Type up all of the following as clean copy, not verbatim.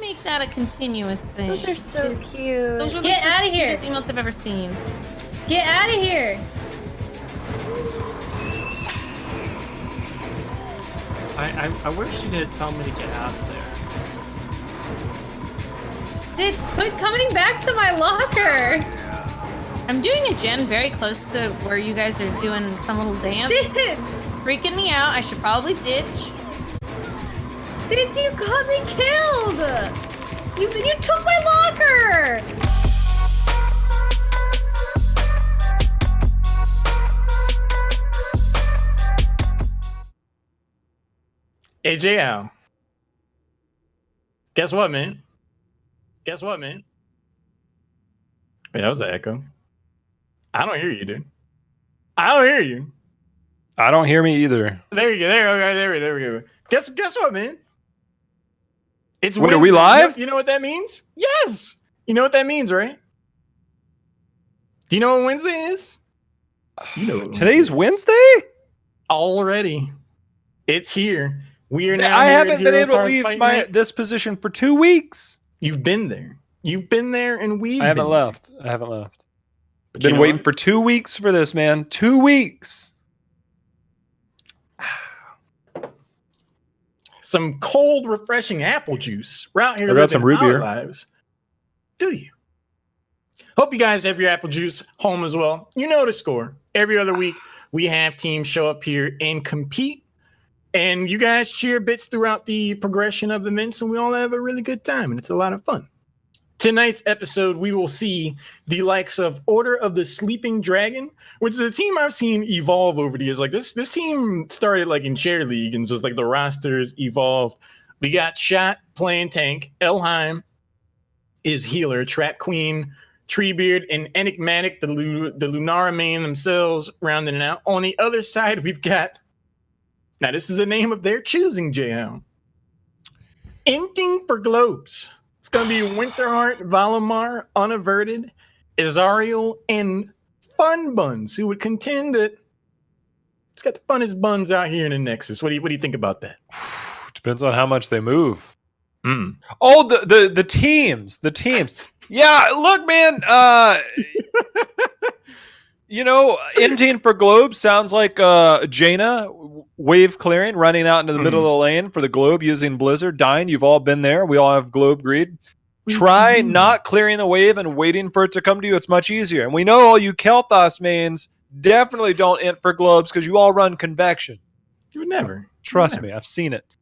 Make that a continuous thing. Those are so cute. Those are Get out of the here. cutest emotes I've ever seen. Get out of here. I wish you didn't tell me to get out of there. It's quit coming back to my locker. I'm doing a gen very close to where you guys are doing some little dance. Ditz! Freaking me out. I should probably ditch. Ditz, you got me killed. You took my locker. Hey, Jhow. Guess what, man? Guess what, man? Wait, that was an echo. I don't hear you, dude. I don't hear you. I don't hear me either. There you go. There we go. Guess what, man? It's Wait, are Wednesday. we live? You know what that means? Yes. You know what that means, right? Do you know what Wednesday is? You know what Today's Wednesday? already. It's here. We are now. I here haven't at been able to HeroesHearth leave Fight my Night. this position for 2 weeks. You've been there. You've been there, and we've. I haven't been left. I haven't left. But Been you know waiting what? for 2 weeks for this, man. 2 weeks. Some cold, refreshing apple juice. We're out here I got some living root our beer. lives. Do you? Hope you guys have your apple juice home as well. You know the score. Every other week, we have teams show up here and compete. And you guys cheer bits throughout the progression of events, and we all have a really good time, and it's a lot of fun. Tonight's episode, we will see the likes of Order of the Sleeping Dragon, which is a team I've seen evolve over the years. Like this team started like in chair league, and just like the rosters evolved. We got Shot playing tank. Elheim is healer. Trap Queen, Treebeard, and Enigmatic, the Lunara main themselves, rounding it out. On the other side, we've got. Now, this is a name of their choosing, Jhow. Inting For Globes. It's going to be Winterheart, Valimar, Unaverted, Azariel, and Fun Buns, who would contend that it's got the funnest buns out here in the Nexus. What do you think about that? Depends on how much they move. Mm. Oh, the teams. The teams. Yeah, look, man. Inting For Globes sounds like Jaina wave clearing, running out into the middle of the lane for the globe using Blizzard. Dying, you've all been there. We all have globe greed. Try not clearing the wave and waiting for it to come to you. It's much easier. And we know all you Kel'Thas mains definitely don't int for globes because you all run convection. You would never. Trust me, I've seen it.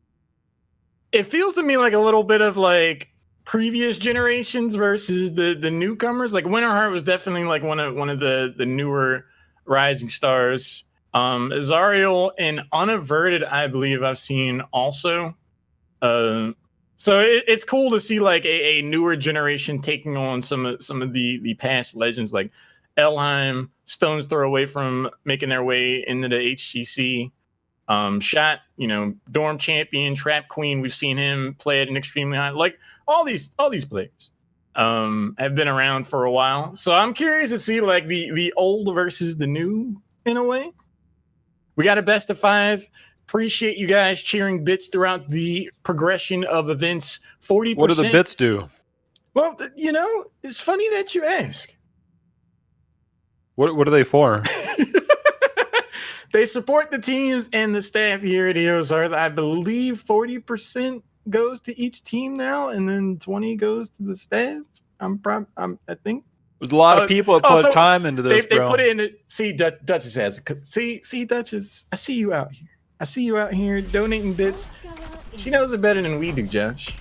It feels to me like a little bit of like previous generations versus the newcomers. Like Winterheart was definitely like one of the newer rising stars. Azariel and Unaverted, I believe I've seen also. So it's cool to see like a newer generation taking on some of the past legends like Elheim, Stone's Throw away from making their way into the HGC. Shot, Dorm Champion, Trap Queen. We've seen him play at an extremely high. Like all these players have been around for a while. So I'm curious to see like the old versus the new in a way. We got a best of 5. Appreciate you guys cheering bits throughout the progression of events. 40%. What do the bits do? Well, it's funny that you ask. What are they for? They support the teams and the staff here at HeroesHearth. I believe 40% goes to each team now, and then 20 goes to the staff. I think. There's a lot of people that put time into this, They bro. put it in it. See, Duchess has it. See, Duchess. I see you out here. I see you out here donating bits. She knows it better than we do, Josh.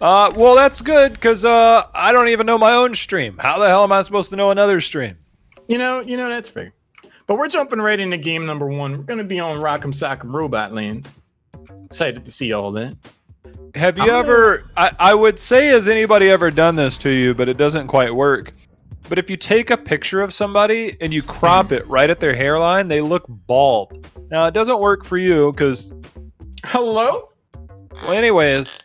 Well, that's good because I don't even know my own stream. How the hell am I supposed to know another stream? That's fair. But we're jumping right into game number 1. We're gonna be on Rock'em Sock'em Robot Land. Excited to see all that. Have you ever? I would say, has anybody ever done this to you? But it doesn't quite work. But if you take a picture of somebody and you crop it right at their hairline, they look bald. Now, it doesn't work for you because Hello? Well, anyways,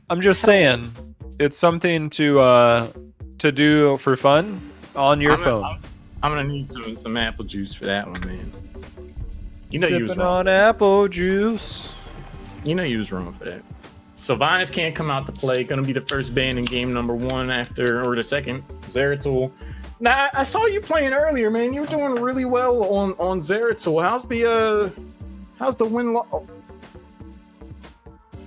I'm just saying, it's something to do for fun on your phone. I'm gonna need some apple juice for that one, man. You know you was Sipping wrong. on apple juice. You know you was wrong for that. Sylvanas can't come out to play. Gonna be the first ban in game number 1 or the second. Zeratul. Now I saw you playing earlier, man. You were doing really well on Zeratul. How's the win?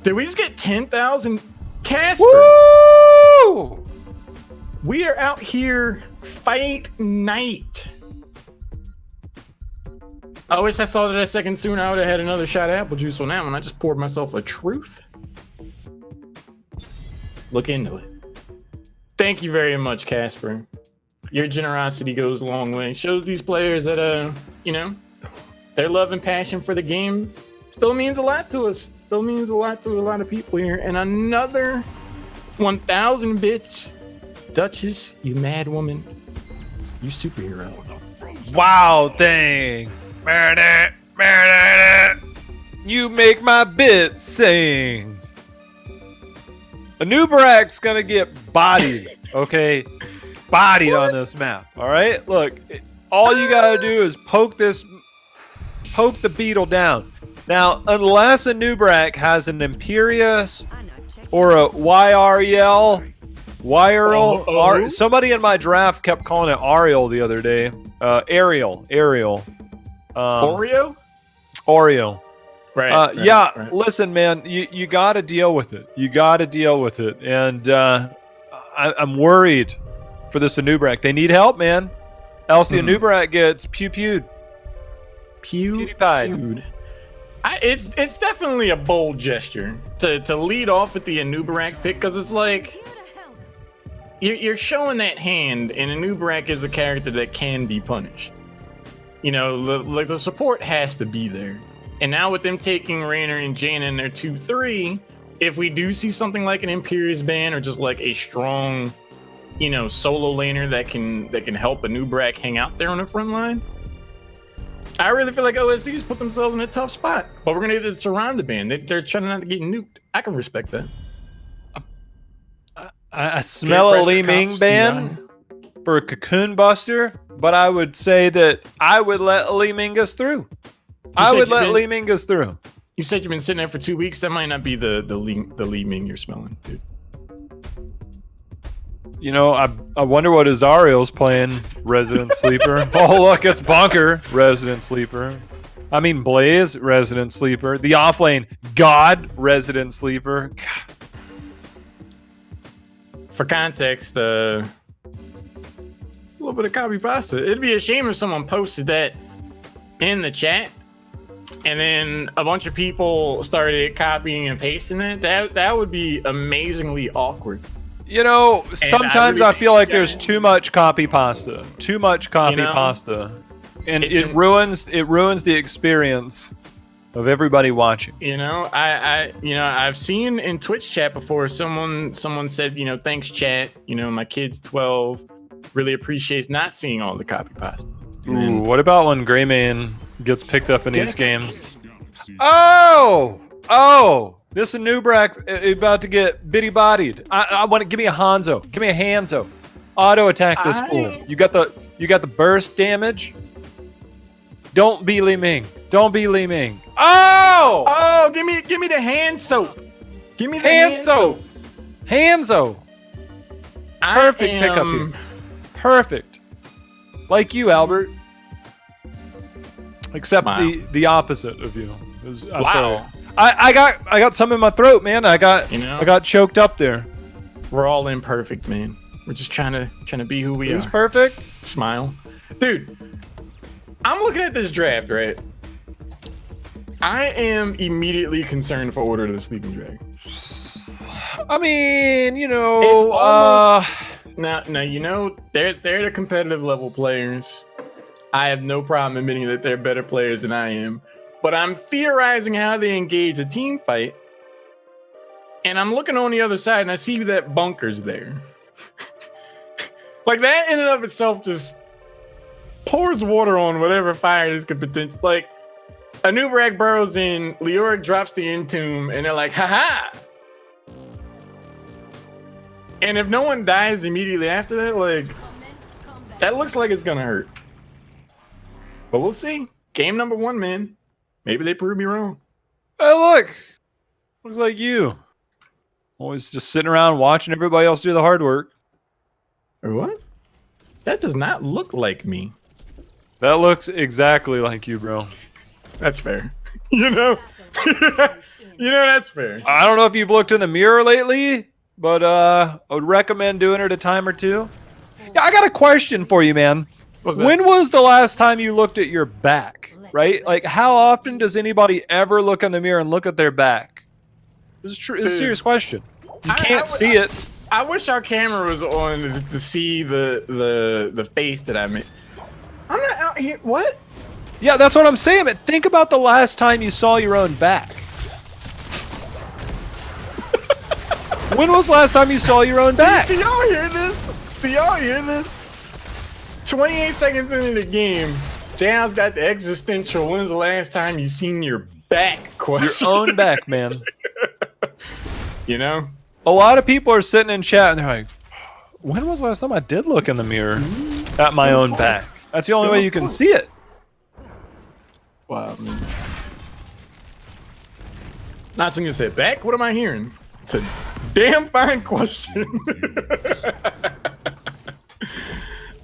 Did we just get 10,000? Casper. Woo! We are out here fight night. I wish I saw that a second sooner. I would have had another shot of apple juice on that one. I just poured myself a truth. Look into it. Thank you very much, Casper. Your generosity goes a long way. Shows these players that, their love and passion for the game still means a lot to us. Still means a lot to a lot of people here. And another 1,000 bits. Duchess, you mad woman. You superhero. Wow, thing. You make my bit sing. Anubarak's gonna get bodied, okay? Bodied on this map, all right? Look, all you gotta do is poke the beetle down. Now, unless Anubarak has an Imperious or a YREL, somebody in my draft kept calling it Ariel the other day. Ariel. Oreo? Right. Right. Listen, man, you got to deal with it. And I'm worried for this Anubarak. They need help, man. Else the Anubarak gets pewed. PewDiePie. It's definitely a bold gesture to lead off with the Anubarak pick, because it's like you're showing that hand, and Anubarak is a character that can be punished. Like the support has to be there. And now with them taking Raynor and Jaina in their 2-3, if we do see something like an Imperious ban or just like a strong, solo laner that can help Anubarak hang out there on the front line, I really feel like OSD's put themselves in a tough spot. But we're gonna get the Saranda ban. They're trying not to get nuked. I can respect that. I smell a Li Ming ban for a Cocoon Buster, but I would say that I would let Li Mingus through. Li Mingus through. You said you've been sitting there for 2 weeks. That might not be the Li Ming you're smelling, dude. I wonder what Azariel's playing. Resident Sleeper. Oh, look, it's Bunker. Resident Sleeper. I mean, Blaze. Resident Sleeper. The offlane God. Resident Sleeper. God. For context, it's a little bit of copy pasta. It'd be a shame if someone posted that in the chat, and then a bunch of people started copying and pasting it. That would be amazingly awkward. Sometimes I feel like there's too much copy pasta. And it ruins the experience of everybody watching. I've seen in Twitch chat before someone said, thanks chat. My kid's 12, really appreciates not seeing all the copy pasta. Ooh, what about when Greymane gets picked up in these games? Oh! This Anubarak is about to get bitty bodied. I want to give me a Hanzo. Give me a Hanzo. Auto attack this fool. You got the burst damage. Don't be Li Ming. Oh! Give me the hand soap. Give me the hand soap. Hanzo. Perfect pickup here. Perfect. Like you, Albert. Except the opposite of you. I'm sorry. I got some in my throat, man. I got choked up there. We're all imperfect, man. We're just trying to be who we are. Who's perfect? Smile. Dude, I'm looking at this draft, right? I am immediately concerned for Order of the Sleeping Dragon. I mean, it's almost, now they're the competitive level players. I have no problem admitting that they're better players than I am. But I'm theorizing how they engage a team fight. And I'm looking on the other side and I see that Bunker's there. Like, that in and of itself just pours water on whatever fire this could potentially... Like, Anubarak burrows in, Leoric drops the Entomb, and they're like, haha! And if no one dies immediately after that, like, that looks like it's gonna hurt. But we'll see. Game number 1, man. Maybe they prove me wrong. Hey, look! Looks like you. Always just sitting around watching everybody else do the hard work. Or what? That does not look like me. That looks exactly like you, bro. That's fair. You know? That's fair. I don't know if you've looked in the mirror lately, but I would recommend doing it a time or two. Yeah, I got a question for you, man. When was the last time you looked at your back, right? Like, how often does anybody ever look in the mirror and look at their back? It's a serious question. You can't see it. I wish our camera was on to see the face that I made. I'm not out here. What? Yeah, that's what I'm saying. But think about the last time you saw your own back. When was the last time you saw your own back? Do y'all hear this? Do y'all hear this? 28 seconds into the game, Jhow's got the existential. When's the last time you seen your back question? Your own back, man. You know? A lot of people are sitting in chat and they're like, when was the last time I did look in the mirror at my own back? That's the only way you can see it. Wow, man. Not gonna say back. What am I hearing? It's a damn fine question.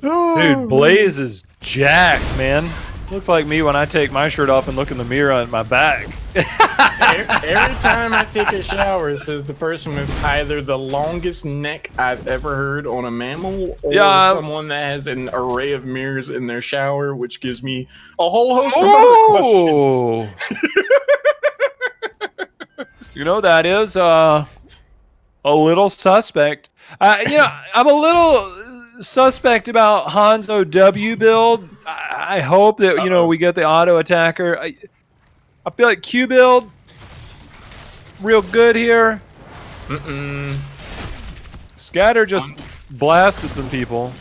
Dude, Blaze is jacked, man. Looks like me when I take my shirt off and look in the mirror at my back. Every time I take a shower, it says the person with either the longest neck I've ever heard on a mammal, or someone that has an array of mirrors in their shower, which gives me a whole host of other questions. You know, that is a little suspect. I'm a little suspect about Hanzo W build. I hope that we get the auto attacker. I feel like Q build real good here. Scatter just blasted some people.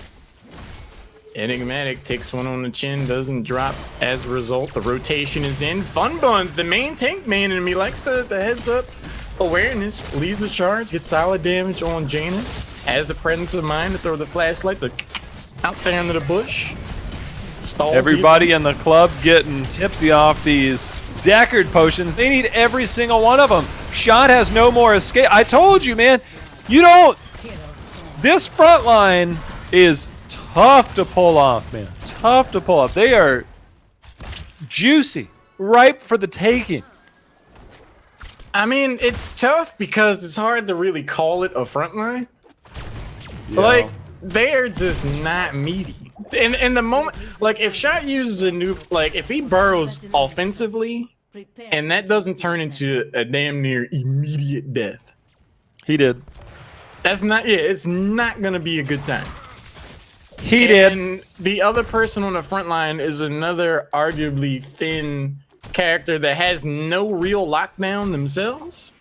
Enigmatic takes one on the chin, doesn't drop as a result. The rotation is in. Fun Buns, the main tank man in me, likes the heads up awareness, leads the charge, gets solid damage on Jaina, has the presence of mind to throw the flashlight out there into the bush. Everybody in the club getting tipsy off these Deckard potions. They need every single one of them. Shot has no more escape. I told you, man. This front line is tough to pull off, man. Tough to pull off. They are juicy, ripe for the taking. I mean, it's tough because it's hard to really call it a front line. Yeah. Like, they are just not meaty. In the moment, like, if Shot uses a new, like, if he burrows offensively, and that doesn't turn into a damn near immediate death. He did. That's not, it's not gonna be a good time. He did. And the other person on the front line is another arguably thin character that has no real lockdown themselves.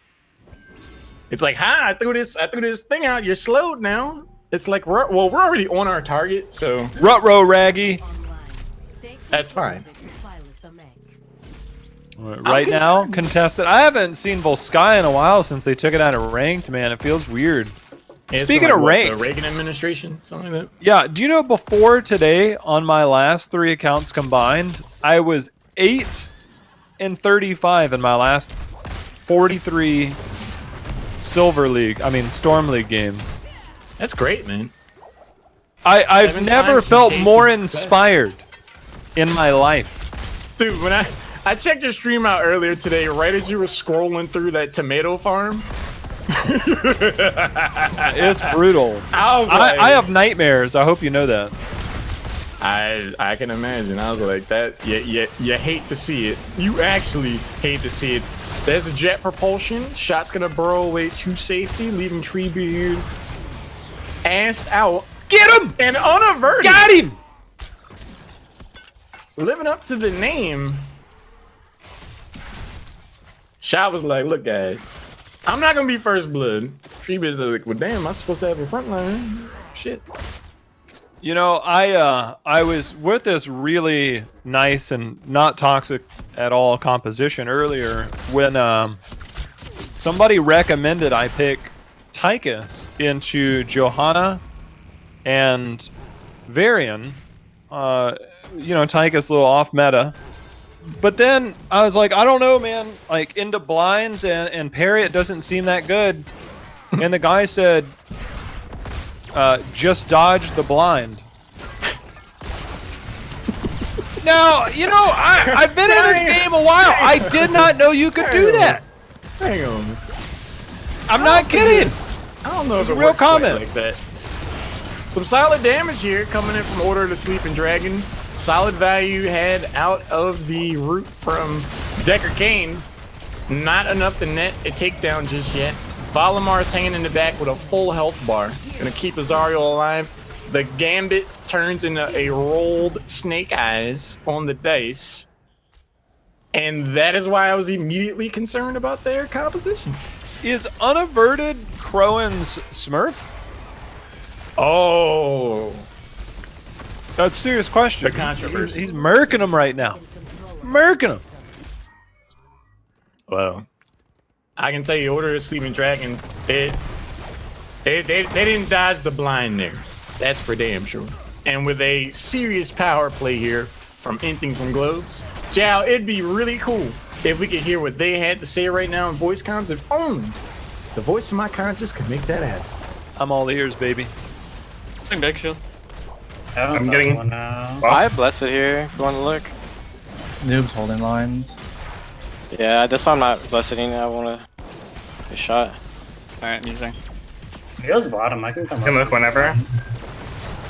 It's like, I threw this thing out, you're slowed now. It's like, we're already on our target, so. Rutro Raggy. That's fine. Right now, contested. I haven't seen Volskaya in a while since they took it out of ranked, man. It feels weird. Yeah, Speaking of ranked. The Reagan administration, something like that. Yeah, do you know before today, on my last 3 accounts combined, I was 8-35 in my last 43 Storm League games. That's great, man. I've never felt more inspired in my life. Dude, when I checked your stream out earlier today, right as you were scrolling through that tomato farm. It's brutal. I have nightmares. I hope you know that. I can imagine. I was like, that. You hate to see it. You actually hate to see it. There's a jet propulsion. Shot's gonna burrow away to safety, leaving Treebeard assed out. Get him! And unaverted. Got him! Living up to the name. Shot was like, look, guys, I'm not gonna be first blood. Treebeard's like, well, damn, I'm supposed to have a front line. Shit. You know, I was with this really nice and not toxic at all composition earlier when somebody recommended I pick Tychus into Johanna and Varian. You know, Tychus a little off meta. But then I was like, I don't know, man. Like into blinds and parry, it doesn't seem that good. And the guy said, just dodge the blind. Now, you know, I've been in this game a while. I did not know you could do that. Hang on. I'm not kidding. I don't know if It's a it real works quite comment. like that. Some solid damage here coming in from Order of the Sleeping Dragon. Solid value had out of the root from Decker Kane. Not enough to net a takedown just yet. Valimar's hanging in the back with a full health bar. Gonna keep Azario alive. The Gambit turns into a rolled snake eyes on the dice. And that is why I was immediately concerned about their composition. Is unaverted Crowan's Smurf? Oh. That's a serious question. The controversy. He's murking him right now. Murking him. Well, I can tell you, Order of the Sleeping Dragon, they didn't dodge the blind there. That's for damn sure. And with a serious power play here from Inting from Globes, Jhow, it'd be really cool if we could hear what they had to say right now in voice comms. If only the voice of my conscience could make that happen. I'm all ears, baby. Big shield. I'm getting one now. Well, I have Blessed here if you want to look. Noobs holding lines. Yeah, that's why I'm not Blesseding. I want to get a shot. Alright, I'm using. He goes bottom. I can come can up. look whenever.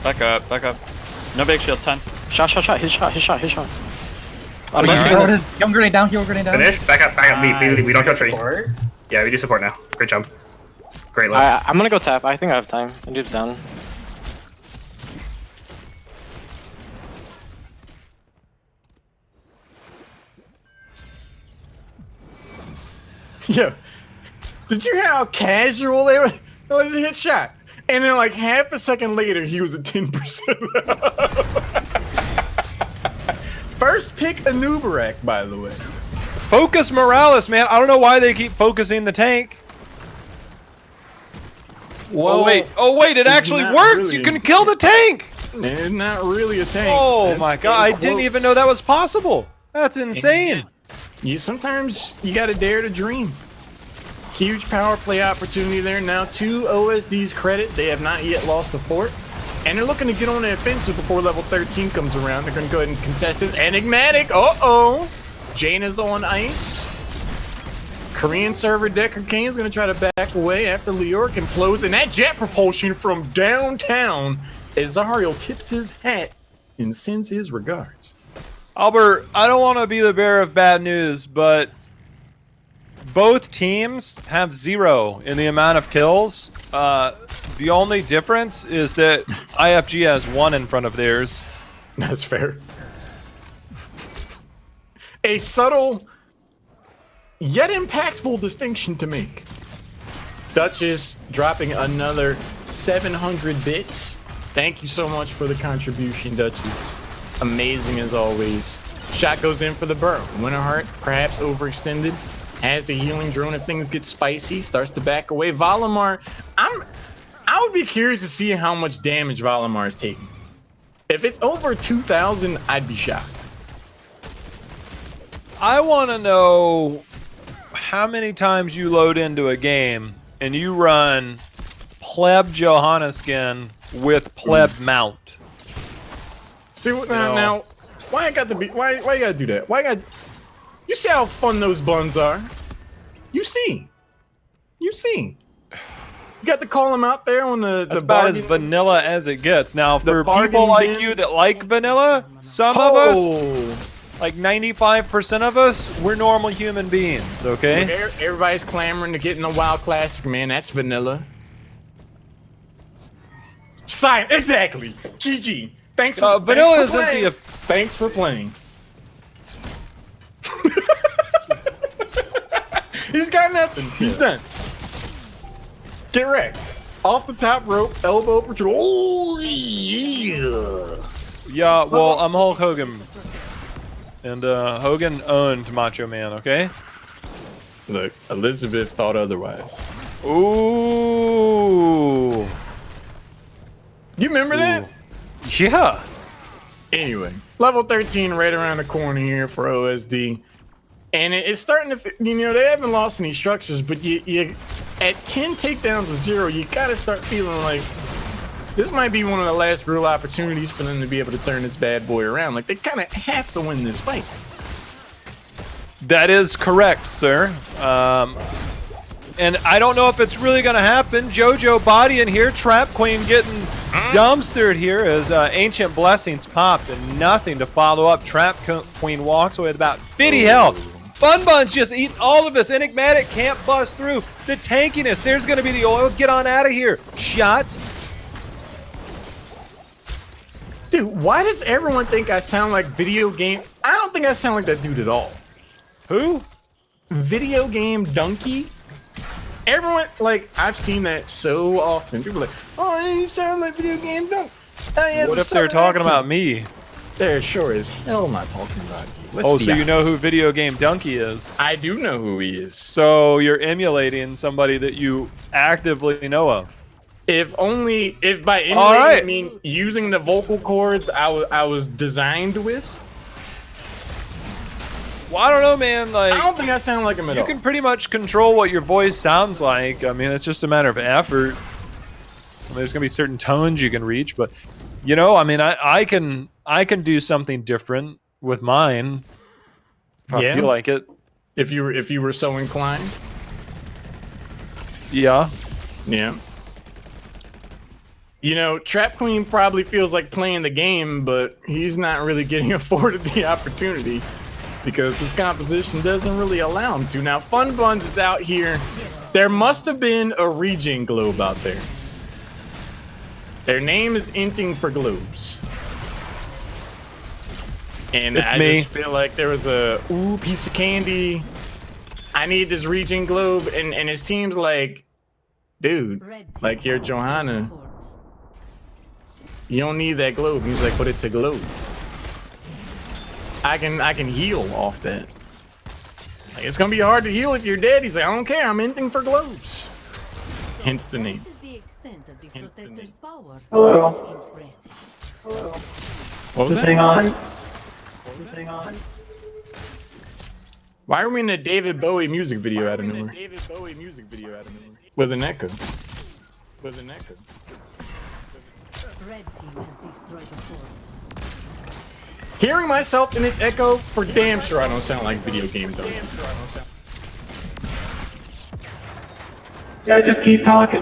Back up, back up. No big shield, 10. Shot. His shot. Oh, I'm yeah. missing this. Young grenade down. Young grenade down. Finish. Back up. We don't kill tree. Support. Yeah, we do support now. Great job. Great look. I'm gonna go tap. I think I have time. The dude's down. Yeah. Did you hear how casual they were? It was a hit shot. And then like half a second later, he was at 10%. First pick a Nubarak, by the way. Focus Morales, man. I don't know why they keep focusing the tank. Whoa. Oh wait, it It's actually not works. really. You can kill the tank. It's not really a tank. Oh That's my god, in I didn't quotes. even know that was possible. That's insane. Sometimes you gotta dare to dream. Huge power play opportunity there. Now to OSD's credit, they have not yet lost a fort. And they're looking to get on the offensive before level 13 comes around. They're gonna go ahead and contest this. Enigmatic, uh-oh. Jaina's on ice. Korean server Decker Kane's gonna try to back away after Leoric implodes. And that jet propulsion from downtown, Azario tips his hat and sends his regards. Albert, I don't want to be the bearer of bad news, but both teams have 0 in the amount of kills. The only difference is that IFG has 1 in front of theirs. That's fair. A subtle yet impactful distinction to make. Duchess dropping another 700 bits. Thank you so much for the contribution, Duchess. Amazing as always. Shot goes in for the burrow. Winterheart, perhaps overextended. Has the healing drone if things get spicy. Starts to back away. Valimar, I would be curious to see how much damage Valimar is taking. If it's over 2,000, I'd be shocked. I want to know how many times you load into a game and you run pleb Johanna skin with pleb mount. See what now? Why I got to be? Why you gotta do that? Why got? You see how fun those buns are? You see? You got to call them out there on the. That's the about as bargain- vanilla as it gets. Now, for bargain people like bin. you that like vanilla, some of us, Oh. like 95% of us, we're normal human beings, okay? Everybody's clamoring to get in the WoW Classic, man. That's vanilla. Sign exactly. GG. Thanks for vanilla thanks for isn't playing. the Thanks for playing. He's got nothing. He's done. Get wrecked. Off the top rope, elbow protrude. Oh, yeah. Yeah, well, I'm Hulk Hogan. And Hogan owned Macho Man, okay? Look, Elizabeth thought otherwise. Ooh. You remember that? Yeah. Anyway, level 13 right around the corner here for OSD. And it's starting to, they haven't lost any structures, but you at 10 takedowns to 0, you gotta start feeling like this might be one of the last real opportunities for them to be able to turn this bad boy around. Like, they kind of have to win this fight. That is correct, sir. And I don't know if it's really going to happen. JoJo body in here. Trap Queen getting dumpstered here as Ancient Blessings popped and nothing to follow up. Trap Queen walks away with about 50 health. Fun Bun's just eating all of this. Enigmatic can't bust through. The tankiness. There's going to be the oil. Get on out of here. Shot. Dude, why does everyone think I sound like video game? I don't think I sound like that dude at all. Who? Video game donkey? Everyone, like, I've seen that so often. People are like, oh, you sound like video game donkey. What if they're talking about me? They're sure as hell not talking about you. Oh, so you know who Video Game Donkey is? I do know who he is. So you're emulating somebody that you actively know of. If by emulating I mean using the vocal cords I was designed with. Well, I don't know, man. Like, I don't think I sound like him at all. You can pretty much control what your voice sounds like. I mean, it's just a matter of effort. I mean, there's gonna be certain tones you can reach, but I mean, I can do something different with mine if I feel like it. If you were so inclined. Yeah. Yeah. Trap Queen probably feels like playing the game, but he's not really getting afforded the opportunity because this composition doesn't really allow him to. Now, Fun Buns is out here. There must have been a regen globe out there. Their name is Inting For Globes. And it's I me. just feel like there was a piece of candy. I need this regen globe, and his team's like, dude, like you're Johanna. You don't need that globe. He's like, but it's a globe. I can heal off that. Like, it's gonna be hard to heal if you're dead. He's like, I don't care. I'm Inting For Globes. Hence the name. Hence the name. Hello. What was that? Thing on. Why are we in a David Bowie music video out of nowhere? With an echo. Red team has destroyed the fort. Hearing myself in this echo, for damn sure I don't sound like video game though. Yeah, just keep talking.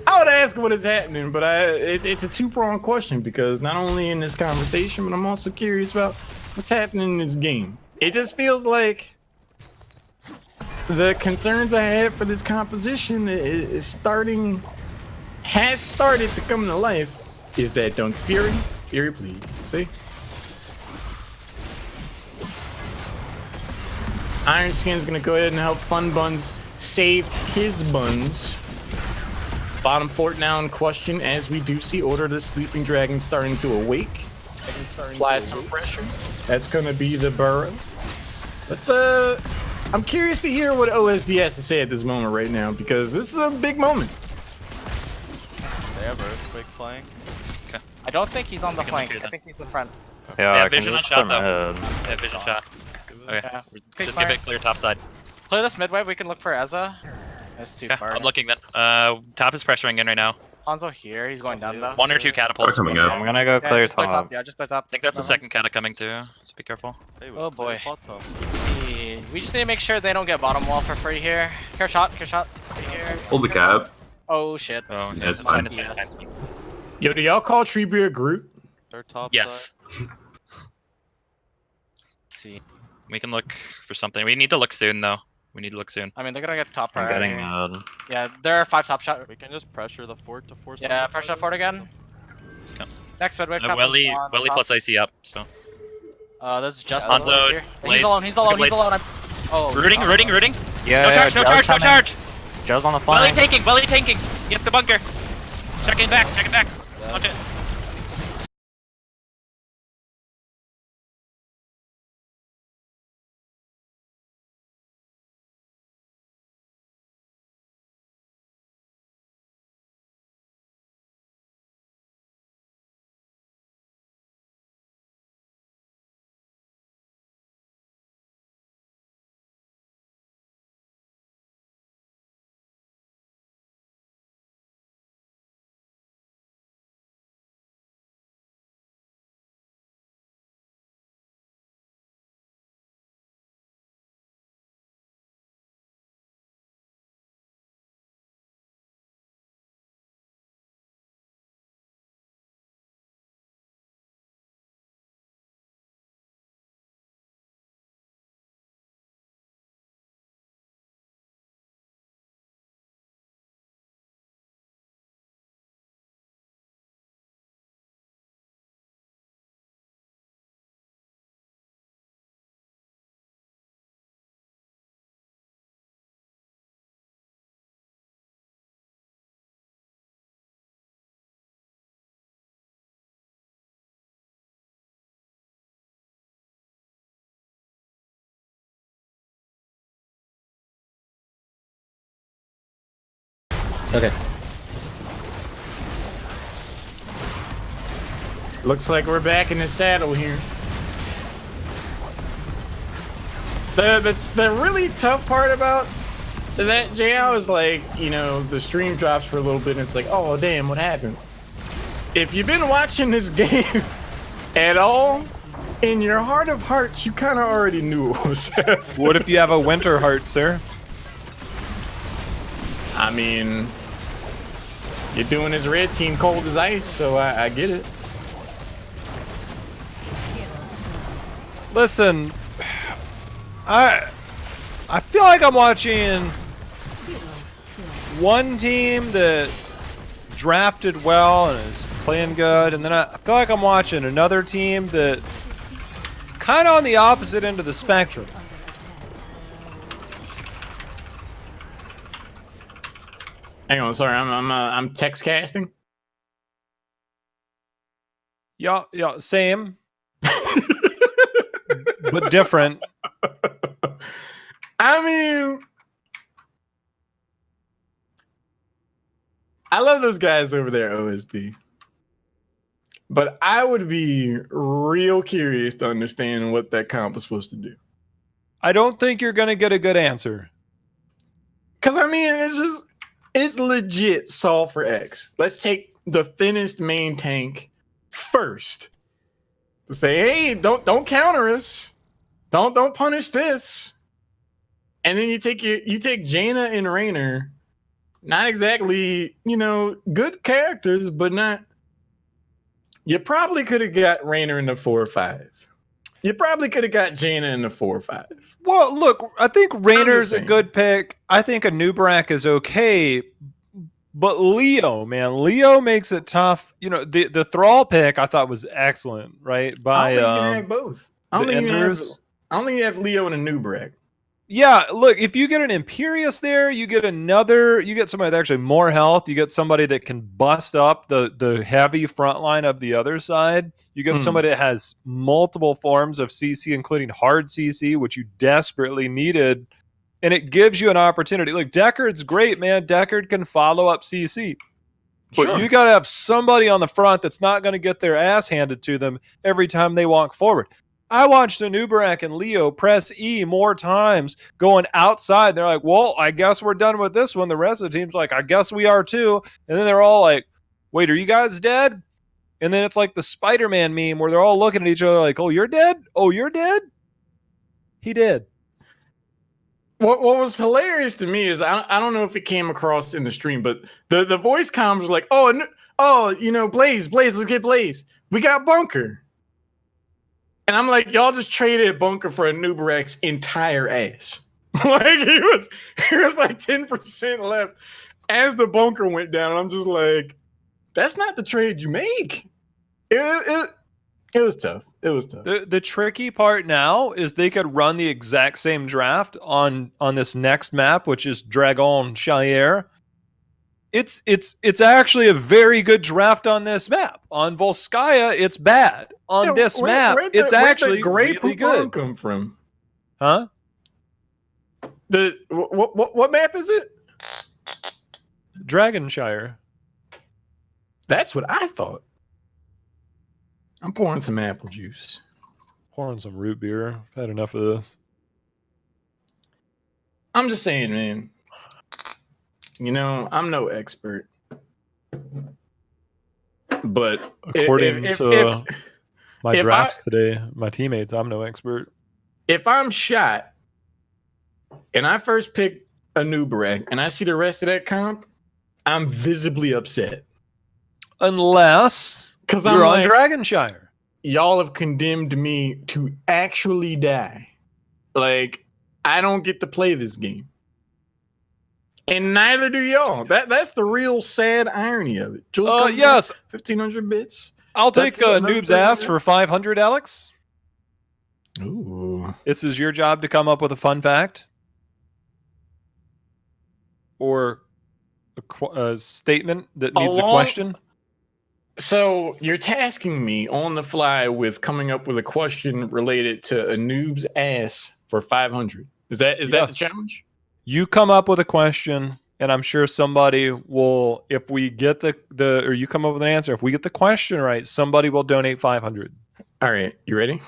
I would ask what is happening, but it's a two-pronged question because not only in this conversation, but I'm also curious about what's happening in this game. It just feels like the concerns I had for this composition has started to come to life. Is that Dunk Fury? Fury, please. See? Iron Skin's gonna go ahead and help Fun Buns save his buns. Bottom fort now in question as we do see Order of the Sleeping Dragon starting to awake. Apply some pressure. That's gonna be the burrow. I'm curious to hear what OSD has to say at this moment right now because this is a big moment. They have Earthquake flying. Okay. I don't think he's on the flank. I think he's in front. Yeah, vision on shot though. Yeah, vision shot. Okay. Yeah. Just give it clear top side. Clear this midway. We can look for Ezza. That's too far. I'm looking then. Top is pressuring in right now. Hanzo here. He's going down though. 1 or 2 catapults. Coming up. I'm gonna go clear just play top. Yeah, just play top. I think that's the second cata coming too, so be careful. Oh boy. We just need to make sure they don't get bottom wall for free here. Care shot. Here. Hold the cap. Oh shit. Oh, Yeah, it's fine. Yes. Yo, do y'all call Treebeard Groot? They're top Yes. side. Let's see. We can look for something. We need to look soon though. We need to look soon. I mean, they're gonna get top I'm priority. getting Yeah, there are 5 top shot. We can just pressure the fort to force. Yeah, pressure fort again. Okay. Next midway. Welly plus IC up. So. This is just Hanzo, here. Blaze. He's alone. Blaze. Oh. Rooting. Yeah. No charge, no charge, no charge. Joe's on the Welly flank. tanking. Yes, the bunker. Check it back. Watch it. Okay. Looks like we're back in the saddle here. The really tough part about that, Jhow, is like, you know, the stream drops for a little bit and it's like, oh damn, what happened? If you've been watching this game at all, in your heart of hearts, you kind of already knew it was happening. What if you have a winter heart, sir? I mean, you're doing this red team cold as ice, so I get it. Listen, I feel like I'm watching one team that drafted well and is playing good, and then I feel like I'm watching another team that is kind of on the opposite end of the spectrum. Hang on, sorry, I'm text casting. Yeah, same, but different. I mean, I love those guys over there, OSD. But I would be real curious to understand what that comp was supposed to do. I don't think you're gonna get a good answer. Cause I mean, it's legit Sol for X. Let's take the thinnest main tank first. To say, hey, don't counter us. Don't punish this. And then you take Jaina and Raynor. Not exactly, you know, good characters, but not. You probably could have got Raynor in the 4 or 5. You probably could have got Jaina in the 4 or 5. Well, look, I think Raynor's a good pick. I think a Nubrak is okay. But Leo, man, Leo makes it tough. You know, the Thrall pick I thought was excellent, right? By I don't think you can have both. I don't think you have Leo and a Nubrak. Yeah, look, if you get an Imperious there, you get somebody with actually more health. You get somebody that can bust up the heavy front line of the other side. You get somebody that has multiple forms of CC, including hard CC, which you desperately needed. And it gives you an opportunity. Look, Deckard's great, man. Deckard can follow up CC. But you got to have somebody on the front that's not going to get their ass handed to them every time they walk forward. I watched Anubarak and Leo press E more times going outside. They're like, well, I guess we're done with this one. The rest of the team's like, I guess we are too. And then they're all like, wait, are you guys dead? And then it's like the Spider-Man meme where they're all looking at each other like, oh, you're dead? Oh, you're dead? He did. What was hilarious to me is I don't know if it came across in the stream, but the voice comms was like, you know, Blaze, let's get Blaze. We got Bunker. And I'm like, y'all just traded Bunker for a Nubarak's entire ass. Like he was like 10% left as the Bunker went down. And I'm just like, that's not the trade you make. It was tough. It was tough. The tricky part now is they could run the exact same draft on this next map, which is Dragon Chalier. It's actually a very good draft on this map. On Volskaya, it's bad. On this map, it's actually great really good. Come from? Huh? What map is it? Dragonshire. That's what I thought. I'm pouring some apple juice. Pouring some root beer. I've had enough of this. I'm just saying, man. You know, I'm no expert. But according to my drafts today, my teammates, I'm no expert. If I'm shot and I first pick a Nubarak and I see the rest of that comp, I'm visibly upset. Unless because you're I'm on Dragonshire. Y'all have condemned me to actually die. Like, I don't get to play this game. And neither do y'all. That's the real sad irony of it. Yes. 1,500 bits. I'll take a noob's ass for 500, Alex. Ooh. This is your job to come up with a fun fact. Or a statement that needs a question. So you're tasking me on the fly with coming up with a question related to a noob's ass for 500. Is that the challenge? You come up with a question, and I'm sure somebody will, if we get or you come up with an answer, if we get the question right, somebody will donate 500. All right, you ready?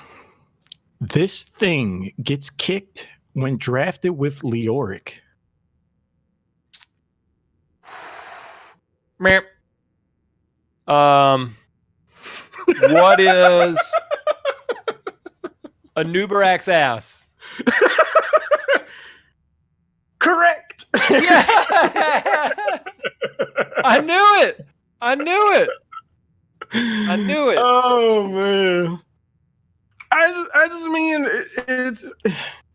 This thing gets kicked when drafted with Leoric. Meep. What is a Nubarak's ass? Correct. Yeah. I knew it. Oh man. I just mean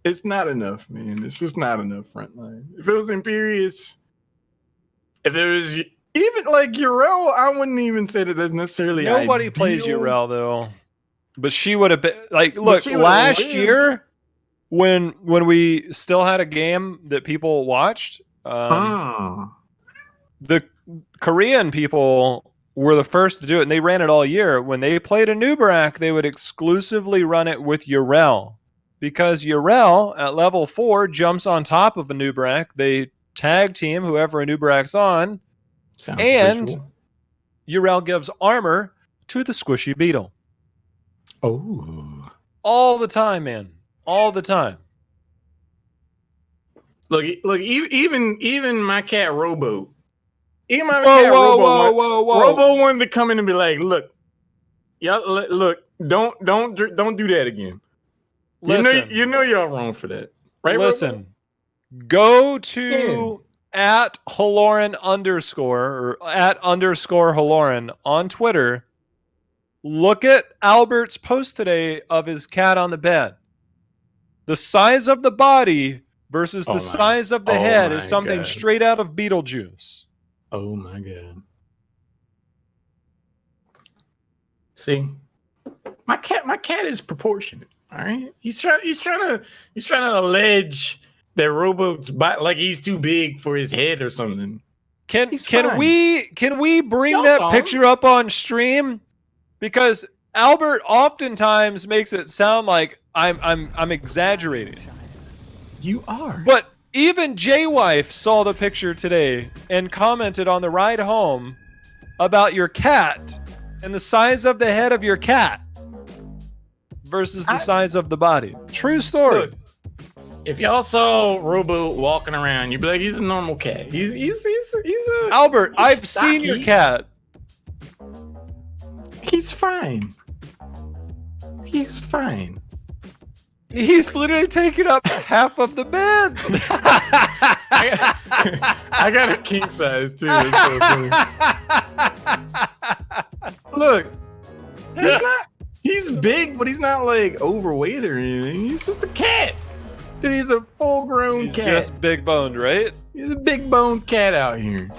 it's not enough, man. It's just not enough frontline. If it was Imperious, if it was even like Yrel, I wouldn't even say that that's necessarily nobody ideal. plays Yrel though. But she would have been like, look, last year when we still had a game that people watched, the Korean people were the first to do it, and they ran it all year. When they played a Nubarak, they would exclusively run it with Yrel, because Yrel at level 4 jumps on top of a Nubarak. They tag team whoever a Nubarak's on, and Yrel gives armor to the squishy beetle. Oh, all the time, man, all the time. Look! Even my cat Robo. Even my whoa, cat whoa, Robo wanted to come in and be like, "Look, y'all, look, don't do that again." Listen, you know y'all wrong for that, right? Listen, go to at Halorin _ or at _ Halorin on Twitter. Look at Albert's post today of his cat on the bed. The size of the body versus the size of the head is something straight out of Beetlejuice. Oh my god! See, my cat is proportionate. All right, he's trying to allege that Robo's like he's too big for his head or something. Can we bring that picture up on stream? Because Albert oftentimes makes it sound like I'm exaggerating. You are. But even J-Wife saw the picture today and commented on the ride home about your cat and the size of the head of your cat versus the size of the body. True story. Look, if y'all saw Robo walking around, you'd be like, he's a normal cat. He's a Albert, I've seen your cat. He's fine. He's fine. He's literally taking up half of the bed. I got a king size too. Look, he's big, but he's not like overweight or anything. He's just a cat. Dude, he's a full-grown cat. Just big boned, right? He's a big boned cat out here.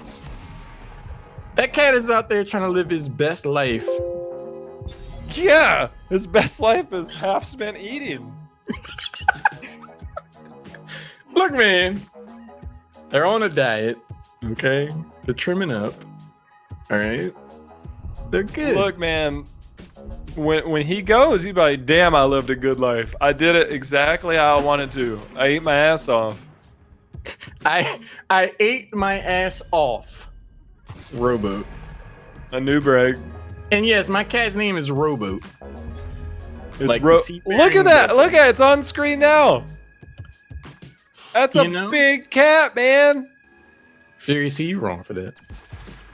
That cat is out there trying to live his best life. Yeah, his best life is half spent eating. Look, man, they're on a diet. Okay, they're trimming up. All right, they're good. Look, man, when he goes, he'd be like, "Damn, I lived a good life. I did it exactly how I wanted to. I ate my ass off. I ate my ass off." Rowboat. A new brag. And yes, my cat's name is Rowboat. It's Like Look at that. vessel. Look at it. It's on screen now. That's a big cat, man. Fury, see you wrong for that.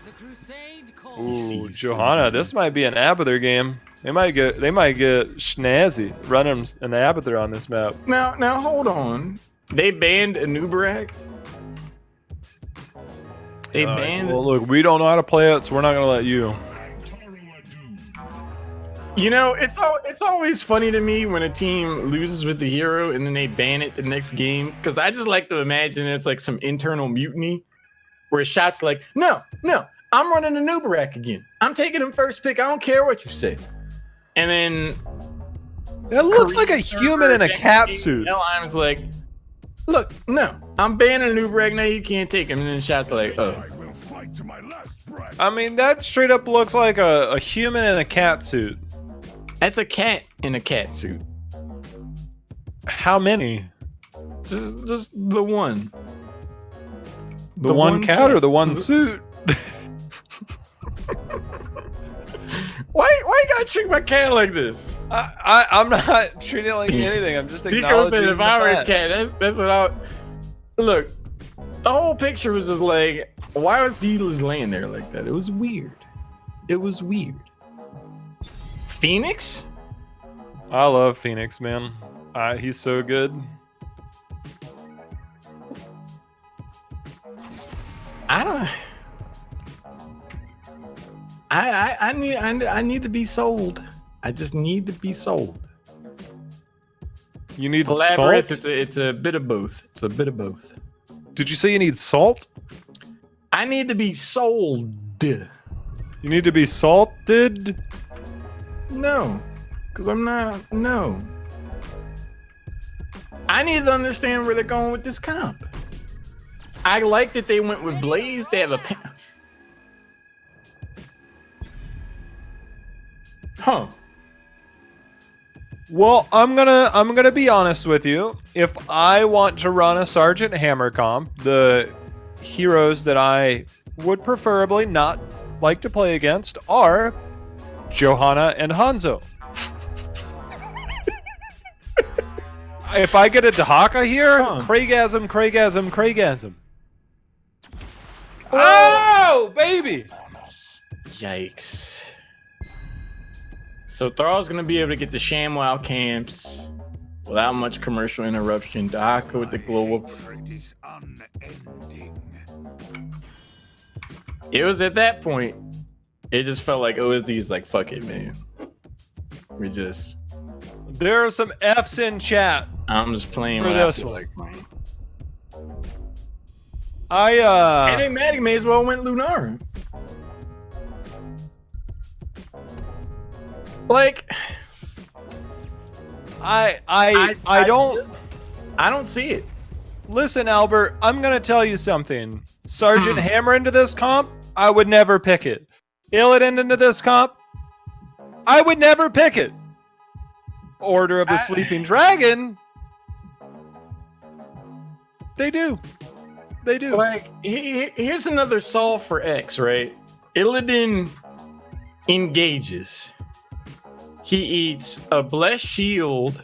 The crusade Ooh, Johanna, this might be an Abathur game. They might get snazzy running an Abathur on this map. Now hold on. They banned Anubarak. They banned. Well, look, we don't know how to play it, so we're not gonna let you. You know, it's always funny to me when a team loses with the hero and then they ban it the next game, because I just like to imagine it's like some internal mutiny where Shot's like, no, I'm running a Nubarak again. I'm taking him first pick. I don't care what you say. And then It looks like a human in a cat suit. I was like, look, no, I'm banning Nubarak now. You can't take him. And then Shot's like, oh. I mean, that straight up looks like a human in a cat suit. That's a cat in a cat suit. How many? Just the one. The one cat or the one suit? Why you gotta treat my cat like this? I'm not treating it like anything. I'm just Tico acknowledging said if I were a the fact. cat, that's what I. Look, the whole picture was just like, why was he just laying there like that? It was weird. It was weird. Phoenix? I love Phoenix, man. He's so good. I need to be sold. I just need to be sold. You need Collaborates, salt? it's a bit of both. It's a bit of both. Did you say you need salt? I need to be sold. You need to be salted? No, because I'm not. No. I need to understand where they're going with this comp. I like that they went with Blaze. They have a Huh. Well, I'm gonna be honest with you. If I want to run a Sergeant Hammer comp, the heroes that I would preferably not like to play against are Johanna and Hanzo. If I get a Dahaka here, Craigasm. Oh, baby! Yikes. So Thrall's gonna be able to get the ShamWow camps without much commercial interruption. Dahaka with the global. It was at that point, it just felt like OSD's like, fuck it, man. There are some F's in chat. I'm just playing for what this I feel one. like playing. And Maddie may as well went Lunar. Like, I don't see it. Listen, Albert, I'm gonna tell you something. Sergeant Hammer into this comp, I would never pick it. Illidan into this comp, I would never pick it. Order of the Sleeping Dragon, they do. Like, here's another solve for X, right? Illidan engages. He eats a blessed shield,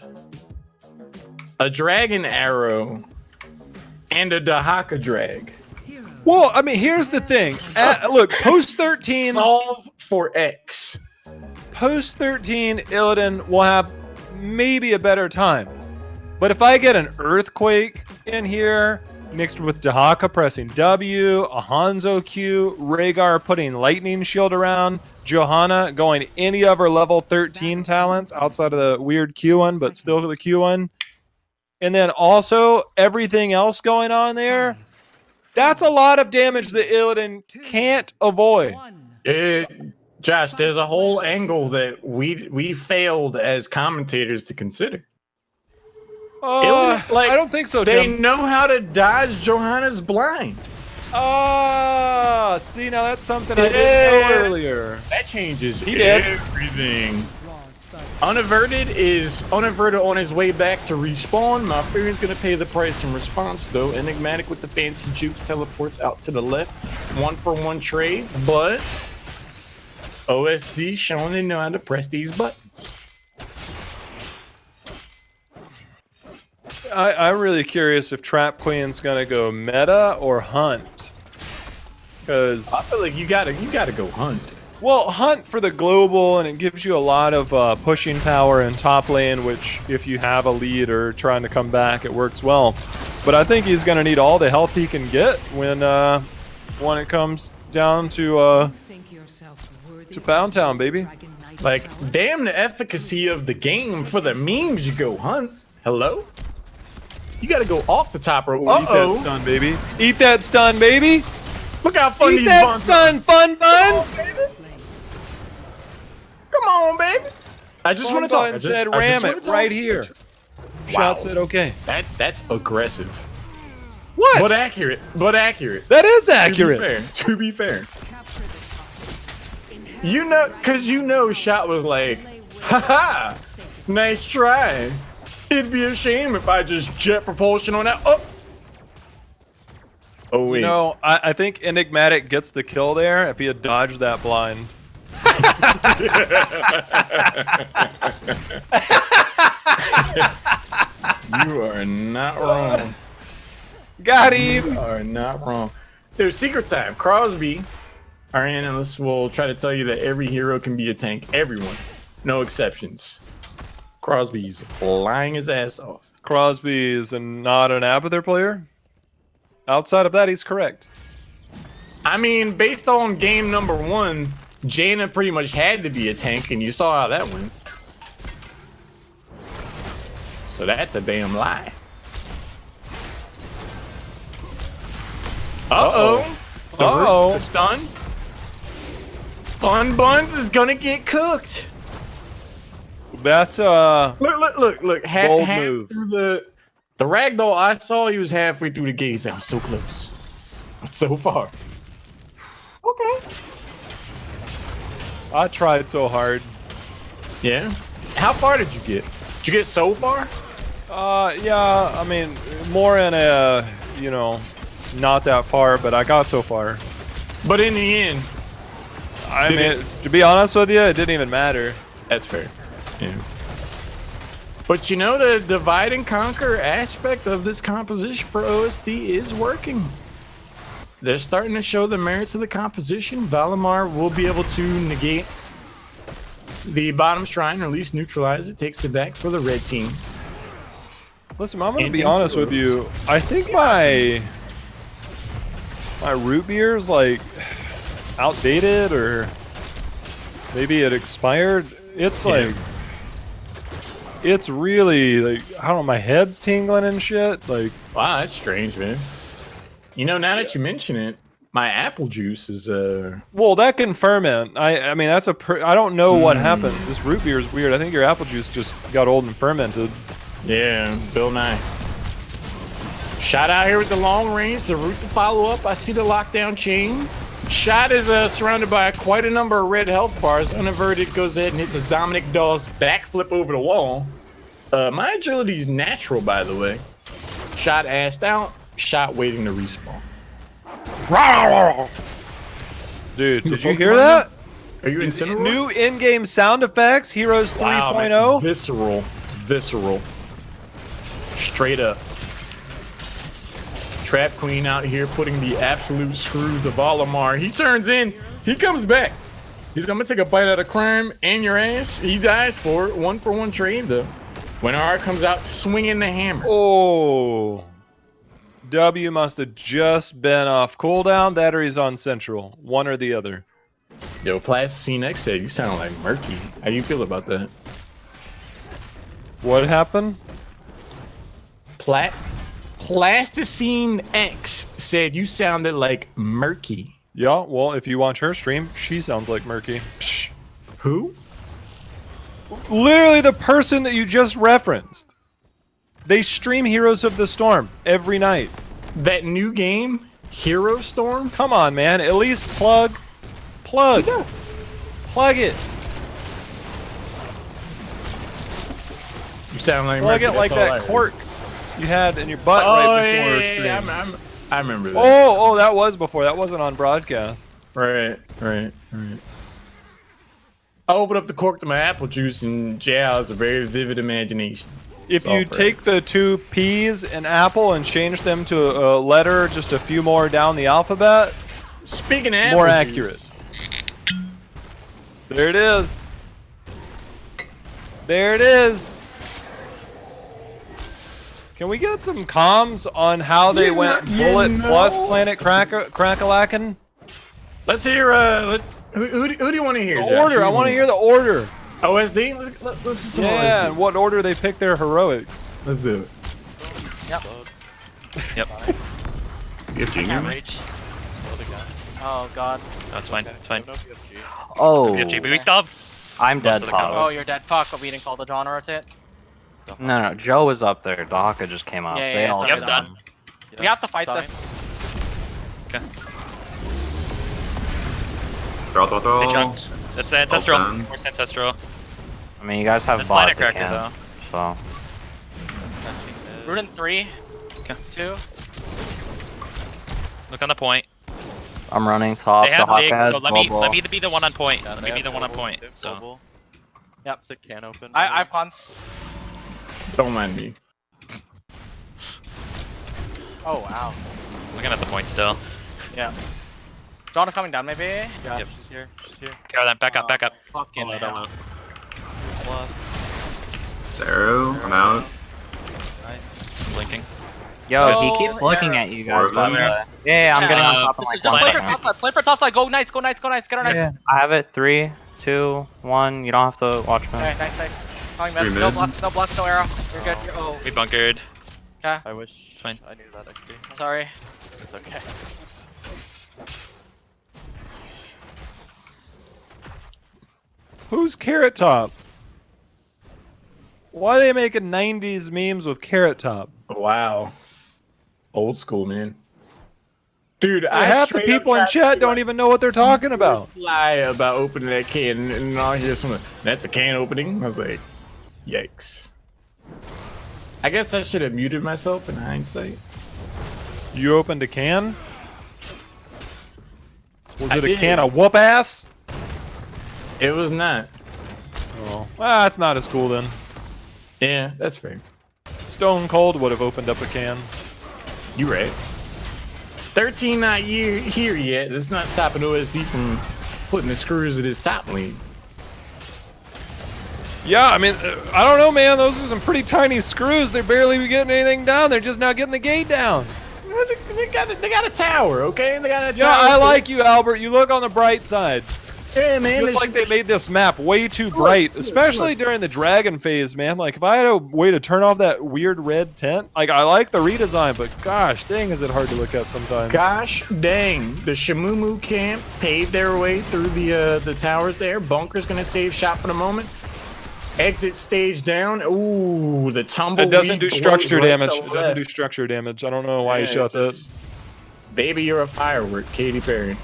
a dragon arrow, and a Dahaka drag. Well, I mean, here's the thing. Look, post 13. Solve for X. Post 13, Illidan will have maybe a better time. But if I get an Earthquake in here, mixed with Dahaka pressing W, a Hanzo Q, Rhaegar putting Lightning Shield around, Johanna going any of her level 13 talents outside of the weird Q one, but still to the Q one. And then also everything else going on there. That's a lot of damage that Illidan can't avoid. Josh, there's a whole angle that we failed as commentators to consider. I don't think so, They Tim. know how to dodge Johanna's blind. See, now that's something I didn't know earlier. That changes He did. everything. Unaverted is unaverted on his way back to respawn. Malfurion's gonna pay the price in response, though. Enigmatic with the fancy jukes teleports out to the left. 1-for-1 trade, but OSD showing they know how to press these buttons. I'm really curious if Trap Queen's gonna go meta or hunt. Because I feel like you gotta go hunt. well, hunt for the global, and it gives you a lot of pushing power in top lane, which if you have a lead or trying to come back, it works well. But I think he's gonna need all the health he can get when it comes down to Pound Town, baby. Like, damn the efficacy of the game. For the memes, you go hunt. Hello? You gotta go off the top rope. Eat that stun, baby. Eat that stun, baby. Look how fun Eat these that buns stun, fun buns. Come on, baby. I just want to talk. I just- said I just ram wanna it talk. right here. Shot said okay. That's aggressive. What? But accurate. But accurate. That is accurate. To be fair. You know, cause you know Shot was like, haha, nice try. It'd be a shame if I just jet propulsion on that. Oh wait. You know, I think Enigmatic gets the kill there if he had dodged that blind. You are not wrong. Got him. You are not wrong. So secret time. Crosby, our analyst, will try to tell you that every hero can be a tank. Everyone, no exceptions. Crosby's lying his ass off. Crosby is not an Abathur player. Outside of that, he's correct. I mean, based on game number 1, Jaina pretty much had to be a tank, and you saw how that went. So that's a damn lie. Uh-oh. Uh-oh. The stun. Fun Buns is gonna get cooked. That's Look. bold Half move. through the ragdoll I saw, he was halfway through the gate. He said, I'm so close. But so far. Okay. I tried so hard. Yeah. How far did you get? Did you get so far? Yeah, I mean, more in a, not that far, but I got so far. But in the end, I mean, to be honest with you, it didn't even matter. that's fair. Yeah. But you know, the divide and conquer aspect of this composition for OSD is working. They're starting to show the merits of the composition. Valimar will be able to negate the bottom shrine, or at least neutralize it, takes it back for the red team. Listen, I'm gonna Inting be For honest with you. I think my root beer is like outdated, or maybe it expired. It's like, it's really like, I don't know, my head's tingling and shit. Like, Wow, that's strange, man. You know, now that you mention it, my apple juice is well, that can ferment. I mean, that's I don't know what happens. This root beer is weird. I think your apple juice just got old and fermented. yeah, Bill Nye. Shot out here with the long range, the route to follow up. I see the lockdown chain. Shot is surrounded by quite a number of red health bars. Unaverted goes ahead and hits his Dominic Dawes backflip over the wall. My agility is natural, by the way. Shot assed out. Shot waiting to respawn. Dude, did you Pokemon hear that? Are you Incineroar? New in-game sound effects, Heroes 3.0. Wow, man. Visceral. Straight up. Trap Queen out here putting the absolute screws to Valimar. He turns in. He comes back. He's gonna take a bite out of crime and your ass. He dies for it. 1-for-1 trade though. When R comes out swinging the hammer. Oh. W must have just been off cooldown. That or he's on Central. One or the other. Yo, Plasticine X said you sound like Murky. How do you feel about that? What happened? Plasticine X said you sounded like Murky. Yeah, well, if you watch her stream, she sounds like Murky. Who? Literally the person that you just referenced. They stream Heroes of the Storm every night. That new game, Hero Storm? Come on, man. At least plug it. You sound like Plug Murphy, it like that's all I that heard. cork you had in your butt right before stream. I remember that. Oh, that was before. That wasn't on broadcast. Right. I opened up the cork to my apple juice, and Jhow has a very vivid imagination. If you take the two P's and apple and change them to a letter just a few more down the alphabet, speaking of more apple accurate. juice. There it is. There it is. Can we get some comms on how they went bullet plus planet crackalacken? Let's hear. Who do you want to hear? The Josh? order. I want to hear the order. OSD. Let's do some Yeah, OSD. and what order they pick their heroics. Let's do it. Yep. Yep. You have Can't Junior? reach. Oh god. That's fine. It's fine. Oh, BFG, but we still have. I'm most dead of the top. Oh, you're dead. Fuck, but we didn't call the John rotate. No, Joe was up there. Daka just came up. Yeah, They yeah, all sorry, Yep's done. We have to fight this. Okay. Throw. They chunked. That's ancestral. Open. More ancestral. I mean, you guys have That's bots planet that cracker can, though. so. Root in 3, Okay. 2. Look on the point. I'm running top. They have the big, Hawk so has let me bubble. be the one on point. Yeah, Let they me be have the one on global, point. they have So global. Yep. Stick can open. I have cons. Don't mind me. Oh wow. looking at the point still. Yeah. John is coming down, maybe. Yeah, Yep. she's here. She's here. Carol, then back up, back up. Fucking Oh, hell. Plus. Zero. I'm out. Nice. Blinking. Yo, Oh, he keeps looking yeah. at you guys, Four by of the them. way. Yeah, I'm getting on top of my Just play for jump. top side. Play for top side. Go Knights. Go Knights. Go Knights. Get our Knights. Yeah, I have it. 3, 2, 1. You don't have to watch me. Okay, nice. Calling Three mid. No mid. blast, no arrow. You're good. Oh, We bunkered. okay. I wish Fine. I knew that XP. Sorry. It's okay. Who's Carrot Top? Why are they making 90s memes with Carrot Top? Wow. Old school, man. Dude, Half the people in chat don't even know what they're talking about. Lie about opening that can, and I'll hear someone. That's a can opening. I was like, yikes. I guess I should have muted myself in hindsight. You opened a can? Was I it a did. can of whoop ass? It was not. Oh, well, that's not as cool then. Yeah, that's fair. Stone Cold would have opened up a can. You right. 13 not here yet. That's not stopping OSD from putting the screws at his top lead. Yeah, I mean, I don't know, man. Those are some pretty tiny screws. They're barely getting anything down. They're just now getting the gate down. They got a tower, okay? They got a Yeah, tower. I like you, Albert. You look on the bright side. Yeah, man. Just like they made this map way too bright, especially during the dragon phase, man. Like, if I had a way to turn off that weird red tent, like, I like the redesign, but gosh dang, is it hard to look at sometimes. Gosh dang, the Shamumu camp paved their way through the towers there. Bunker's gonna save shot for the moment. Exit stage down. Ooh, the tumble. It doesn't do structure damage. It doesn't do structure damage. I don't know why he shot that. Baby, you're a firework, Katy Perry.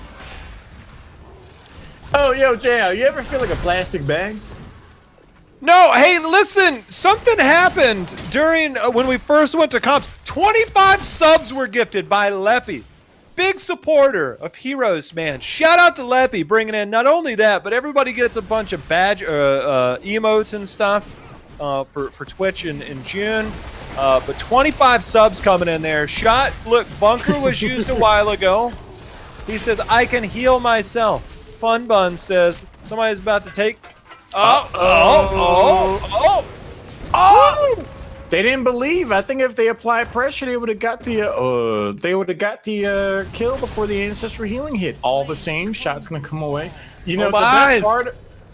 Oh, yo, Jhow, you ever feel like a plastic bag? No, hey, listen. Something happened during when we first went to comps. 25 subs were gifted by Leppy. Big supporter of Heroes, man. Shout out to Leppy bringing in not only that, but everybody gets a bunch of badge emotes and stuff for Twitch in June. But 25 subs coming in there. Look, Bunker was used a while ago. He says, I can heal myself. Fun Bun says, somebody's about to take... Oh! They didn't believe. I think if they applied pressure, they would have got the kill before the ancestral healing hit. All the same, shot's gonna come away. You know,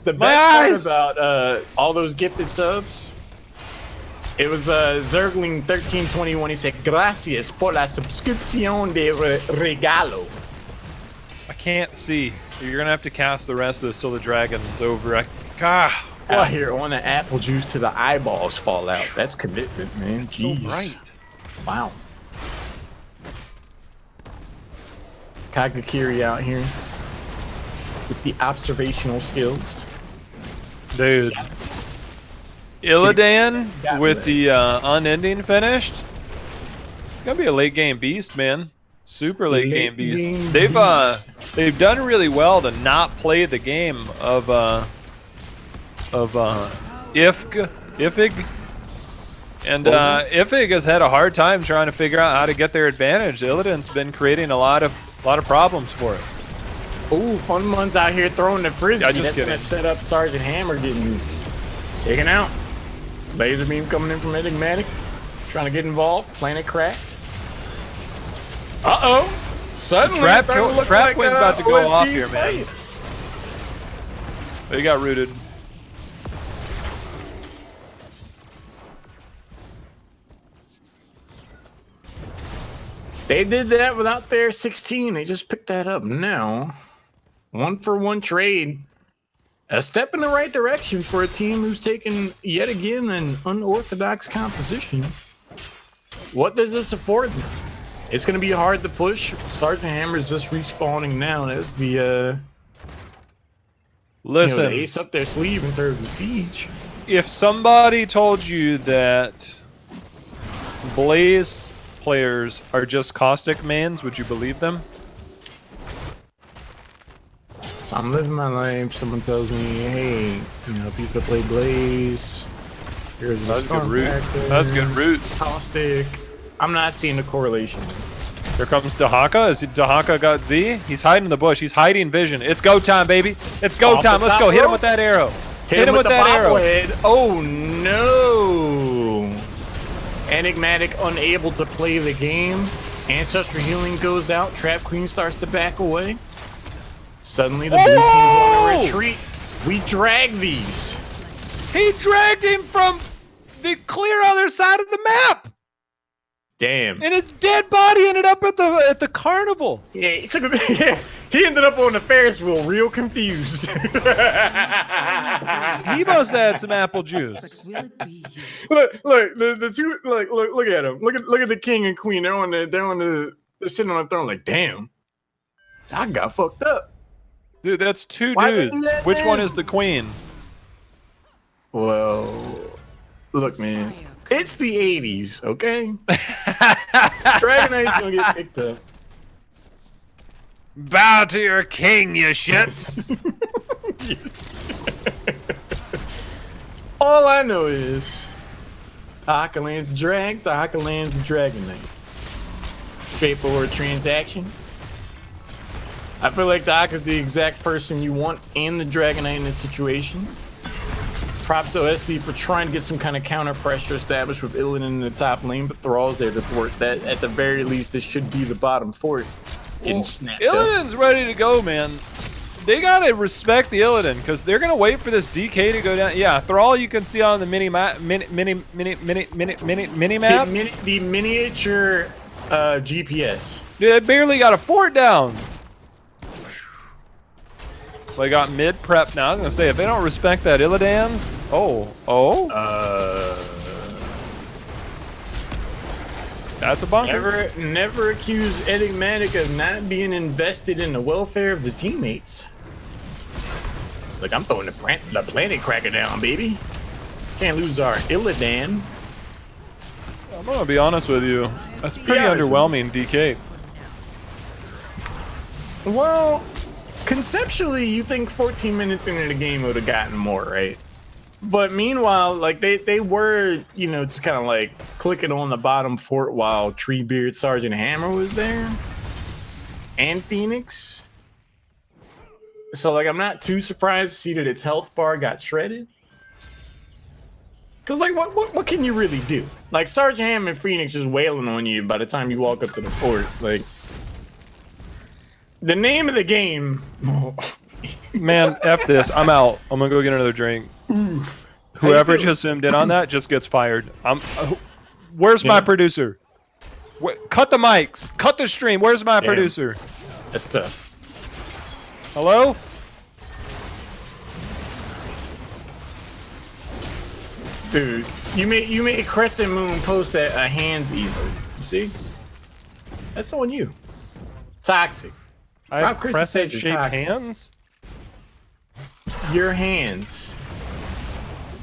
the best part about all those gifted subs, it was Zergling 1321. He said, "Gracias por la suscripción de regalo." I can't see. You're gonna have to cast the rest of this till the dragon's over. Out here on the apple juice to the eyeballs fall out. That's commitment, man. So Jeez. right. Wow. Kagakiri out here with the observational skills. Dude. Illidan with the unending finished. It's gonna be a late game beast, man. Super late game beast. They've done really well to not play the game of IFG. And IFG has had a hard time trying to figure out how to get their advantage. Illidan's been creating a lot of problems for it. Ooh, Fun Mun's out here throwing the frisbee. Yeah, just That's gonna set up Sergeant Hammer getting taken out. Laser beam coming in from Enigmatic, trying to get involved. Planet cracked. Uh-oh. Suddenly, Trap Queen's about to go off here, fight. man. They got rooted. They did that without their 16. They just picked that up now. 1-for-1 trade. A step in the right direction for a team who's taken, yet again, an unorthodox composition. What does this afford them? It's going to be hard to push. Sergeant Hammer's just respawning now. There's the, Listen, the ace up their sleeve in terms of siege. if somebody told you that Blaze players are just caustic mains, would you believe them? So I'm living my life. Someone tells me, hey, you know, people that play Blaze. Here's a That's good root. That's good root. Caustic. I'm not seeing the correlation. Here comes Dahaka. Is it Dahaka got Z? He's hiding in the bush. He's hiding vision. It's go time, baby. It's go time. Let's go. Hit him with that arrow. Hit him with that arrow. Oh no! Enigmatic unable to play the game. Ancestral healing goes out. Trap Queen starts to back away. Suddenly the blue team's on a retreat. We drag these. He dragged him from the clear other side of the map. Damn. And his dead body ended up at the carnival. Yeah, he took a, yeah, he ended up on the Ferris wheel, real confused. He must have had some apple juice. Will it be you? Look, the two, look at them. Look at the king and queen. They're sitting on the throne. Like, damn, I got fucked up. Dude, that's two Why they dudes. do that, Which man? one is the queen? Well, look, man, it's the '80s, okay? Dragonite's gonna get picked up. Bow to your king, you shits. All I know is Dahaka lands drag, Dahaka lands Dragonite. Straightforward transaction. I feel like Dahaka's the exact person you want and the Dragonite in this situation. Props to OSD for trying to get some kind of counter pressure established with Illidan in the top lane, but Thrall's there to thwart that. At the very least, this should be the bottom fort. Getting snapped up. Illidan's ready to go, man. They gotta respect the Illidan because they're gonna wait for this DK to go down. Yeah, Thrall you can see on the mini map. The miniature GPS. Dude, they barely got a fort down. They got mid prep now. I was gonna say if they don't respect that Illidan's, that's a bunker. Never accuse Enigmatic of not being invested in the welfare of the teammates. Like, I'm throwing the planet cracker down, baby. Can't lose our Illidan. I'm gonna be honest with you. That's pretty underwhelming, DK. Well, conceptually, you think 14 minutes into the game would have gotten more, right? But meanwhile, like they were, you know, just kind of like clicking on the bottom fort while Treebeard Sergeant Hammer was there, and Phoenix. So like, I'm not too surprised to see that its health bar got shredded. Cause like, what can you really do? Like Sergeant Hammer and Phoenix just wailing on you by the time you walk up to the fort. Like, the name of the game. Man, F this. I'm out. I'm gonna go get another drink. Oof. Whoever just zoomed in on that just gets fired. Where's my producer? Cut the mics. Cut the stream. Where's my producer? That's tough. Hello? Dude, you made Crescent Moon post that a hands emote. You see? That's on you. Toxic. I have Rob Christie said you're crescent-shaped toxic. hands? Your hands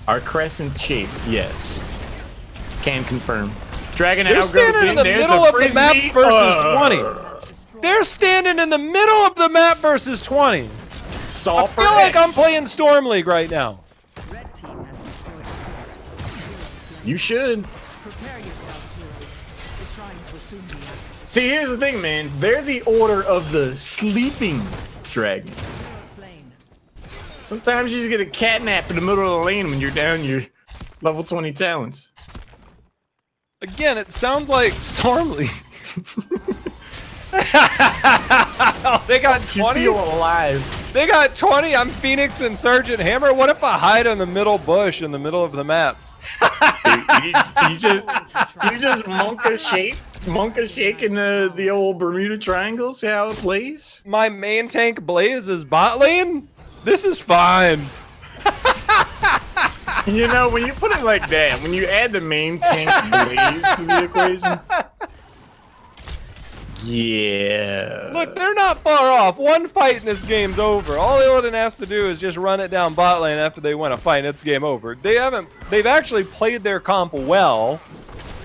are crescent shaped, yes. Can confirm. Dragon They're standing in the middle of the map versus 20. They're standing in the middle of the map versus 20. I feel like I'm playing Storm League right now. Red team has destroyed a fort. You should. Prepare yourselves, heroes. The shrines will soon be up. See, here's the thing, man. They're the order of the sleeping dragon. Slain. Sometimes you just get a catnap in the middle of the lane when you're down your level 20 talents. Again, it sounds like Storm League. They got 20. You feel alive. They got 20. I'm Phoenix and Sergeant Hammer. What if I hide in the middle bush in the middle of the map? you just monk a shake in the old Bermuda Triangle. See how it plays? My main tank Blaze is bot lane? This is fine. You know, when you put it like that, when you add the main tank Blaze to the equation. Yeah. Look, they're not far off. One fight in this game's over. All Illidan has to do is just run it down bot lane after they win a fight and it's game over. They've actually played their comp well.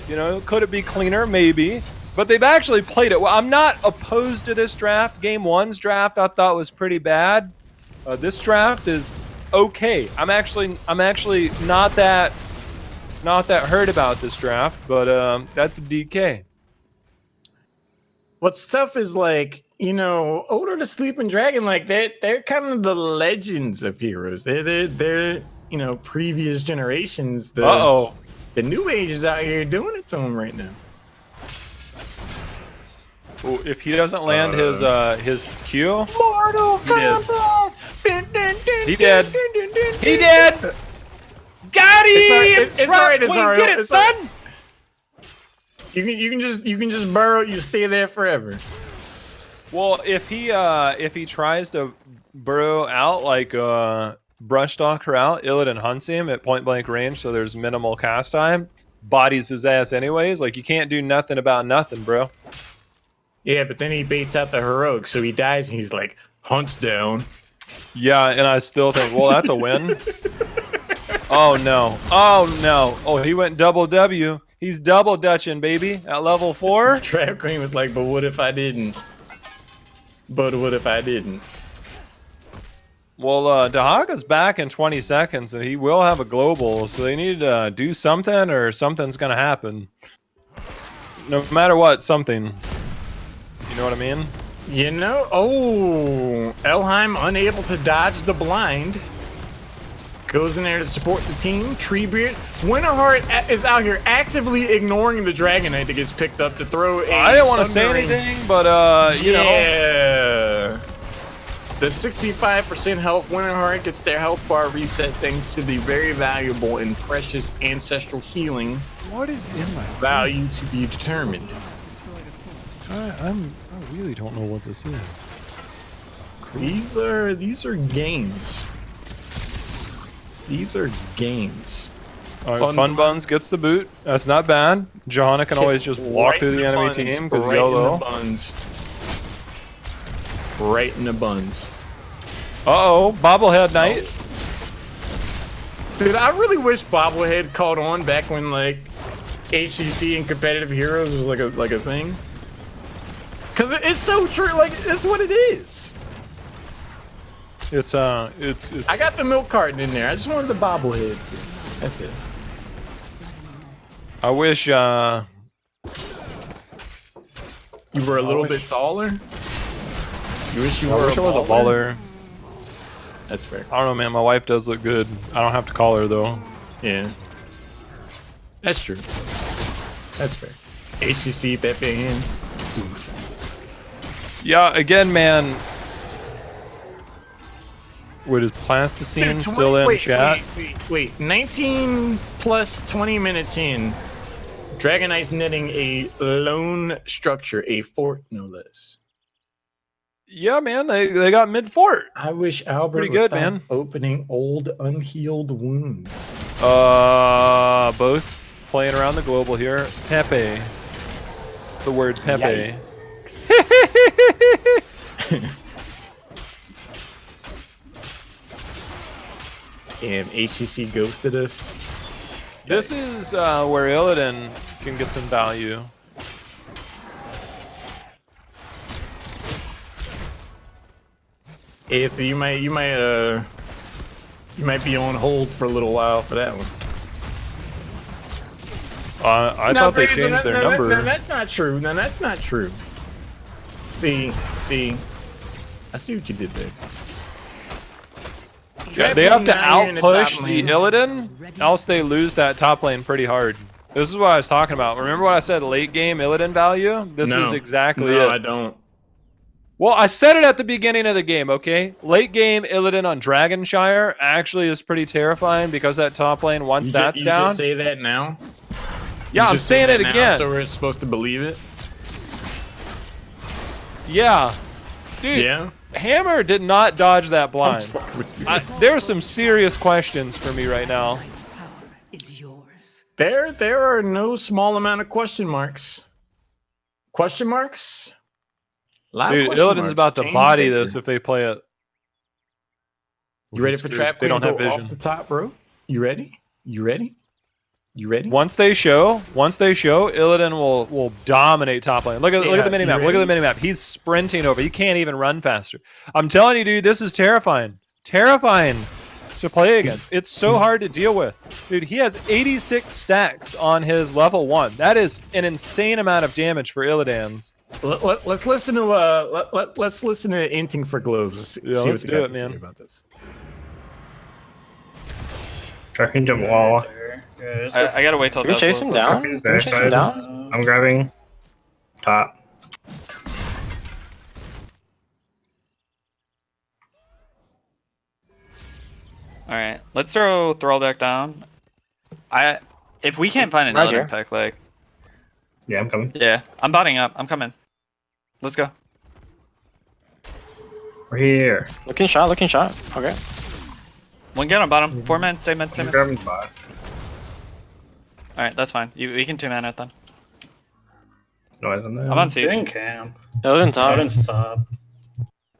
You know, could it be cleaner? Maybe. But they've actually played it well. I'm not opposed to this draft. Game 1's draft I thought was pretty bad. This draft is okay. I'm actually not that hurt about this draft, but that's DK. What's tough is, like, you know, Odor the Sleeping Dragon, like they're kind of the legends of heroes. They're you know, previous generations. The new age is out here doing it to them right now. Ooh, if he doesn't land his Q, Mortal Kombat. He dead. He dead. Got him. It's alright. Get it, son. You can just burrow. You stay there forever. Well, if he tries to burrow out like brush stalker out, Illidan hunts him at point blank range, so there's minimal cast time. Bodies his ass anyways. Like, you can't do nothing about nothing, bro. Yeah, but then he baits out the heroic, so he dies and he's like hunts down. Yeah, and I still think, well, that's a win. Oh no! Oh no! Oh, he went double W. He's double dutching, baby, at level 4. Trap Queen was like, but what if I didn't? But what if I didn't? Well, Dahaga's back in 20 seconds, and he will have a global, so they need to do something, or something's going to happen. No matter what, something. You know what I mean? You know, Elheim unable to dodge the blind. Goes in there to support the team. Treebeard. Winterheart is out here actively ignoring the Dragonite that gets picked up to throw a I didn't want to say Sundering. anything, but, you know. Yeah. The 65% health, Winterheart gets their health bar reset thanks to the very valuable and precious ancestral healing. What is in my value to be determined? I really don't know what this is. These are games. These are games. All right, Fun Buns gets the boot. That's not bad. Johanna can always just walk Right through in the enemy buns, team because right YOLO. in the buns. Right in the buns. Uh-oh, Bobblehead Knight. Dude, I really wish Bobblehead caught on back when, like, HCC and competitive heroes was like a thing. Cause it's so true, like, it's what it is. It's I got the milk carton in there. I just wanted the bobblehead too. That's it. I wish you were a little bit taller. You wish you were I was a baller. That's fair. I don't know, man. My wife does look good. I don't have to call her though. Yeah. That's true. That's fair. HCC Pepe hands. Oof. Yeah, again, man. Wait, is Plasticine still in chat? Wait. 19 plus 20 minutes in. Dragonite's netting a lone structure, a fort no less. Yeah, man, they got mid fort. I wish Albert pretty would good, stop man. opening old unhealed wounds. Both playing around the global here. Pepe. The word Pepe. And HCC ghosted us. This is where Illidan can get some value. If you might be on hold for a little while for that one. I thought they changed their number. No, that's not true. No, that's not true. See, I see what you did there. Yeah, they have to outpush the Illidan, else they lose that top lane pretty hard. This is what I was talking about. Remember what I said, late game Illidan value? This is exactly it. No, I don't. Well, I said it at the beginning of the game, okay? Late game Illidan on Dragonshire actually is pretty terrifying because that top lane, once that's down... You just say that now? Yeah, I'm saying it again. So we're supposed to believe it? Yeah. Dude, yeah. Hammer did not dodge that blind. There's some serious questions for me right now. There are no small amount of question marks. Question marks? Dude, Illidan's about to body this if they play it. You ready for trap? They don't have vision. Off the top, bro. You ready? You ready? You ready? Once they show, Illidan will dominate top lane. Look at the minimap. Look at the minimap. He's sprinting over. He can't even run faster. I'm telling you, dude, this is terrifying. Terrifying to play against. It's so hard to deal with. Dude, he has 86 stacks on his level 1. That is an insane amount of damage for Illidan's. Let's listen to let's listen to Inting for Globes. Yeah, let's do it, man. About this. Tracking jump wall. I gotta wait till Can we chase him down? Can we chase him down? I'm grabbing top. Alright, let's throw Thrallback down. If we can't find an Illidan pick, like... Yeah, I'm coming. Yeah, I'm botting up. I'm coming. Let's go. We're here. Looking shot. Okay. One get on bottom. 4 men, same men, same I'm men. grabbing bot. Alright, that's fine. We can 2-man it then. Noise on there. I'm on siege. Camp. Illidan top. Illidan's top.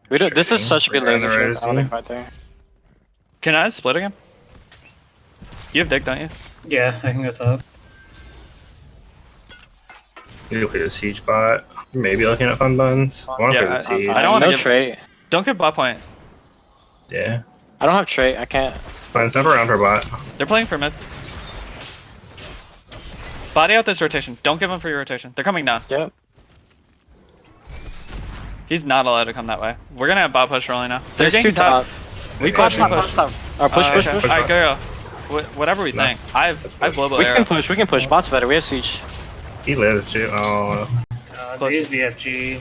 This is such a good laser trip. I don't think fight there. Can I split again? You have dig, don't you? Yeah, I can go top. You look at the siege bot. Maybe looking at fun buns. I want to play the siege. I don't want to give trait. Don't give bot point. Yeah. I don't have trait. I can't. Fine, jump around for bot. They're playing for mid. Body out this rotation. Don't give them for your rotation. They're coming down. Yep. He's not allowed to come that way. We're gonna have bot push rolling now. They're There's 2 ganking top. We push. Push. Push. Alright, go. Whatever we think. I've global arrow. We can push. Bot's better. We have siege. He lives too. Oh. Close. He's BFG.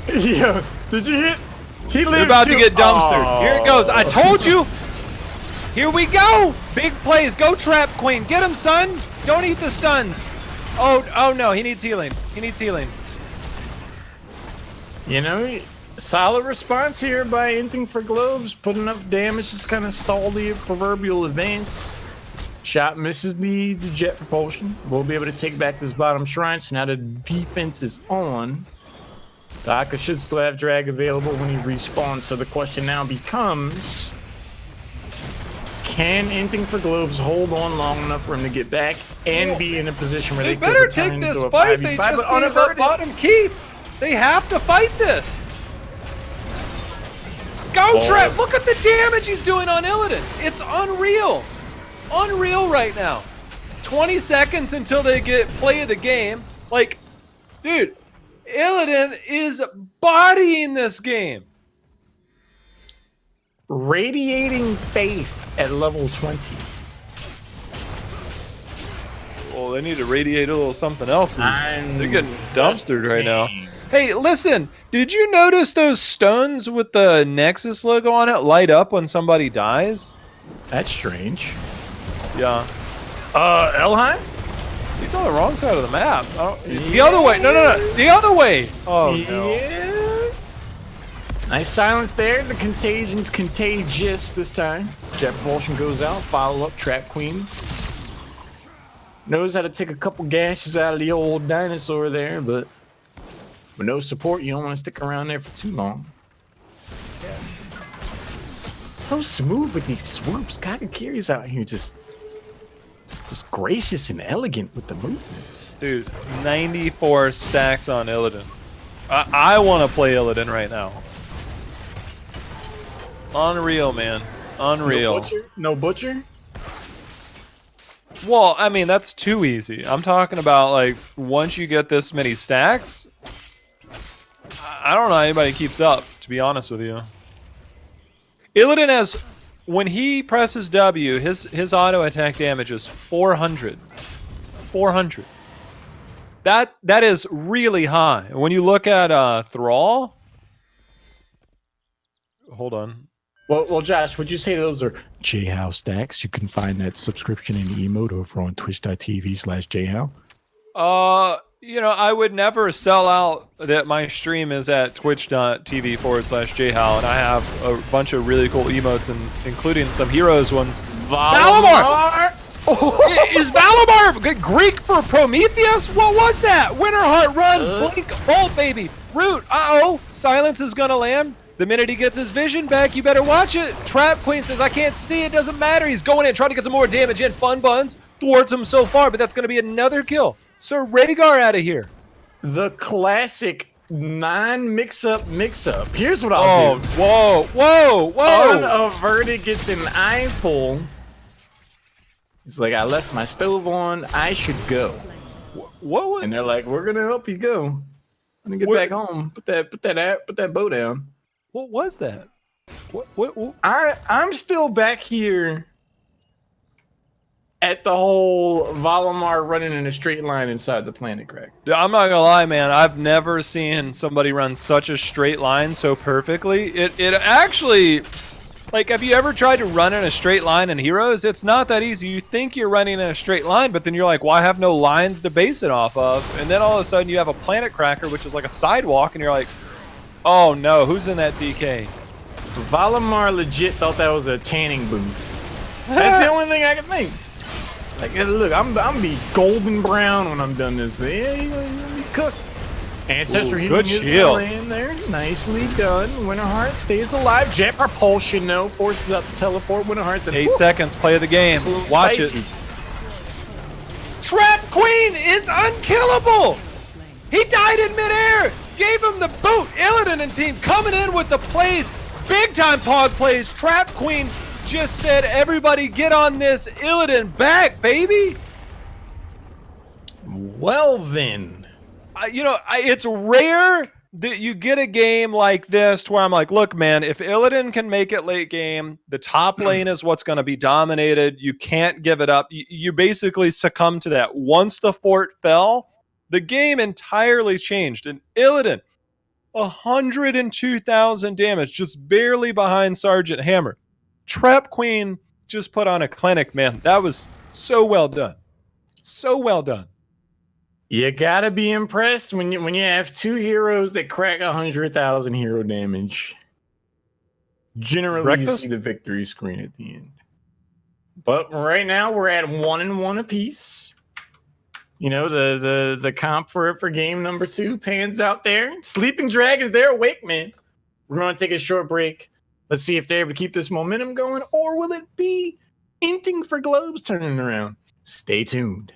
Yeah. Did you hit? He lives. You're about to get dumpstered. Oh. Here it goes. I told you. Here we go. Big plays. Go trap queen. Get him, son. Don't eat the stuns. Oh no. He needs healing. You know, solid response here by Inting for Globes. Put enough damage, just kind of stall the proverbial advance. Shot misses the jet propulsion. We'll be able to take back this bottom shrine, so now the defense is on. Daka should still have drag available when he respawns, so the question now becomes, can Inting for Globes hold on long enough for him to get back and be in a position where they could better return take this into a fight. 5v5, They but just gave up unaverted? bottom keep. They have to fight this. Go trap. Look at the damage he's doing on Illidan. It's unreal. Unreal right now. 20 seconds until they get play of the game. Like, dude, Illidan is bodying this game. Radiating faith at level 20. Well, they need to radiate a little something else. They're getting dumpstered right now. Dang. Hey, listen, did you notice those stones with the Nexus logo on it light up when somebody dies? That's strange. Yeah. Elheim? He's on the wrong side of the map. The other way. No. The other way. Oh, no. Yeah. Nice silence there. The contagion's contagious this time. Jet propulsion goes out. Follow up. Trap Queen. Knows how to take a couple gashes out of the old dinosaur there, but with no support, you don't want to stick around there for too long. So smooth with these swoops. Kagakiri's out here just gracious and elegant with the movements. Dude, 94 stacks on Illidan. I want to play Illidan right now. Unreal, man. Unreal. No butcher? Well, I mean, that's too easy. I'm talking about, like, once you get this many stacks, I don't know how anybody keeps up, to be honest with you. Illidan has, when he presses W, his auto attack damage is 400. 400. That is really high. When you look at Thrall, hold on. Well, Josh, would you say those are Jhow stacks? You can find that subscription in the emote over on twitch.tv/Jhow. You know, I would never sell out that my stream is at twitch.tv/Jhow, and I have a bunch of really cool emotes, including some Heroes ones. Valimar! Is Valimar Greek for Prometheus? What was that? Winterheart run! Blink bolt, baby! Root! Uh-oh! Cylance is gonna land. The minute he gets his vision back, you better watch it. Trap Queen says, I can't see it, doesn't matter. He's going in, trying to get some more damage in. Fun Buns thwarts him so far, but that's going to be another kill. So Rhaegar out of here. The classic non-mix-up. Here's what I'll do. Whoa. Unaverted gets an eyeful. He's like, I left my stove on. I should go. What? And they're like, we're going to help you go. I'm going to get back home. Put that bow down. What was that? What? I'm still back here at the whole Valimar running in a straight line inside the planet crack. Dude, I'm not gonna lie, man. I've never seen somebody run such a straight line so perfectly. It actually, like, have you ever tried to run in a straight line in Heroes? It's not that easy. You think you're running in a straight line, but then you're like, well, I have no lines to base it off of. And then all of a sudden you have a planet cracker, which is like a sidewalk, and you're like, oh no, who's in that DK? Valimar legit thought that was a tanning booth. That's the only thing I can think. Like, look, I'm be golden brown when I'm done this. Yeah, let me cook. Ancestral healing is in there. Nicely done. Winterheart stays alive. Jet propulsion, no. Forces out the teleport. Winterheart's 8 seconds, play of the game. Watch it. Trap Queen is unkillable! He died in midair! Gave him the boot! Illidan and team coming in with the plays. Big time pog plays. Trap Queen just said, everybody get on this Illidan back, baby! Well then. It's rare that you get a game like this where I'm like, look, man, if Illidan can make it late game, the top lane is what's going to be dominated. You can't give it up. You basically succumb to that. Once the fort fell, the game entirely changed. And Illidan, 102,000 damage, just barely behind Sergeant Hammer. Trap Queen just put on a clinic, man. That was so well done. So well done. You gotta be impressed when you have two heroes that crack 100,000 hero damage. Generally, you see the victory screen at the end. But right now we're at 1-1 apiece. You know, the comp for game number 2 pans out there. Sleeping Dragons, they're awake, man. We're gonna take a short break. Let's see if they're able to keep this momentum going, or will it be Inting For Globes turning around? Stay tuned.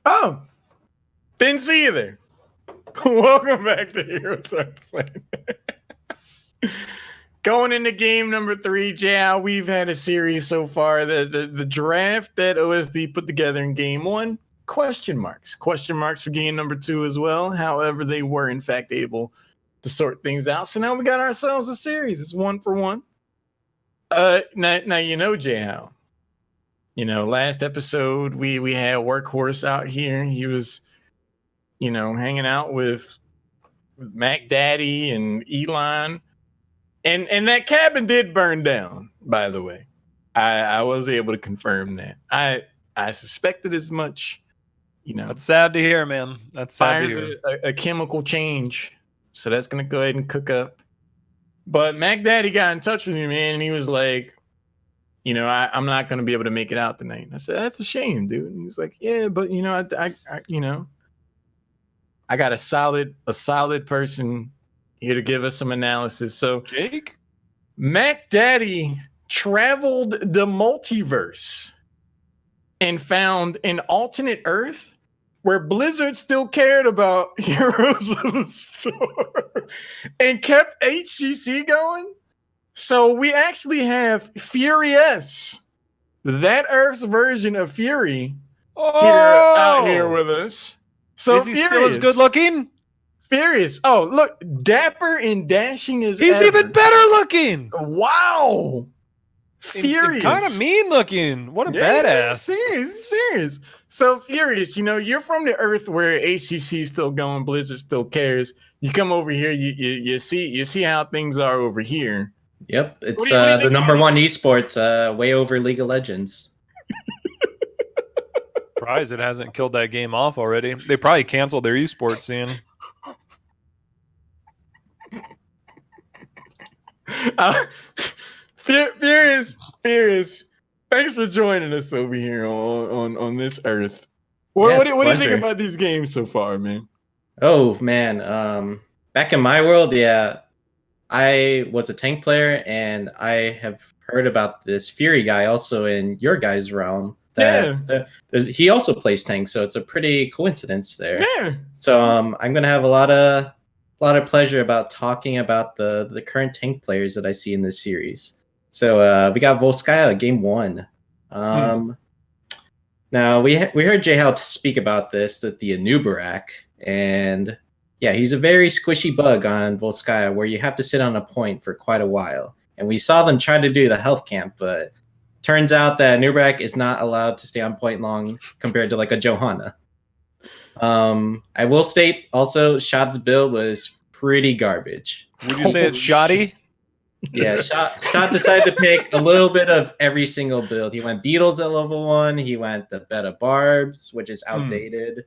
Oh, didn't see you there. Welcome back to Heroes Hearth Linkage. Going into game number 3, Jhow, we've had a series so far. The draft that OSD put together in game 1, question marks. Question marks for game number 2 as well. However, they were in fact able to sort things out. So now we got ourselves a series. It's 1 for 1. Now you know Jhow. You know, last episode we had Workhorse out here. He was, you know, hanging out with Mac Daddy and Elon. And that cabin did burn down, by the way. I was able to confirm that. I suspected as much. You know, That's sad to hear, man. That's sad to fires hear. a chemical change. So that's gonna go ahead and cook up. But Mac Daddy got in touch with me, man, and he was like, you know, I'm not gonna be able to make it out tonight. And I said, that's a shame, dude. And he's like, yeah, but you know, I you know, I got a solid person here to give us some analysis. So Jake? Mac Daddy traveled the multiverse and found an alternate Earth where Blizzard still cared about Heroes of the Storm and kept HGC going. So we actually have Furious, that Earth's version of Fury, out here with us. So is he still as good looking? Furious. Oh, look, dapper and dashing as He's ever. even better looking. Wow. Furious. Kind of mean looking. What a badass. Serious. So Furious, you know, you're from the Earth where HCC is still going, Blizzard still cares. You come over here, you see how things are over here. Yep, it's What do you the number one esports, way over League of Legends. Surprised it hasn't killed that game off already. They probably canceled their esports scene. Furious. Thanks for joining us over here on this Earth. What do you think about these games so far, man? Oh man, back in my world, yeah, I was a tank player, and I have heard about this Fury guy also in your guys' realm. He also plays tank, so it's a pretty coincidence there. Yeah. So I'm gonna have a lot of pleasure about talking about the current tank players that I see in this series. So we got Volskaya game 1. Now we heard Jhow speak about this at the Anubarak, and yeah, he's a very squishy bug on Volskaya where you have to sit on a point for quite a while. And we saw them try to do the health camp, but turns out that Anubarak is not allowed to stay on point long compared to like a Johanna. I will state also Shot's build was pretty garbage. Would you say it's shoddy? Yeah, Shot decided to pick a little bit of every single build. He went Beetles at level 1. He went the Beta Barbs, which is outdated.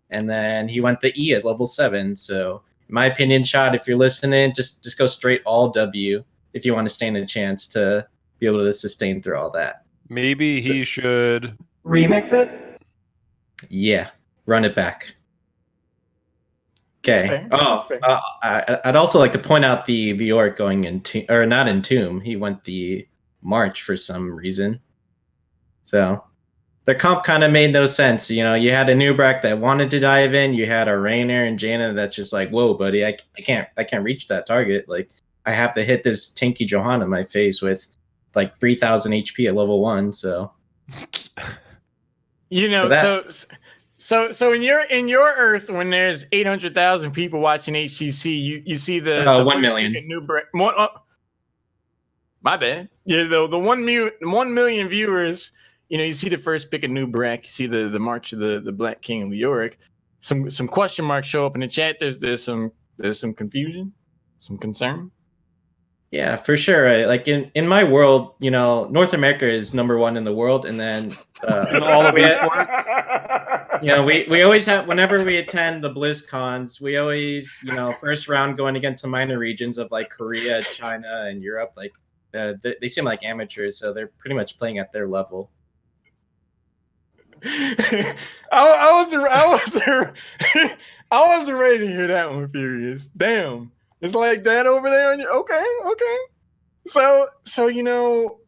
And then he went the E at level 7. So, in my opinion, Shot, if you're listening, just go straight all W if you want to stand a chance to be able to sustain through all that. Maybe he should remix it. Yeah, run it back. That's Okay. fair. That's fair. I'd also like to point out the orc going in or not in Tomb. He went the March for some reason. So the comp kind of made no sense. You know, you had a Nubrak that wanted to dive in. You had a Rainer and Jaina that's just like, whoa, buddy, I can't reach that target. Like, I have to hit this tanky Johanna in my face with like 3,000 HP at level 1. So, you know, so in your Earth, when there's 800,000 people watching HCC, you see the 1 million. My bad. Yeah, the 1 million viewers. You know, you see the first pick of New Brack. You see the March of the Black King of Leoric. Some question marks show up in the chat. There's some confusion, some concern. Yeah, for sure. Like in my world, you know, North America is #1 in the world, and then in all of esports. You know, we always have, whenever we attend the BlizzCons, we always, you know, first round going against the minor regions of like Korea, China, and Europe. Like they seem like amateurs, so they're pretty much playing at their level. I wasn't ready to hear that one, Furious. Damn. It's like that over there on your okay. So you know,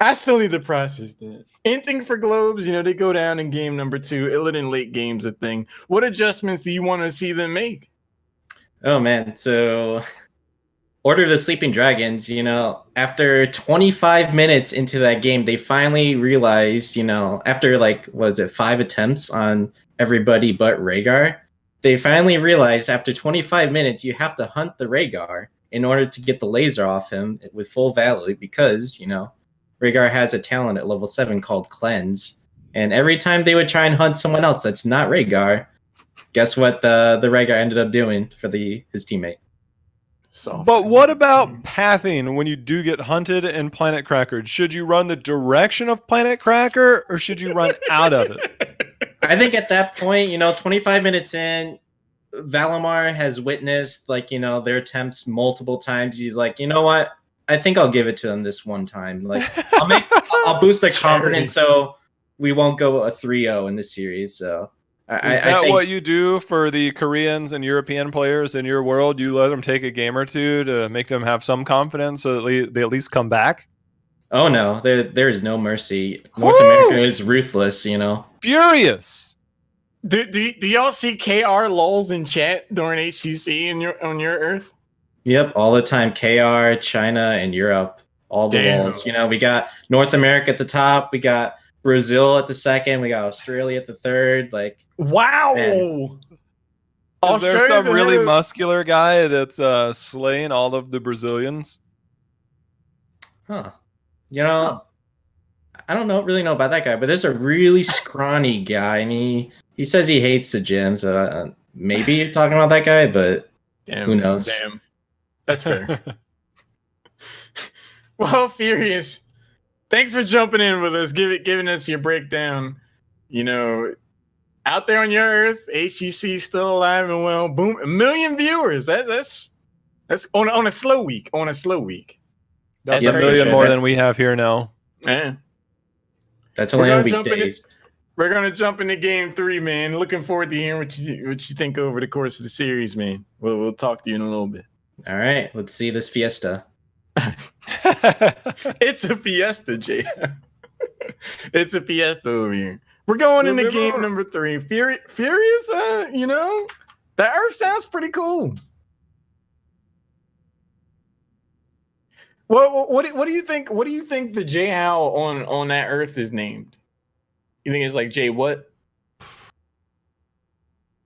I still need to process that. Inting For Globes, you know, they go down in game number 2. Illit in late game's a thing. What adjustments do you want to see them make? Oh man, so Order of the Sleeping Dragons, you know, after 25 minutes into that game, they finally realized, you know, after like, was it 5 attempts on everybody but Rhaegar, they finally realized after 25 minutes, you have to hunt the Rhaegar in order to get the laser off him with full value because, you know, Rhaegar has a talent at level 7 called Cleanse. And every time they would try and hunt someone else that's not Rhaegar, guess what the Rhaegar ended up doing for his teammate? But what about pathing when you do get hunted and Planet Crackered? Should you run the direction of Planet Cracker or should you run out of it? I think at that point, you know, 25 minutes in, Valimar has witnessed, like, you know, their attempts multiple times. He's like, you know what? I think I'll give it to them this one time. Like, I'll boost their confidence so we won't go a 3-0 in this series. So Is that what you do for the Koreans and European players in your world? You let them take a game or two to make them have some confidence so that they at least come back? Oh, no. There is no mercy. North America is ruthless, you know. Furious. Do y'all see KR lulls in chat during HCC on your Earth? Yep, all the time. KR, China, and Europe. All the lulls. You know, we got North America at the top. We got Brazil at the second. We got Australia at the third. Like, wow. Man. Is there some really muscular guy that's slaying all of the Brazilians? Huh. You know, I don't really know about that guy, but there's a really scrawny guy, and he says he hates the gym. So maybe you're talking about that guy, but who knows? Damn. That's fair. Well, Furious, thanks for jumping in with us, giving us your breakdown. You know, out there on your Earth, HGC still alive and well. Boom, 1 million viewers. That's on a slow week. On a slow week. That's 1 million more than we have here now. Man, that's only on weekdays. We're gonna jump into game 3, man. Looking forward to hearing what you think over the course of the series, man. We'll talk to you in a little bit. All right, let's see this fiesta. It's a fiesta, Jay. It's a fiesta over here. We're going into game number 3. Furious, you know, the Earth sounds pretty cool. What do you think? What do you think the Jhow on that Earth is named? You think it's like Jay what?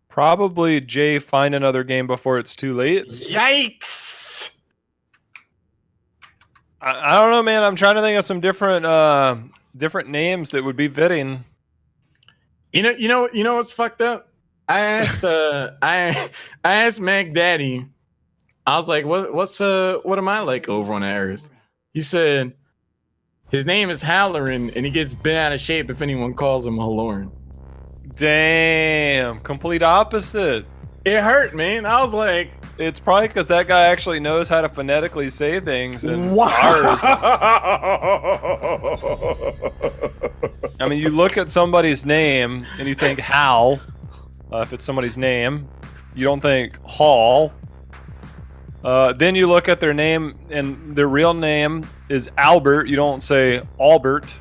Probably Jay find another game before it's too late. Yikes! I don't know, man. I'm trying to think of some different names that would be fitting. You know what's fucked up? I asked Mac Daddy I was like, what am I like over on Earth? He said his name is Halorin, and he gets bent out of shape if anyone calls him Halorin. Damn, complete opposite. It hurt, man. I was like, it's probably because that guy actually knows how to phonetically say things. And wow. I mean, you look at somebody's name and you think Hal. If it's somebody's name, you don't think Hall. Then you look at their name, and their real name is Albert. You don't say Albert.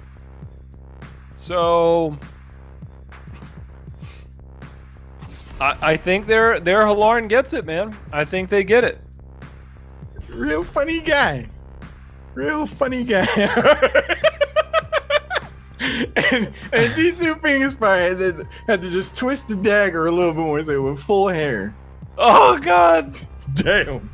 So I think their Halorin gets it, man. I think they get it. Real funny guy. Real funny guy. and these two fingers probably had to just twist the dagger a little bit more so with full hair. Oh God. Damn.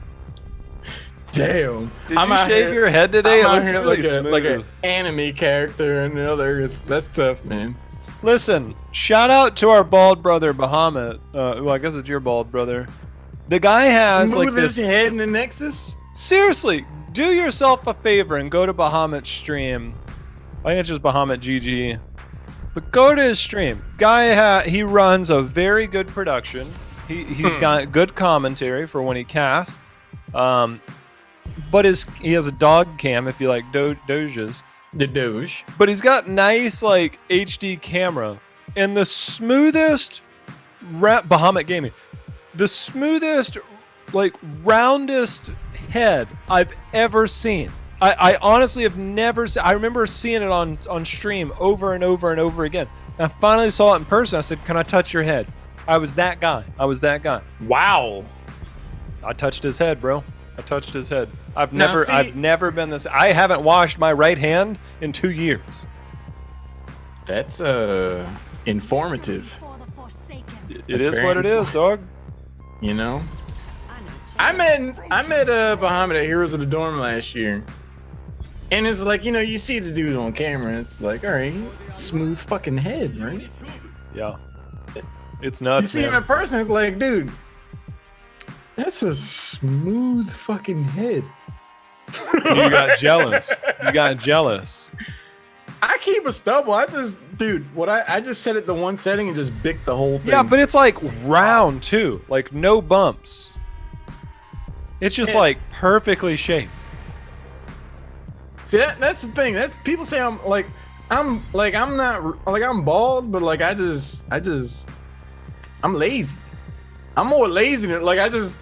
Damn. Did you shave your head today? It looks really smooth. Like an anime character and the other. That's tough, man. Listen, shout out to our bald brother Bahamut. Well, I guess it's your bald brother. The guy has Smooth like this head in the Nexus. Seriously, do yourself a favor and go to Bahamut's stream. I think it's just Bahamut GG. But go to his stream. Guy, he runs a very good production. He's got good commentary for when he casts. But he has a dog cam if you like Doges. The Doge. But he's got nice like HD camera. And the smoothest Bahamut Gaming. The smoothest, like roundest head I've ever seen. I honestly have never seen. I remember seeing it on stream over and over and over again. And I finally saw it in person. I said, "Can I touch your head?" I was that guy. Wow. I touched his head, bro. I touched his head. I've never been this. I haven't washed my right hand in 2 years. That's informative. It is what it is, dog. You know, I met Bahamut at Heroes of the Dorm last year, and it's like, you know, you see the dude on camera, and it's like, all right, smooth fucking head, right? Yeah, it's nuts. You see him in person, it's like, dude, that's a smooth fucking head. You got jealous. You got jealous. I keep a stubble. I just set it to one setting and just bick the whole thing. Yeah, but it's like round too, like no bumps. It's just like perfectly shaped. See, that's the thing. That's people say I'm bald, but like I'm lazy. I'm more lazy than like I just.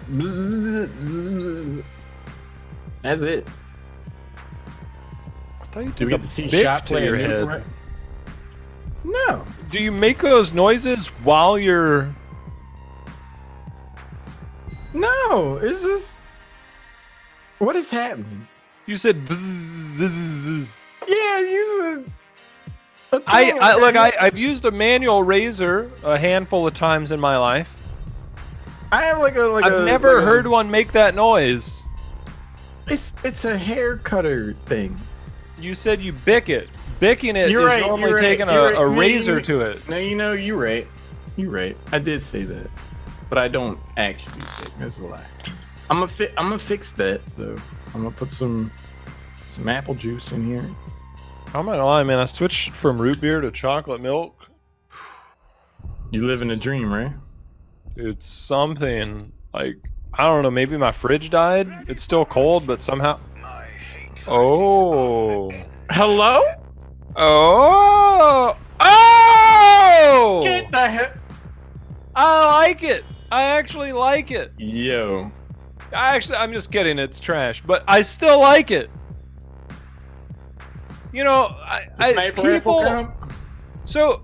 That's it. Do we get to see shot play your head? Right? No. Do you make those noises while you're? No, it's just. What is happening? You said. Bzzz. Yeah, you said. I've used a manual razor a handful of times in my life. I have I've never heard one make that noise. It's a hair cutter thing. You said you bick it. Bicking it is normally taking a razor to it. No, you know, you're right. You're right. I did say that, but I don't actually bick. That's a lie. I'm gonna fix that though. I'm gonna put some apple juice in here. I'm not gonna lie, man. I switched from root beer to chocolate milk. You live in a dream, right? It's something like, I don't know. Maybe my fridge died. It's still cold, but somehow. Oh. Hello? Oh. Oh. Get the heck. I like it. I actually like it. Yo. I'm just kidding. It's trash, but I still like it. You know, people. So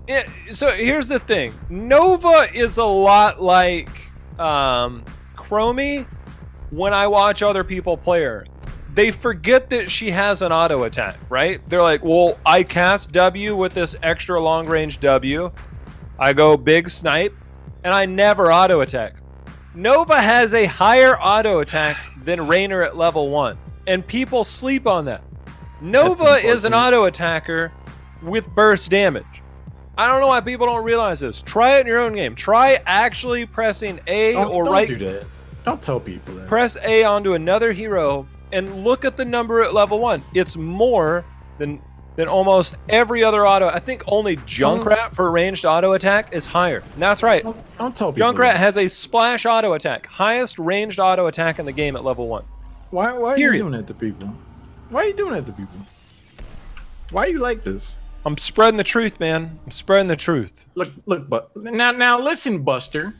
here's the thing. Nova is a lot like Chromie when I watch other people play her. They forget that she has an auto attack, right? They're like, well, I cast W with this extra long range W. I go big snipe, and I never auto attack. Nova has a higher auto attack than Raynor at level 1, and people sleep on that. Nova is an auto attacker with burst damage. I don't know why people don't realize this. Try it in your own game. Try actually pressing A or right. Don't do that. Don't tell people that. Press A onto another hero and look at the number at level 1. It's more than almost every other auto. I think only Junkrat for ranged auto attack is higher. And that's right. Don't tell people. Junkrat has a splash auto attack, highest ranged auto attack in the game at level 1. Why are you doing that to people? Why are you doing that to people? Why are you like this? I'm spreading the truth, man. I'm spreading the truth. Look, but now listen, Buster.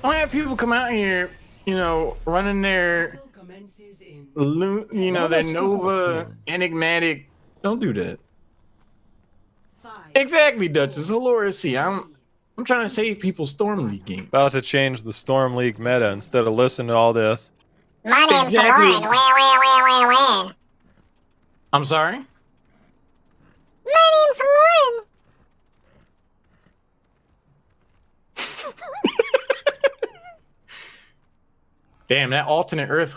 I have people come out here, you know, running their, you know, their Nova enigmatic. Don't do that. Exactly, Duchess. Hello, see, I'm trying to save people's Storm League game. About to change the Storm League meta instead of listening to all this. My name's Halorin. Wah. I'm sorry? My name's Halorin. Damn, that alternate Earth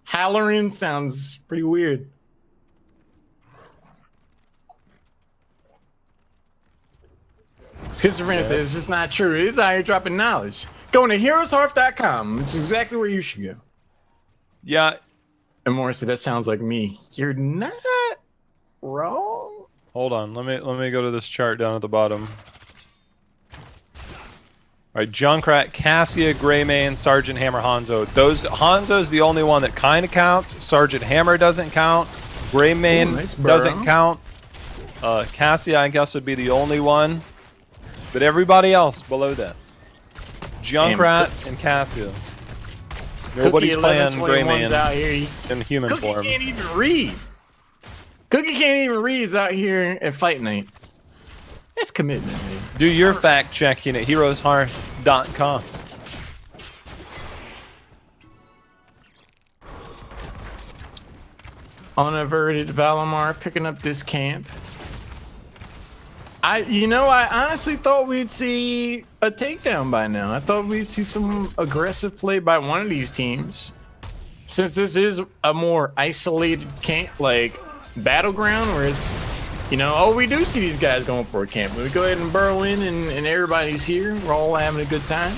Halorin sounds pretty weird. Schizophrenia says it's just not true. It is out here dropping knowledge. Going to HeroesHearth.com, which is exactly where you should go. Yeah. And Morris said that sounds like me. You're not wrong. Hold on, let me go to this chart down at the bottom. Alright, Junkrat, Cassia, Greymane, Sergeant Hammer, Hanzo. Hanzo's the only one that kind of counts. Sergeant Hammer doesn't count. Greymane doesn't count. Cassia, I guess, would be the only one. But everybody else below that. Junkrat and Cassia. Nobody's playing Greymane out here. in human Cookie form. Can't even read. Cookie can't even read. Is out here at Fight Night. That's commitment, man. Do your fact checking at HeroesHearth.com. Unaverted Valimar picking up this camp. I honestly thought we'd see a takedown by now. I thought we'd see some aggressive play by one of these teams. Since this is a more isolated camp, like battleground where it's, you know, oh, we do see these guys going for a camp. We go ahead and burrow in and everybody's here. We're all having a good time.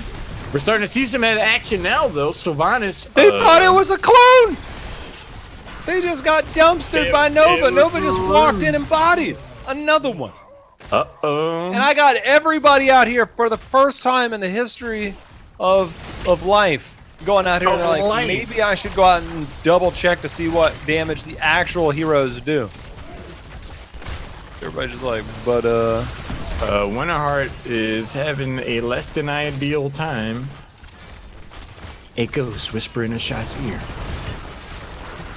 We're starting to see some action now, though. Sylvanas. They thought it was a clone! They just got dumpstered by Nova. Nova just walked in and bodied another one. Uh-oh. And I got everybody out here for the first time in the history of life going out here and they're like, maybe I should go out and double check to see what damage the actual heroes do. Everybody's just like, but Winterheart is having a less than ideal time. A ghost whispering a shot's ear.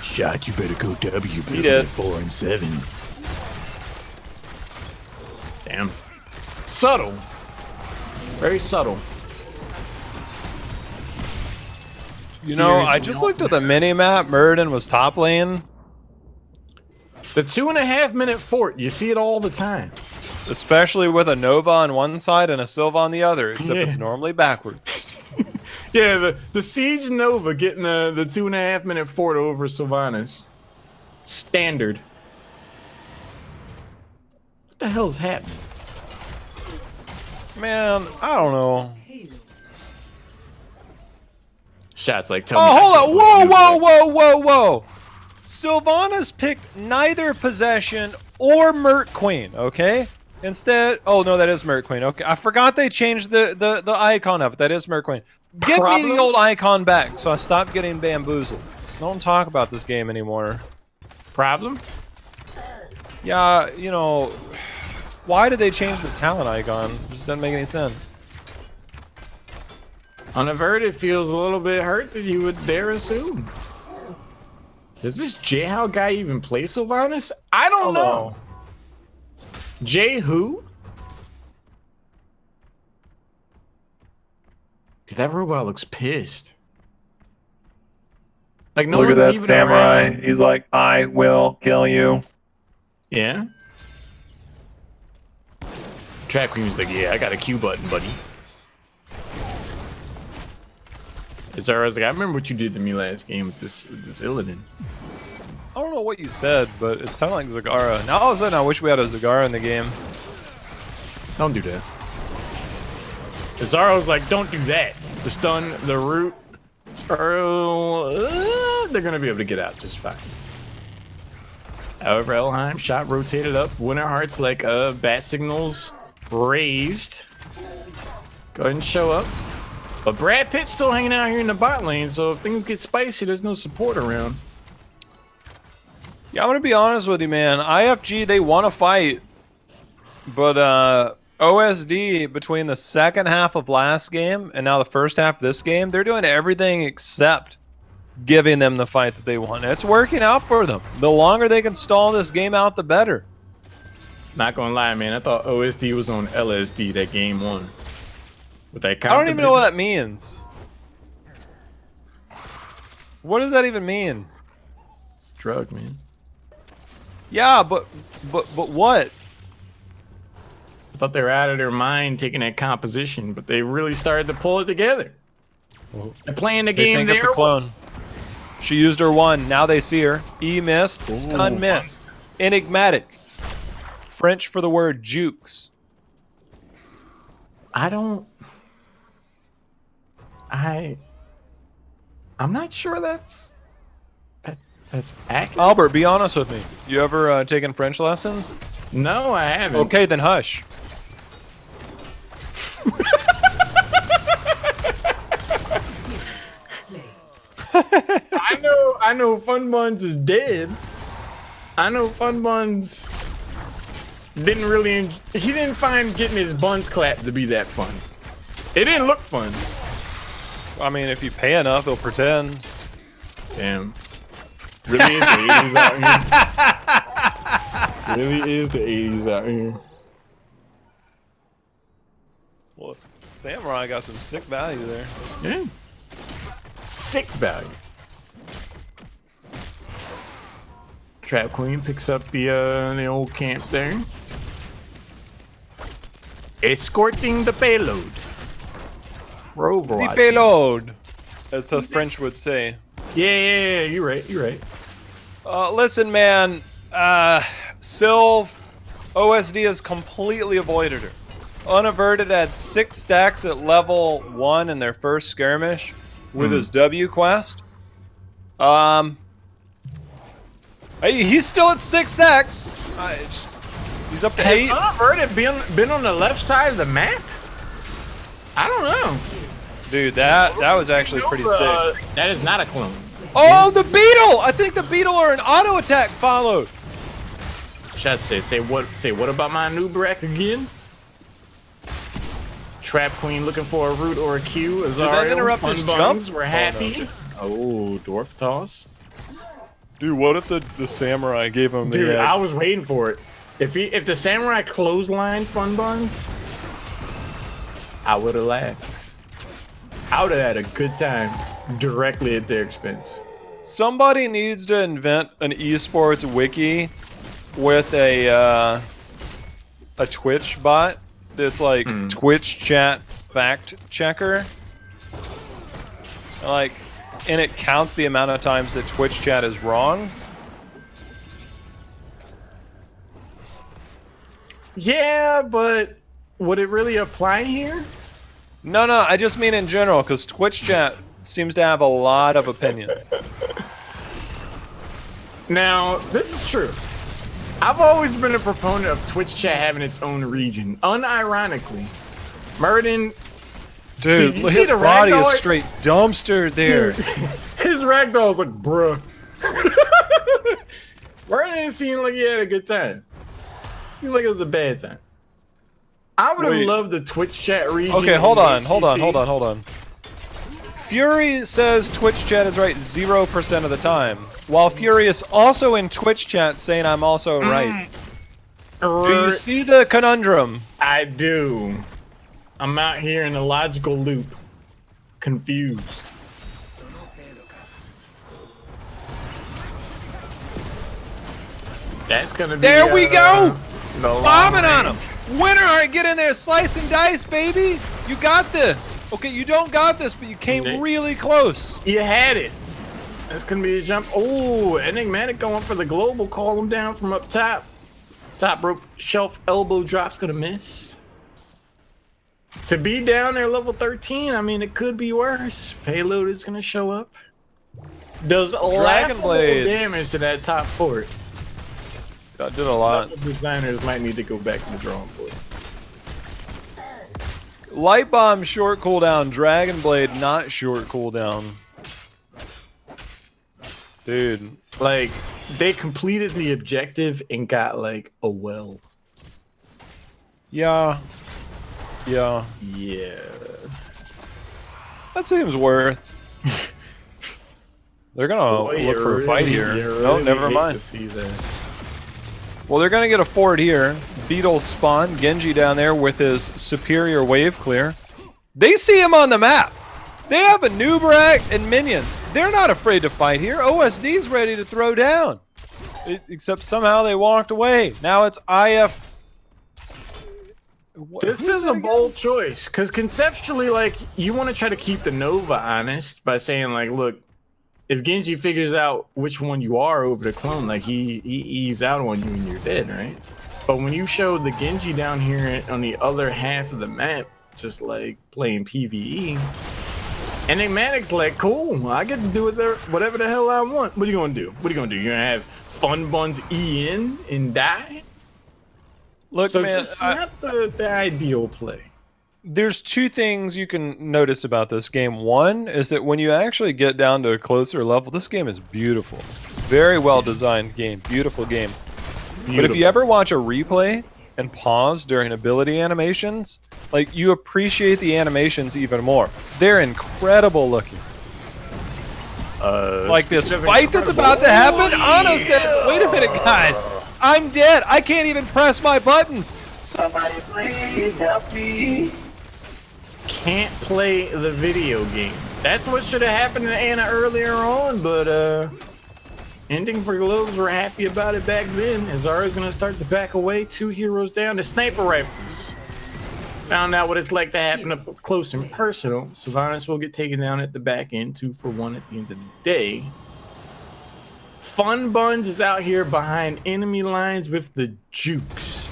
Shot, you better go W, he did. 4 and 7. Damn. Subtle. Very subtle. You know, I just looked at the mini-map. Muradin was top lane. The 2.5-minute fort, you see it all the time. Especially with a Nova on one side and a Sylva on the other, except it's normally backwards. Yeah, the Siege Nova getting the 2.5-minute fort over Sylvanas. Standard. What the hell is happening? Man, I don't know. Shots like, tell me. Oh, hold on. Whoa. Sylvanas picked neither Possession or Mert Queen, okay? Instead, oh no, that is Mert Queen. Okay, I forgot they changed the icon of it. That is Mert Queen. Give me the old icon back so I stop getting bamboozled. Don't talk about this game anymore. Problem? Yeah, you know, why did they change the talent icon? It just doesn't make any sense. Unaverted feels a little bit hurt that you would dare assume. Does this Jhow guy even play Sylvanas? I don't know. J who? Dude, that robot looks pissed. Like no. Look at one's that even samurai. around. He's like, I will kill you. Yeah. Track Queen was like, yeah, I got a Q button, buddy. Zara's like, I remember what you did to me last game with this Illidan. I don't know what you said, but it's kind of like Zagara. Now all of a sudden I wish we had a Zagara in the game. Don't do that. Zara was like, don't do that. The stun, the root. They're gonna be able to get out just fine. However, Elheim shot rotated up. Winter Heart's like bat signals raised. Go ahead and show up. But Brad Pitt's still hanging out here in the bot lane, so if things get spicy, there's no support around. Yeah, I'm gonna be honest with you, man. IFG, they want to fight, but OSD, between the second half of last game and now the first half of this game, they're doing everything except giving them the fight that they want. It's working out for them. The longer they can stall this game out, the better. Not gonna lie, man. I thought OSD was on LSD that game one. With that I don't even know what that means. What does that even mean? Drug, man. Yeah, but what? I thought they were out of their mind taking that composition, but they really started to pull it together. They're playing the game They think there. it's a clone. She used her one. Now they see her. E missed. Stun missed. Enigmatic. French for the word jukes. I'm not sure that's accurate. Albert, be honest with me. You ever taken French lessons? No, I haven't. Okay, then hush. I know Fun Buns is dead. I know Fun Buns didn't really he didn't find getting his buns clapped to be that fun. It didn't look fun. I mean, if you pay enough, they'll pretend. Damn. Really is the 80s out here. Really is the 80s out here. Well, Samurai got some sick value there. Yeah. Sick value. Trap Queen picks up the old camp there. Escorting the payload. For Overwatch. The payload, as the French would say. Yeah, you're right. Listen, man. Sylv, OSD has completely avoided her. Unaverted had 6 stacks at level 1 in their first skirmish with his W quest. He's still at 6 stacks. He's up to 8. Has Unaverted been on the left side of the map? I don't know. Dude, that was actually pretty sick. That is not a clone. Oh, the beetle! I think the beetle or an auto attack followed. Should I say what about my new Barak again? Trap Queen looking for a root or a Q. Did that interrupt his jump? We're happy. Oh, Dwarf Toss. Dude, what if the samurai gave him the Dude, X? I was waiting for it. If the samurai clothesline Fun Buns, I would have laughed. I would have had a good time directly at their expense. Somebody needs to invent an esports wiki with a Twitch bot that's like Twitch chat fact checker. Like, and it counts the amount of times that Twitch chat is wrong. Yeah, but would it really apply here? No, I just mean in general, because Twitch chat seems to have a lot of opinions. Now, this is true. I've always been a proponent of Twitch chat having its own region. Unironically, Murden. Dude, you his see the body is ragdoll? straight dumpster there. Dude, his ragdoll's like, bruh. Murden didn't seem like he had a good time. Seemed like it was a bad time. I would have loved the Twitch chat region. Okay, hold on. Fury says Twitch chat is right 0% of the time, while Furious also in Twitch chat saying I'm also right. Do you see the conundrum? I do. I'm out here in a logical loop. Confused. That's gonna be. There we go! The Bombing on him! Winner, all right, get in there, slice and dice, baby! You got this! Okay, you don't got this, but you came really close. You had it. That's gonna be a jump. Oh, Enigmatic going for the global. Call him down from up top. Top rope shelf elbow drop's gonna miss. To be down there level 13, I mean, it could be worse. Payload is going to show up. Does laughable Blade damage to that top fort. That did a lot. Designers might need to go back to the drawing board. Light Bomb short cooldown, Dragon Blade not short cooldown. Dude, like they completed the objective and got like a well. Yeah. Yeah. That seems worth. They're gonna look for a fight here. No, never mind. Well, they're gonna get a fort here. Beetles spawn. Genji down there with his superior wave clear. They see him on the map. They have a Nubarak and minions. They're not afraid to fight here. OSD's ready to throw down. Except somehow they walked away. Now it's IF. This is a bold choice because conceptually, like, you want to try to keep the Nova honest by saying, like, look, if Genji figures out which one you are over the clone, like, he ease out on you and you're dead, right? But when you show the Genji down here on the other half of the map, just like playing PvE, Enigmatic's like, cool, I get to do whatever the hell I want. What are you gonna do? What are you gonna do? You're gonna have Fun Buns E in and die? Look, so man, just not the ideal play. There's two things you can notice about this game. One is that when you actually get down to a closer level, this game is beautiful. Very well designed game. Beautiful game. Beautiful. But if you ever watch a replay and pause during ability animations, like, you appreciate the animations even more. They're incredible looking. Like this fight that's about to happen, Ana says, wait a minute, guys. I'm dead. I can't even press my buttons. Somebody please help me. Can't play the video game. That's what should have happened to Ana earlier on, but Inting For Globes were happy about it back then. Azara's gonna start to back away. 2 heroes down to sniper rifles. Found out what it's like to happen up close and personal. Sylvanas will get taken down at the back end, 2 for 1 at the end of the day. Fun Buns is out here behind enemy lines with the jukes.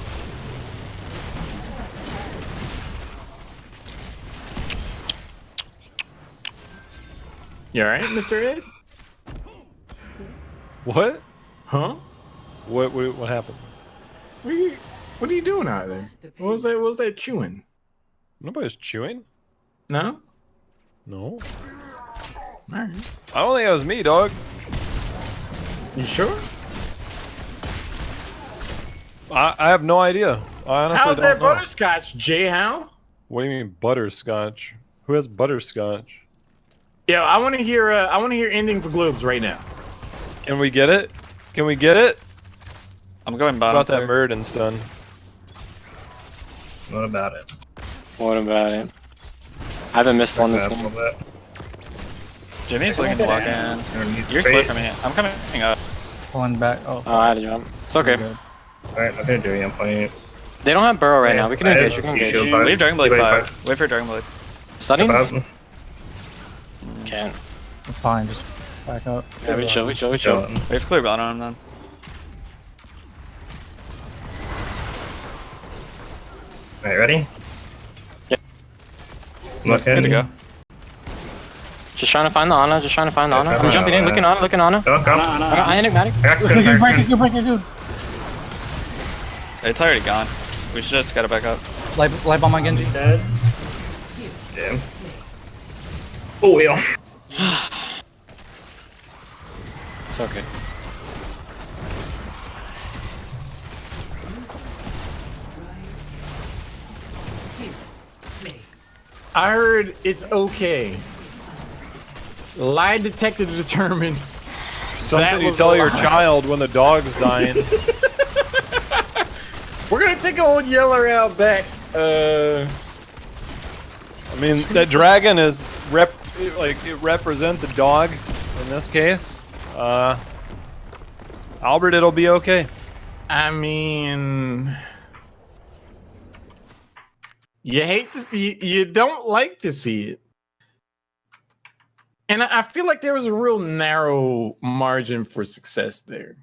You alright, Mr. Ed? What? Huh? What happened? What are you doing out there? What was that chewing? Nobody's chewing. No? No. Alright. I don't think that was me, dog. You sure? I have no idea. I honestly How's don't that know. butterscotch, Jhow? What do you mean butterscotch? Who has butterscotch? Yeah, I want to hear Inting For Globes right now. Can we get it? Can we get it? I'm going bottom. About that Murden stun. What about it? What about it? I haven't missed one this game. Jimmy's looking to walk in. You're split from me. I'm coming up. Pulling back. Oh, I had to jump. It's okay. Alright, I'm gonna do it. I'm playing. They don't have burrow right now. We can engage. We can engage. Leave Dragon Blade 5. Wait for Dragon Blade. Studying? Can't. it's fine. Just back up. Yeah, we chill. We have clear bottom on him then. Alright, ready? Yep. Looking. Good to go. Just trying to find the Ana. I'm jumping in. Looking Ana. Go. I enigmatic. You're breaking, dude. It's already gone. We should just gotta back up. Light bomb on Genji. Dead. Damn. Oh, wheel. It's okay. I heard it's okay. Lie detected to determine. Something you tell your child when the dog's dying. We're gonna take old Yeller out back. I mean, that dragon is it represents a dog in this case. Albert, it'll be okay. I mean, you hate to, you don't like to see it, and I feel like there was a real narrow margin for success there.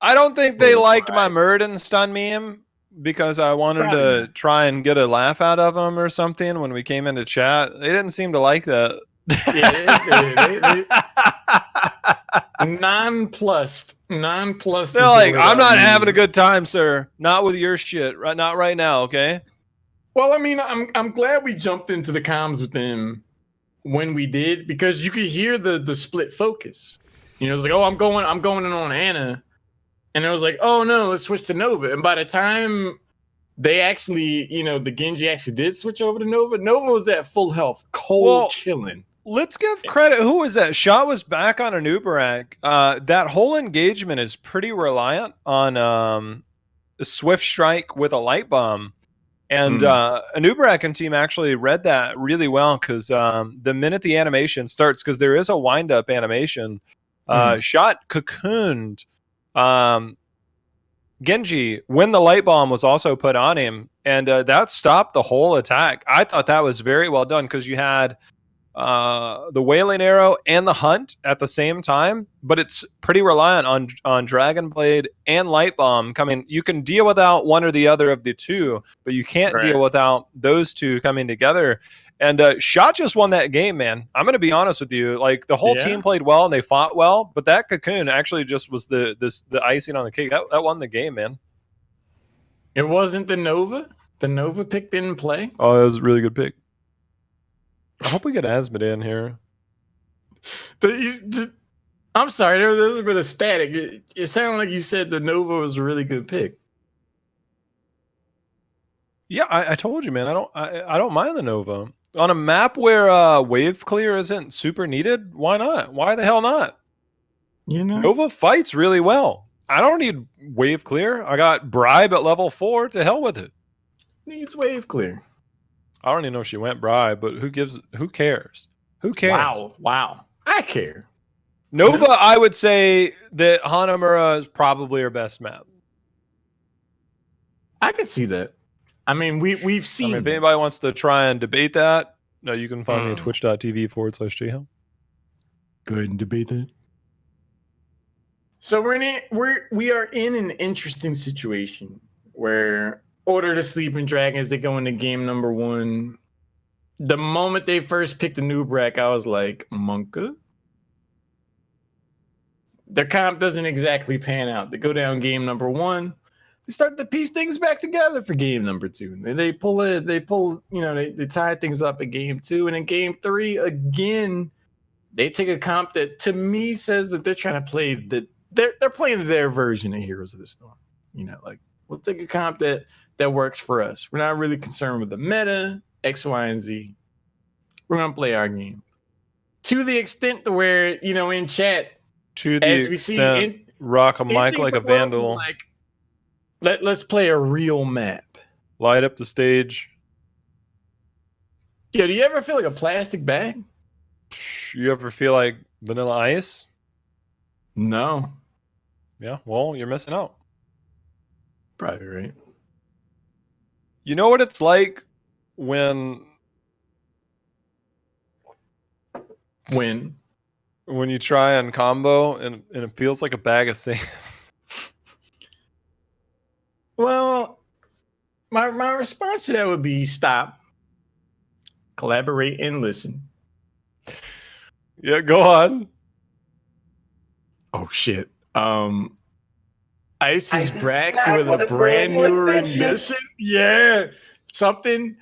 I don't think they liked my Murden stun meme. because I wanted to try and get a laugh out of them or something when we came into chat. They didn't seem to like that. Yeah, nonplussed. They're like, I'm not having a good time, sir. Not with your shit. Right? Not right now. Okay. Well, I mean, I'm glad we jumped into the comms with them when we did, because you could hear the split focus. You know, it's like, oh, I'm going in on Anna, and it was like, oh no, let's switch to Nova. And by the time they actually, you know, the Genji actually did switch over to Nova, Nova was at full health, cold, chilling. Let's give credit. Who was that? Shot was back on Anubarak. That whole engagement is pretty reliant on a swift strike with a light bomb. And Anubarak and team actually read that really well, because the minute the animation starts, because there is a wind-up animation, Shot cocooned Genji when the light bomb was also put on him, and that stopped the whole attack. I thought that was very well done, because you had the Wailing Arrow and the Hunt at the same time, but it's pretty reliant on Dragon Blade and Light Bomb coming. You can deal without one or the other of the two, but you can't deal without those two coming together. And Shot just won that game, man. I'm going to be honest with you. Like, the whole team played well and they fought well, but that cocoon actually just was the icing on the cake. That won the game, man. It wasn't the Nova? The Nova pick didn't play? Oh, that was a really good pick. I hope we get Asmod in here. I'm sorry, there was a bit of static. It sounded like you said the Nova was a really good pick. Yeah, I told you, man. I don't mind the Nova on a map where wave clear isn't super needed. Why not? Why the hell not? You know, Nova fights really well. I don't need wave clear. I got Bribe at level 4. To hell with it. Needs wave clear. I don't even know if she went Bribe, but who cares? Who cares? Wow. I care. Nova, I would say that Hanamura is probably her best map. I can see that. I mean, we've seen. if anybody wants to try and debate that, no, you can find me at twitch.tv/Jhow. Go ahead and debate that. So we are in an interesting situation where Order to Sleeping Dragons, they go into game number 1. The moment they first picked the Nubrak, I was like, Monka? Their comp doesn't exactly pan out. They go down game number 1. They start to piece things back together for game number 2. And they pull, they tie things up at game 2. And in game 3, again, they take a comp that to me says that they're trying to play they're playing their version of Heroes of the Storm. You know, like, we'll take a comp that works for us. We're not really concerned with the meta, X, Y, and Z. We're going to play our game. To the extent to where, you know, in chat, as we see, rock a mic like a vandal. Like, let's play a real map. Light up the stage. Yeah, do you ever feel like a plastic bag? You ever feel like Vanilla Ice? No. Yeah, well, you're missing out. Probably right. You know what it's like when you try and combo and it feels like a bag of sand. Well, my response to that would be stop, collaborate, and listen. Yeah, go on. Oh shit. Ice is back with a brand new rendition. Yeah. Something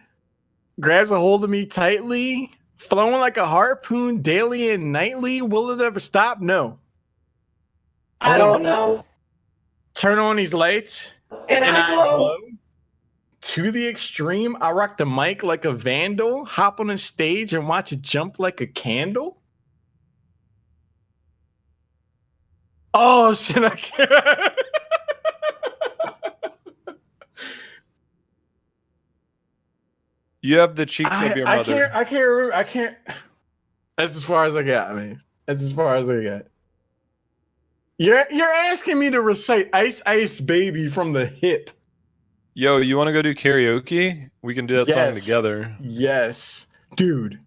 grabs a hold of me tightly, flowing like a harpoon daily and nightly. Will it ever stop? No. I don't know. Turn on these lights and I glow. To the extreme, I rock the mic like a vandal, hop on a stage and watch it jump like a candle. Oh shit! I can't. You have the cheeks of your mother. I can't remember. I can't. That's as far as I got. I mean, that's as far as I got. You're asking me to recite "Ice Ice Baby" from the hip. Yo, you want to go do karaoke? We can do that song together. Yes, dude.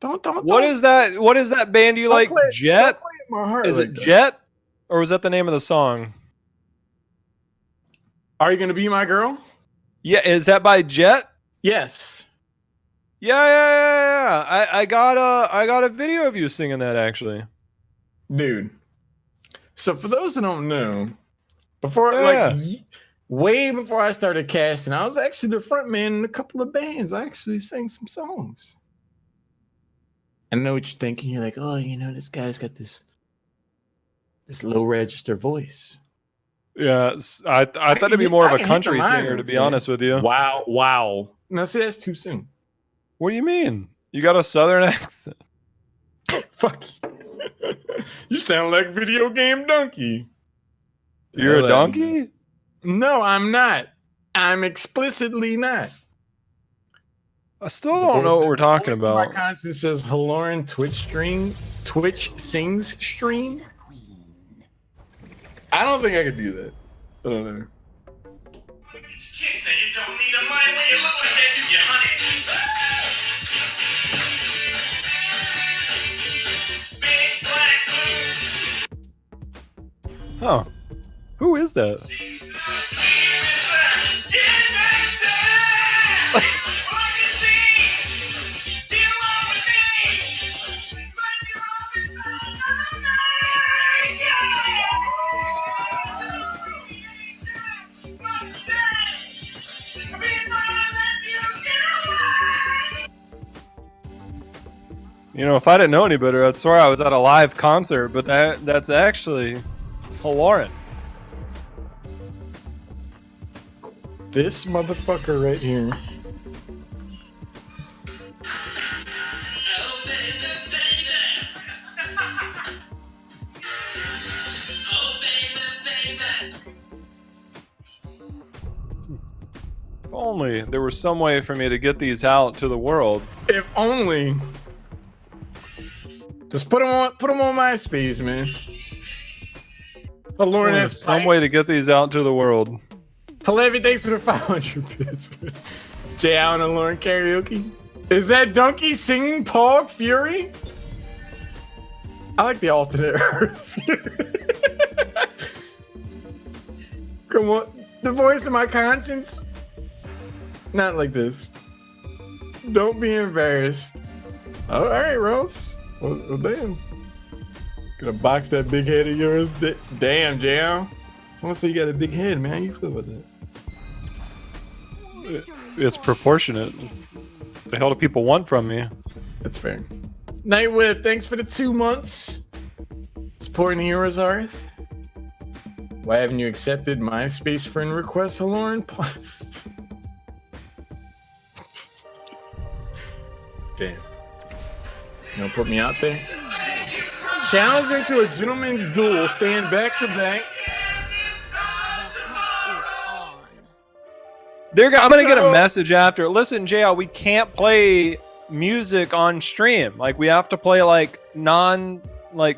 Don't. What is that? What is that band you like? Jet? My heart is it Jet? Or was that the name of the song? Are you gonna be my girl? Yeah, is that by Jet? Yes. Yeah. I got a video of you singing that actually. Dude. So for those that don't know, before Yeah. way before I started casting, I was actually the front man in a couple of bands. I actually sang some songs. I know what you're thinking. You're like, oh, you know, this guy's got this low register voice. Yeah, I thought it'd be more of a country singer, to be honest with you. Wow. No, see, that's too soon. What do you mean? You got a southern accent. Fuck. You sound like video game donkey. You're a donkey? No, I'm not. I'm explicitly not. I still don't know what we're talking about. My conscience says Halorin Twitch sings stream. I don't think I could do that. I don't know. Huh. Who is that? You know, if I didn't know any better, I'd swear I was at a live concert, but that's actually Halorin. This motherfucker right here. If only there was some way for me to get these out to the world. If only. Just put them on MySpace, man. Halorin has some way to get these out to the world. Palevi, thanks for the 500 bits. Jhow and Halorin karaoke. Is that Donkey singing Pog Fury? I like the alternate Earth. Come on, the voice of my conscience. Not like this. Don't be embarrassed. All right, Rose. Well, damn. Gonna box that big head of yours. Damn, Jhow. Someone say you got a big head, man. How you feel about that? It's proportionate. The hell do people want from me? That's fair. Nightwhip, thanks for the 2 months. Supporting HeroesHearth. Why haven't you accepted MySpace friend request, Halorin? Damn. You gonna put me out there? Challenger to a gentleman's duel. Stand back to back. I'm gonna get a message after. Listen, JL, we can't play music on stream. Like, we have to play like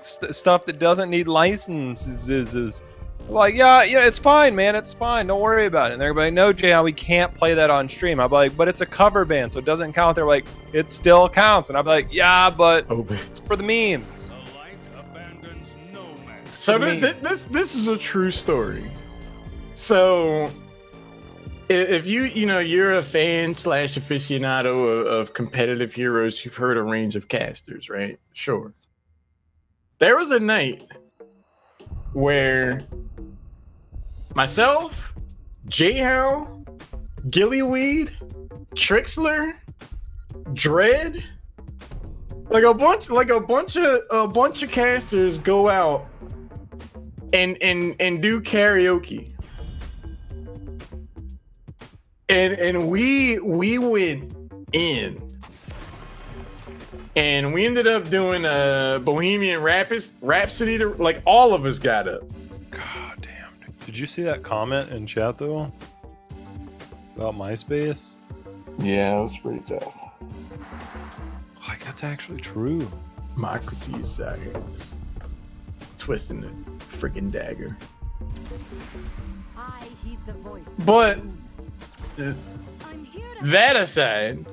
stuff that doesn't need licenses. Like, yeah, it's fine, man. It's fine. Don't worry about it. And everybody, no, JL, we can't play that on stream. I'd be like, but it's a cover band, so it doesn't count. They're like, it still counts. And I'd be like, yeah, but it's for the memes. So this is a true story. So if you're a fan / aficionado of competitive heroes, you've heard a range of casters, right? Sure. There was a night where myself, Jhow, Gillyweed, Trixler, Dread, like a bunch of casters go out and do karaoke. And we went in. And we ended up doing a Bohemian Rhapsody. Like, all of us got up. God damn. Did you see that comment in chat, though? About MySpace? Yeah, it was pretty tough. Like, that's actually true. Socrates out here just twisting the freaking dagger. But that aside,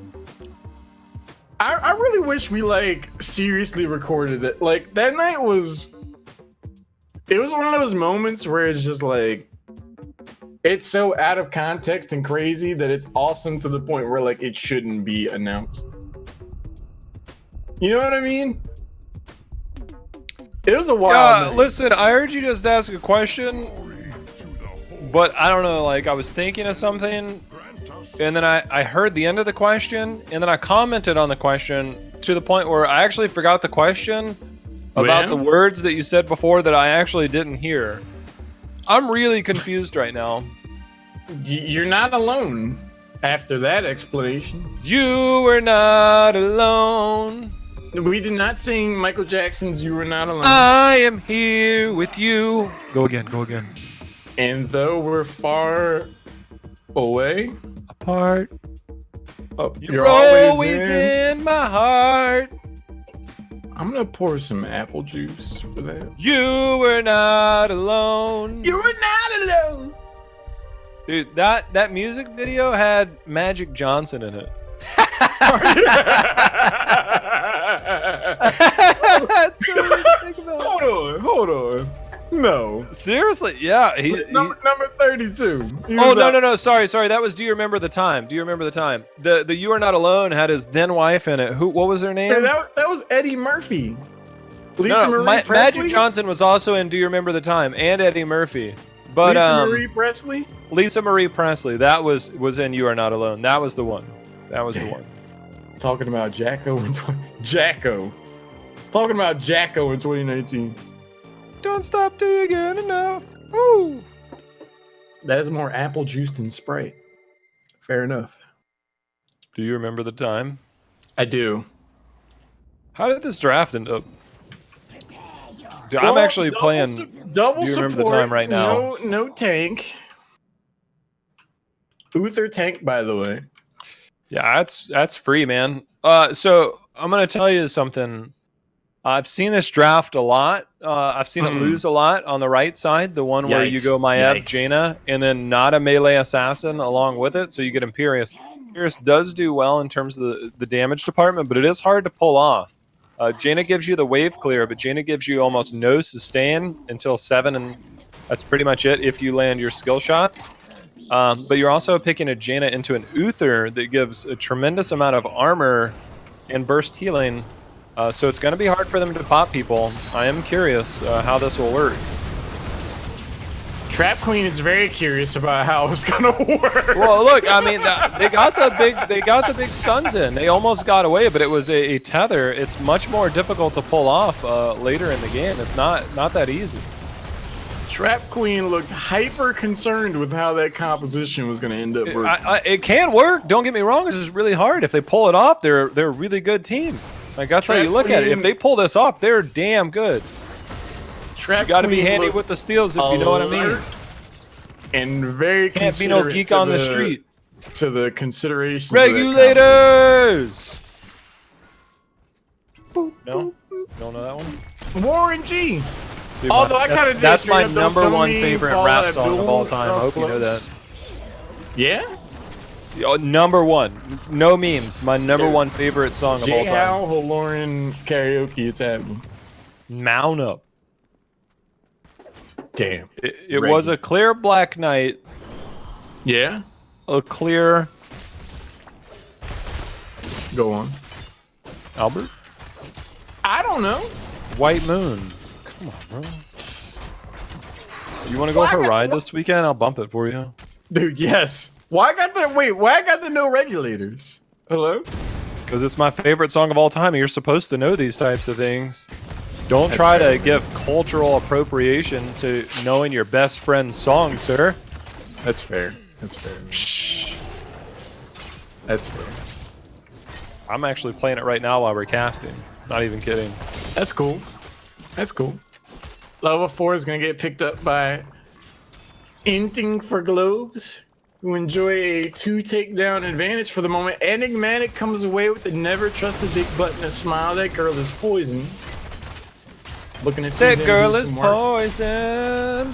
I really wish we seriously recorded it. Like, that night it was one of those moments where it's just like, It's so out of context and crazy that it's awesome to the point where like it shouldn't be announced. You know what I mean? It was a wild night. Listen, I heard you just ask a question, but I don't know, like I was thinking of something, and then I heard the end of the question, and then I commented on the question to the point where I actually forgot the question about the words that you said before that I actually didn't hear. I'm really confused right now. You're not alone after that explanation. You were not alone. We did not sing Michael Jackson's You Were Not Alone. I am here with you. Go again, go again. And though we're far away, apart, you're always in my heart. I'm gonna pour some apple juice for that. You were not alone. You were not alone. Dude, that music video had Magic Johnson in it. That's so weird to think about. Hold on. No. Seriously? Yeah. Number 32. Oh, no. Sorry. That was Do You Remember the Time? Do you remember the time? The You Are Not Alone had his then wife in it. What was her name? Hey, that was Eddie Murphy. Lisa Marie Presley? Magic Johnson was also in Do You Remember the Time, and Eddie Murphy. But Lisa Marie Presley? Lisa Marie Presley. That was in You Are Not Alone. That was the one. That was the one. Talking about Jacko in 2019. Don't stop till you get enough. Ooh. That is more apple juice than Sprite. Fair enough. Do you remember the time? I do. How did this draft end up? Dude, I'm actually playing double Do You Remember support, the Time right now. No tank. Uther tank, by the way. Yeah, that's free, man. So I'm gonna tell you something. I've seen this draft a lot. I've seen it lose a lot on the right side, the one where you go Maiev, Jaina, and then not a melee assassin along with it, so you get Imperious. Imperious does do well in terms of the damage department, but it is hard to pull off. Jaina gives you the wave clear, but Jaina gives you almost no sustain until 7, and that's pretty much it if you land your skill shots. But you're also picking a Jaina into an Uther that gives a tremendous amount of armor and burst healing. So it's going to be hard for them to pop people. I am curious how this will work. Trap Queen is very curious about how it's going to work. Well, look, I mean, they got the big stuns in. They almost got away, but it was a tether. It's much more difficult to pull off later in the game. It's not that easy. Trap Queen looked hyper concerned with how that composition was going to end up working. It can work. Don't get me wrong. It's just really hard. If they pull it off, they're a really good team. Like that's how you look at it. If they pull this off, they're damn good. You got to be handy with the steals if you know what I mean. And very can't be no geek on the street. To the consideration. Regulators. No, don't know that one. Warren G. Dude, although I kind of that's my number one favorite rap song of all time. I hope you know that. Yeah. Number one, no memes. My number one favorite song of all time. Jhow, Halorin, karaoke. It's happening. Mount up. Damn. It was a clear black night. Yeah. A clear. Go on, Albert. I don't know. White moon. Come on, bro. You want to go for a ride this weekend? I'll bump it for you. Dude, yes. Why I got the no regulators? Hello? Because it's my favorite song of all time, and you're supposed to know these types of things. Don't try to give cultural appropriation to knowing your best friend's song, sir. That's fair. That's fair. Shh. That's fair. I'm actually playing it right now while we're casting. Not even kidding. That's cool. That's cool. Level 4 is going to get picked up by Inting For Globes, who enjoy a 2 takedown advantage for the moment. Enigmatic comes away with the never trusted big butt and a smile. That girl is poison. Looking to see that girl is poison.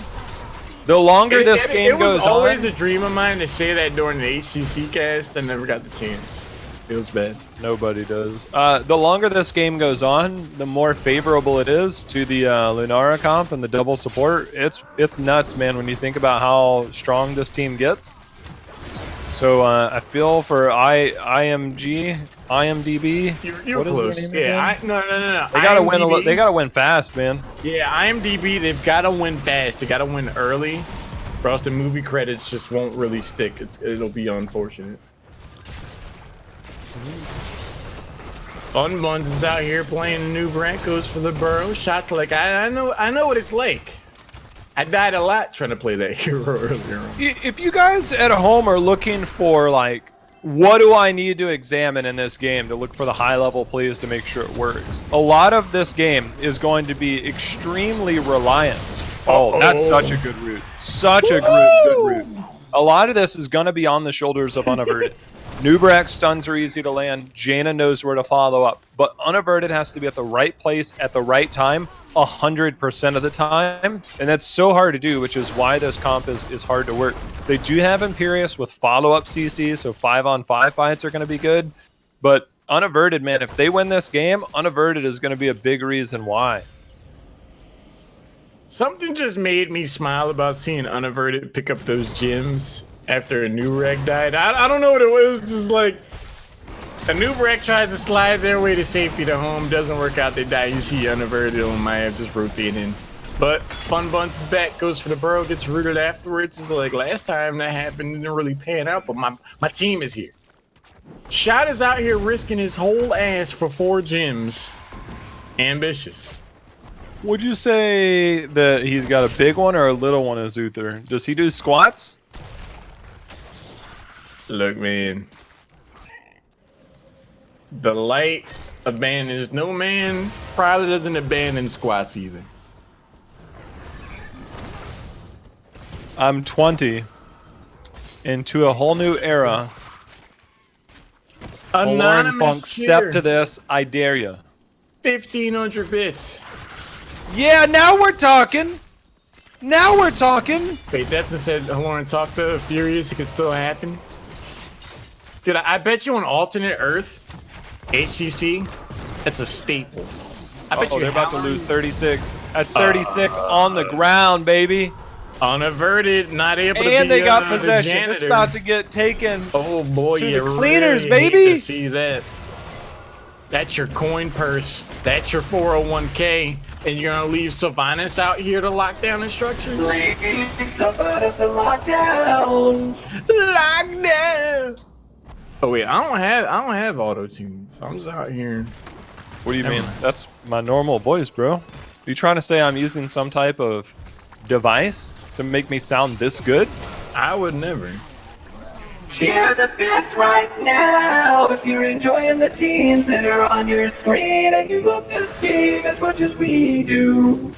The longer this game goes on, it was always a dream of mine to say that during the HCC cast. I never got the chance. Feels bad. Nobody does. The longer this game goes on, the more favorable it is to the Lunara comp and the double support. It's nuts, man, when you think about how strong this team gets. So I feel for IMDb. You're close. Yeah, no. They gotta IMDb, win. They gotta win fast, man. Yeah, IMDb. They've got to win fast. They got to win early, or else the movie credits just won't really stick. It'll be unfortunate. Fun Buns is out here playing the new brand, goes for the burrow. Shots like I know what it's like. I died a lot trying to play that hero earlier on. If you guys at home are looking for like, what do I need to examine in this game to look for the high level plays to make sure it works? A lot of this game is going to be extremely reliant. Oh, that's such a good route. Such a good route. A lot of this is going to be on the shoulders of Unaverted. Nubarak stuns are easy to land. Jaina knows where to follow up. But Unaverted has to be at the right place at the right time 100% of the time. And that's so hard to do, which is why this comp is hard to work. They do have Imperius with follow-up CC, so 5-on-5 fights are going to be good. But Unaverted, man, if they win this game, Unaverted is going to be a big reason why. Something just made me smile about seeing Unaverted pick up those gems after a new reg died. I don't know what it was. It was just like a new reg tries to slide their way to safety to home, doesn't work out, they die. You see Unaverted and Maya just rotating. But Fun Buns is back, goes for the burrow, gets rooted afterwards. It's like last time that happened, didn't really pan out, but my team is here. Shot is out here risking his whole ass for 4 gems. Ambitious. Would you say that he's got a big one or a little one as Uther? Does he do squats? Look, man. The light abandons no man, probably doesn't abandon squats either. I'm 20 into a whole new era. Halorin Funk, step to this. I dare you. 1,500 bits. Yeah, now we're talking. Now we're talking. Wait, Death said Halorin talk to Furious. It could still happen. Dude, I bet you on alternate Earth, HCC, that's a staple. I bet you they're about to lose 36. That's 36 on the ground, baby. Unaverted, not able to be And they got the possession. janitor. It's about to get taken. Oh boy, to you the cleaners, really hate baby. to see that. That's your coin purse. That's your 401k. And you're gonna leave Sylvanas out here to lock down the structures? Leaving Sylvanas to lock down. Lockdown. Oh wait, I don't have auto tune, so I'm just out here. What do you mean? That's my normal voice, bro. You trying to say I'm using some type of device to make me sound this good? I would never. Share the bits right now if you're enjoying the teams that are on your screen and you love this game as much as we do.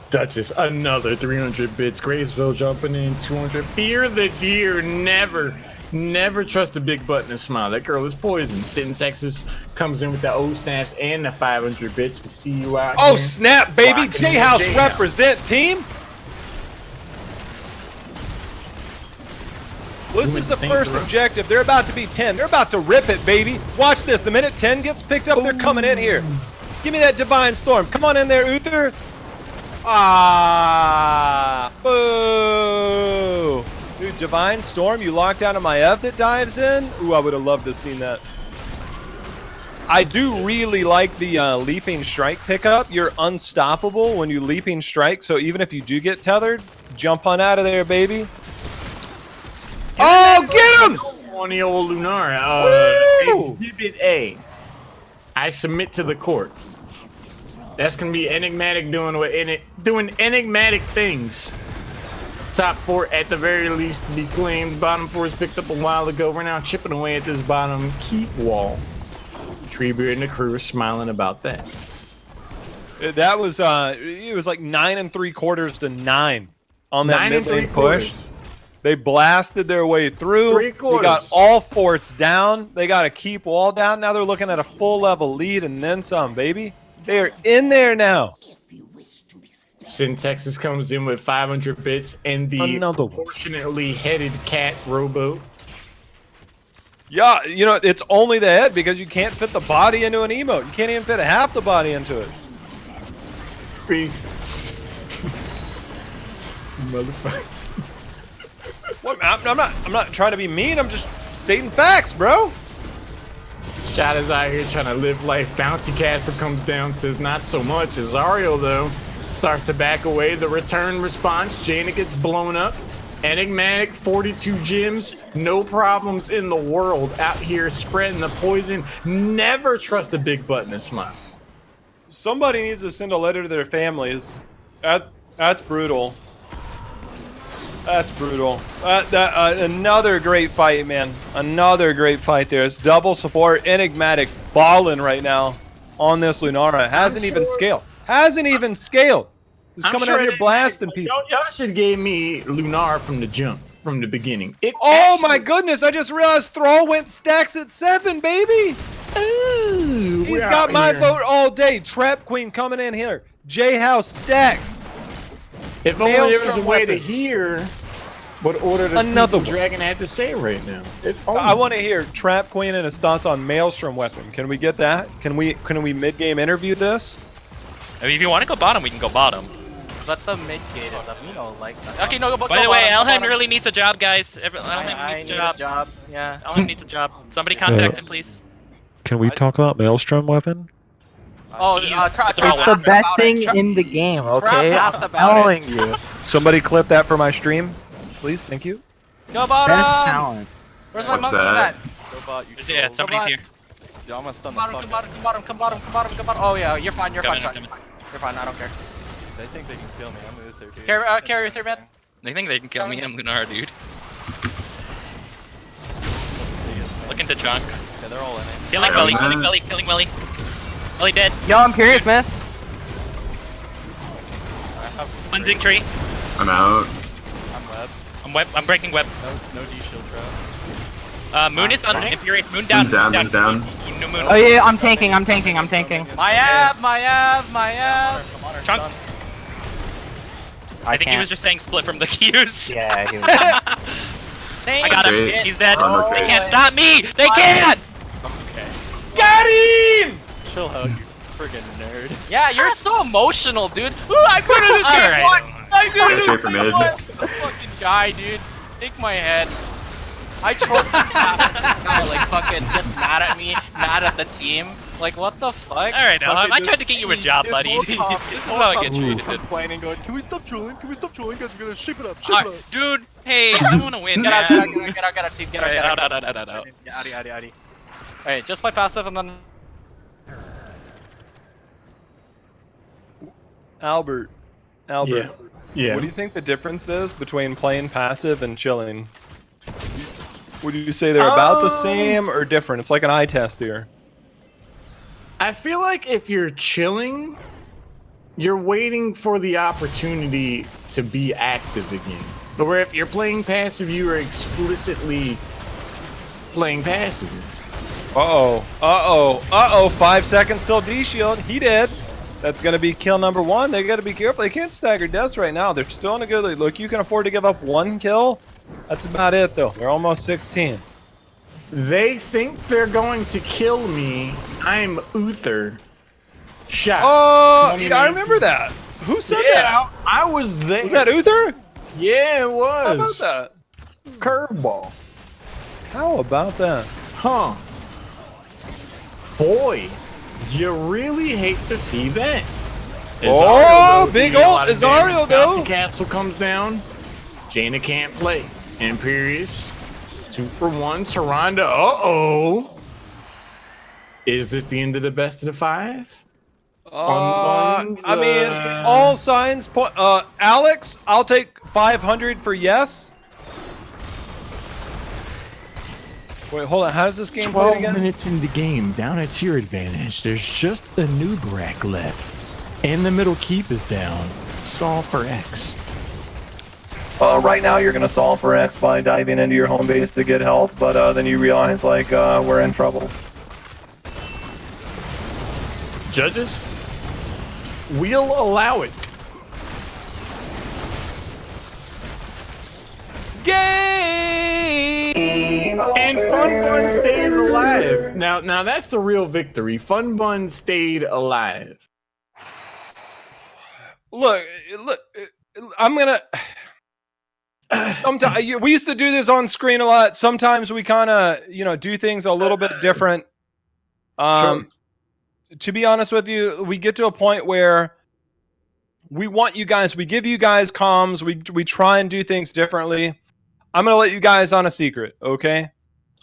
Duchess, another 300 bits. Graysville jumping in 200. Fear the deer. Never trust a big button to smile. That girl is poison. Sit in Texas comes in with the O snaps and the 500 bits. We see you out Oh here. snap, baby! Rocking J-House the represent team. This is the first objective. They're about to be 10. They're about to rip it, baby. Watch this. The minute 10 gets picked up, they're coming in here. Give me that Divine Storm. Come on in there, Uther. Ah, boo. Dude, Divine Storm, you locked down a Maiev that dives in? Ooh, I would have loved to have seen that. I do really like the Leaping Strike pickup. You're unstoppable when you Leaping Strike, so even if you do get tethered, jump on out of there, baby. Oh, get him! On the old Lunar. Exhibit A. I submit to the court. That's gonna be Enigmatic doing enigmatic things. Top 4 at the very least to be claimed. Bottom 4 is picked up a while ago. We're now chipping away at this bottom keep wall. Treebeard and the crew are smiling about that. That was it was like 9 3/4 to 9 on that 9 mid lane 3/4. push. They blasted their way through. 3/4. They got all forts down. They got a keep wall down. Now they're looking at a full level lead and then some, baby. They are in there now. Syntaxis comes in with 500 bits and the proportionately headed cat rowboat. Yeah, you know, it's only the head because you can't fit the body into an emote. You can't even fit half the body into it. See? Motherfucker. What, I'm not trying to be mean. I'm just stating facts, bro. Shada's out here trying to live life. Bouncy Castle comes down, says not so much. Azario, though, starts to back away. The return response, Jaina gets blown up. Enigmatic, 42 gems, no problems in the world. Out here spreading the poison. Never trust a big butt and a smile. Somebody needs to send a letter to their families. That's brutal. That's brutal. Another great fight, man. Another great fight there. It's double support. Enigmatic balling right now on this Lunara. Hasn't even scaled. Hasn't even scaled. He's coming out here blasting people. Y'all should have gave me Lunar from the jump, from the beginning. Oh my goodness, I just realized Thrall went stacks at 7, baby. Ooh, He's got my vote all day. Trap Queen coming in here. J-House stacks. If only there was a way to hear what order the Another Sleeping Dragon had to say right now. If only. I want to hear Trap Queen and his thoughts on Maelstrom weapon. Can we get that? Can we mid-game interview this? I mean, if you want to go bottom, we can go bottom. But the mid gate is up, you know, like that. Okay, no, go By the way, bottom, Elheim really needs a job, guys. Elheim needs a job. Yeah. Elheim needs a job. Somebody contact him, please. Can we talk about Maelstrom weapon? Oh, It's the best thing in the game, okay? I'm telling you. Somebody clip that for my stream, please. Thank you. Go bottom! Best talent. Where's my What's monkeys that? at? Go bot, you Yeah, somebody's here. Yeah, I'm gonna stun Come the fuck bottom, come bottom, come bottom, come bottom, come bottom. Oh yeah, you're fine, you're fine, Coming, Sean. You're fine, I don't care. They think they can kill me. I'm gonna do Carrier, sir, man. They think they can kill me. I'm Lunar, dude. Look into Chunk. Yeah, they're all in it. Killing Welly, killing Welly, killing Welly. Welly dead. Yo, I'm curious, miss. Cleansing tree. I'm out. I'm web. I'm breaking web. No D shield trap. Moon is on Imperious. Moon down. Moon down. Moon. Oh yeah, I'm tanking. My ab. Chunk. I think he was just saying split from the queues. Yeah, he was. I got him. Okay. He's dead. I'm okay. They can't stop me. They can't. Okay. Got him! Chill out, you friggin' nerd. Yeah, you're so emotional, dude. Ooh, I'm good at this game. Alright. I'm good at Trade this for mid. fucking guy, dude. Take my head. I trolled guy, like fucking gets mad at me, mad at the team. Like what the fuck? Alright, I tried to get you a job, buddy. This is how I get treated. Complaining, going, can we stop trolling? Can we stop trolling? Guys, we're gonna ship it up. Dude, hey, I want to win. Get out, team, get out. Out. Outie. Alright, just play passive and then. Albert. Yeah. What do you think the difference is between playing passive and chilling? Would you say they're about the same or different? It's like an eye test here. I feel like if you're chilling, you're waiting for the opportunity to be active again. But where if you're playing passive, you are explicitly playing passive. Uh-oh. 5 seconds till D-shield. He did. That's going to be kill number 1. They got to be careful. They can't stagger deaths right now. They're still in a good lead. Look, you can afford to give up 1 kill. That's about it, though. They're almost 16. They think they're going to kill me. I'm Uther. Shot. Oh, I remember that. Who said that? I was there. Was that Uther? Yeah, it was. How about that? Curveball. How about that? Huh. Boy, you really hate to see that. Oh, big ult Azario, though. Bouncy Castle comes down. Jaina can't play. Imperious. 2 for 1. Tyrande. Uh-oh. Is this the end of the best of the 5? I mean, all signs point. Alex, I'll take 500 for yes. Wait, hold on. How does this game play 12 again? minutes in the game, down a tier advantage. There's just a noob rack left. And the middle keep is down. Solve for X. Right now you're gonna solve for X by diving into your home base to get health, but then you realize like we're in trouble. Judges, we'll allow it. Game! And Fun Bun stays alive. Now that's the real victory. Fun Bun stayed alive. Look, I'm gonna. Sometimes we used to do this on screen a lot. Sometimes we kind of, do things a little bit different. Sure. To be honest with you, we get to a point where we want you guys. We give you guys comms. We try and do things differently. I'm gonna let you guys on a secret, okay?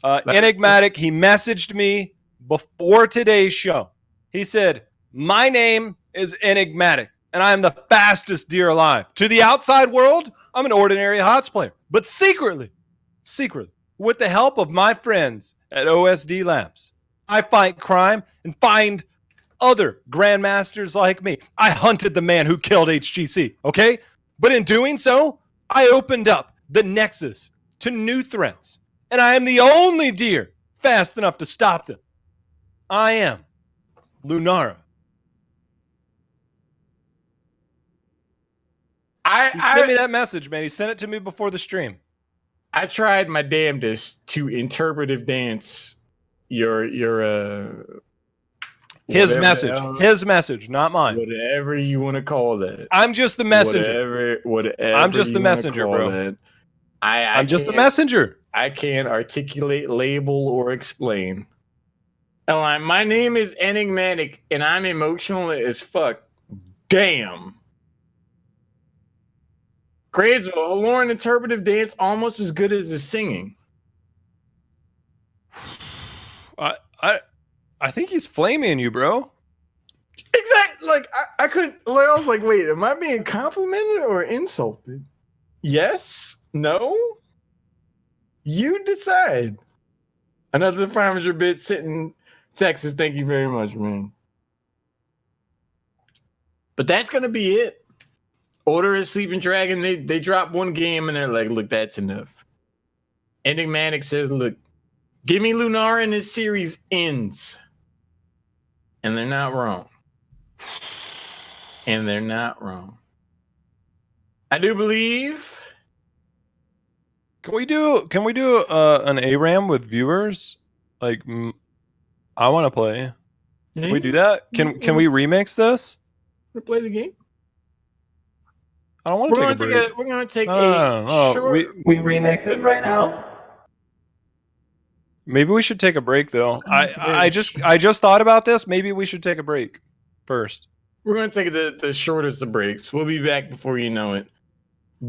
Enigmatic. He messaged me before today's show. He said, "My name is Enigmatic, and I am the fastest deer alive. To the outside world, I'm an ordinary HOTS player. But secretly, with the help of my friends at OSD Labs, I fight crime and find other grandmasters like me. I hunted the man who killed HGC, okay? But in doing so, I opened up the nexus to new threats, and I am the only deer fast enough to stop them. I am Lunara." He sent me that message, man. He sent it to me before the stream. I tried my damnedest to interpretive dance his message, not mine. Whatever you want to call that. I'm just the messenger. Whatever I'm just the messenger, bro. I'm just the messenger. I can't articulate, label, or explain. My name is Enigmatic, and I'm emotional as fuck. Damn. Crazy. Halorin interpretive dance almost as good as his singing. I think he's flaming you, bro. Exactly. Like I was like, wait, am I being complimented or insulted? Yes? No? You decide. Another 500 bit sitting Texas. Thank you very much, man. But that's gonna be it. Order of Sleeping Dragon, they drop one game and they're like, look, that's enough. Enigmatic says, look, give me Lunara and this series ends. And they're not wrong. And they're not wrong. I do believe. Can we do an ARAM with viewers? Like, I want to play. Can we do that? Can we remix this? Play the game. I don't want to take a break. We're going to take short... We remix it right now. Maybe we should take a break, though. I just thought about this. Maybe we should take a break first. We're going to take the shortest of breaks. We'll be back before you know it.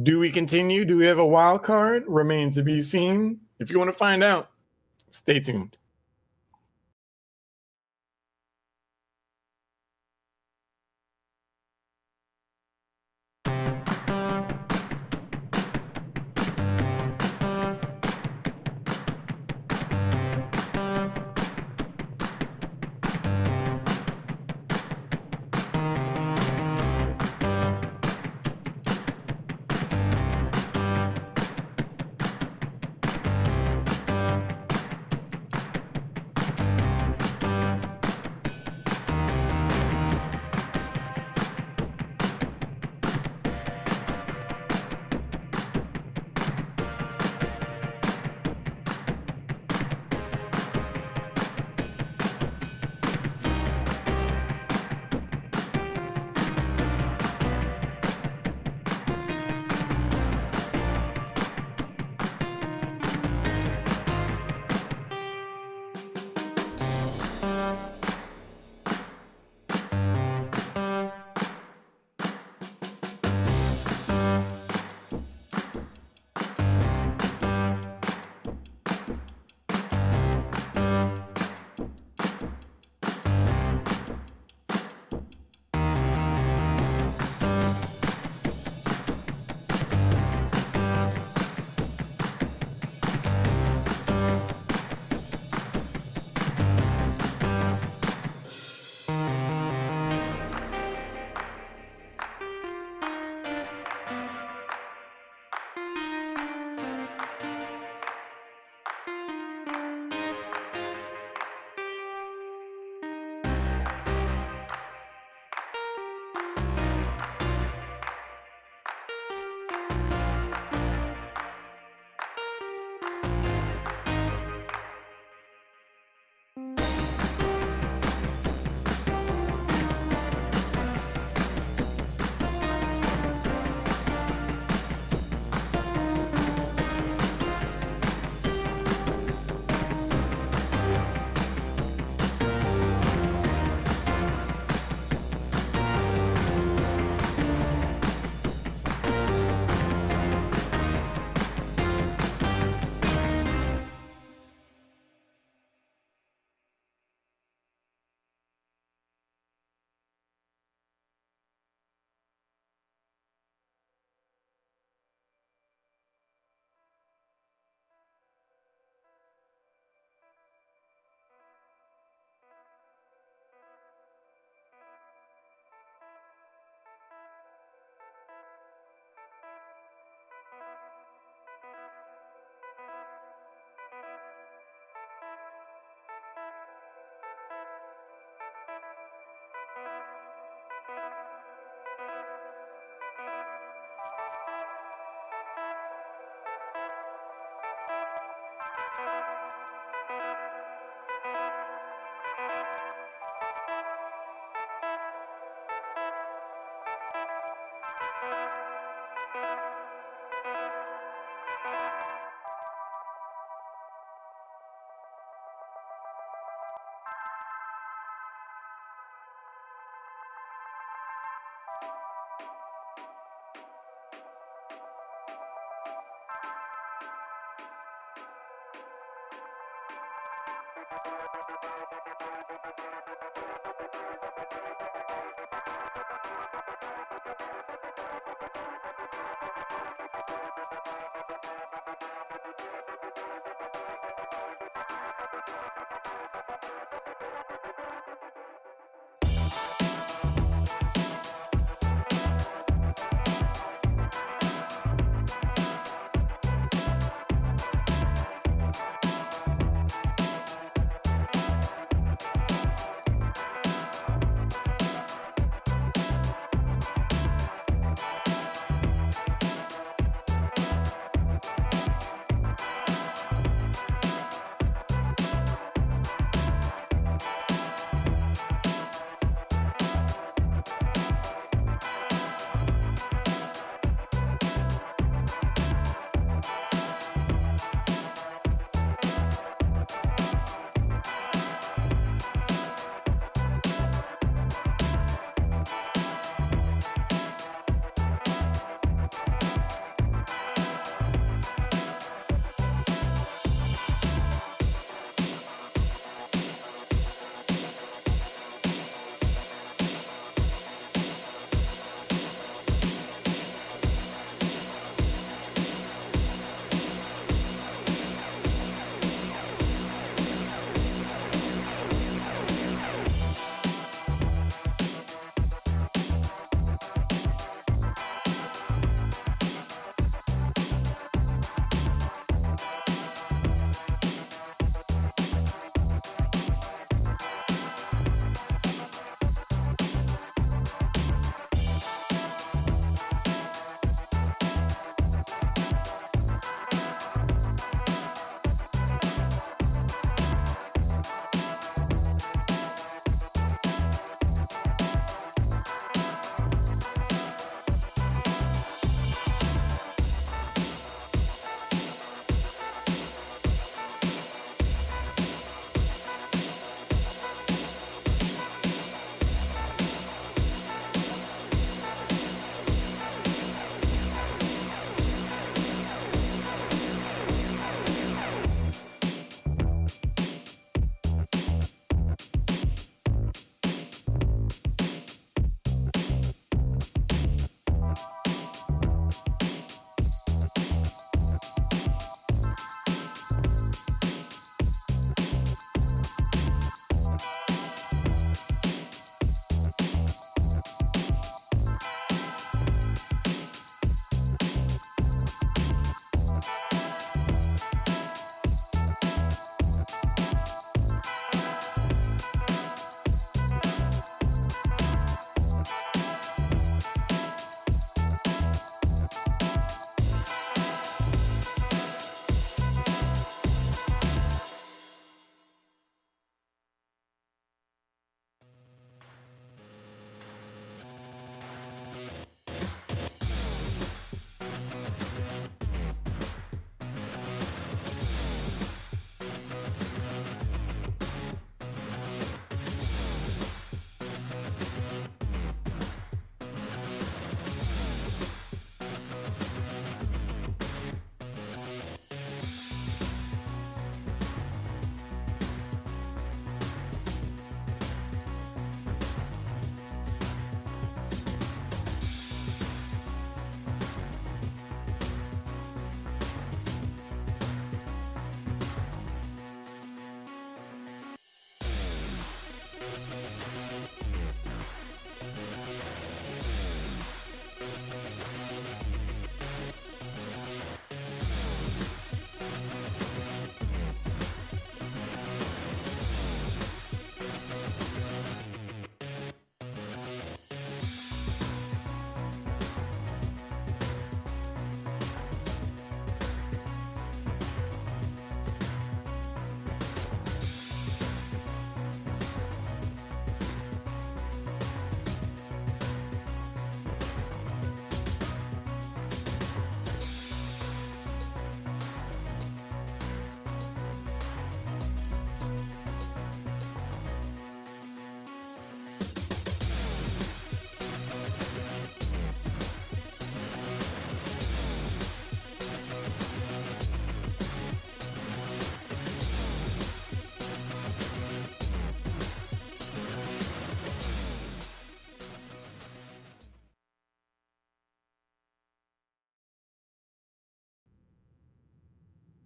Do we continue? Do we have a wild card? Remains to be seen. If you want to find out, stay tuned.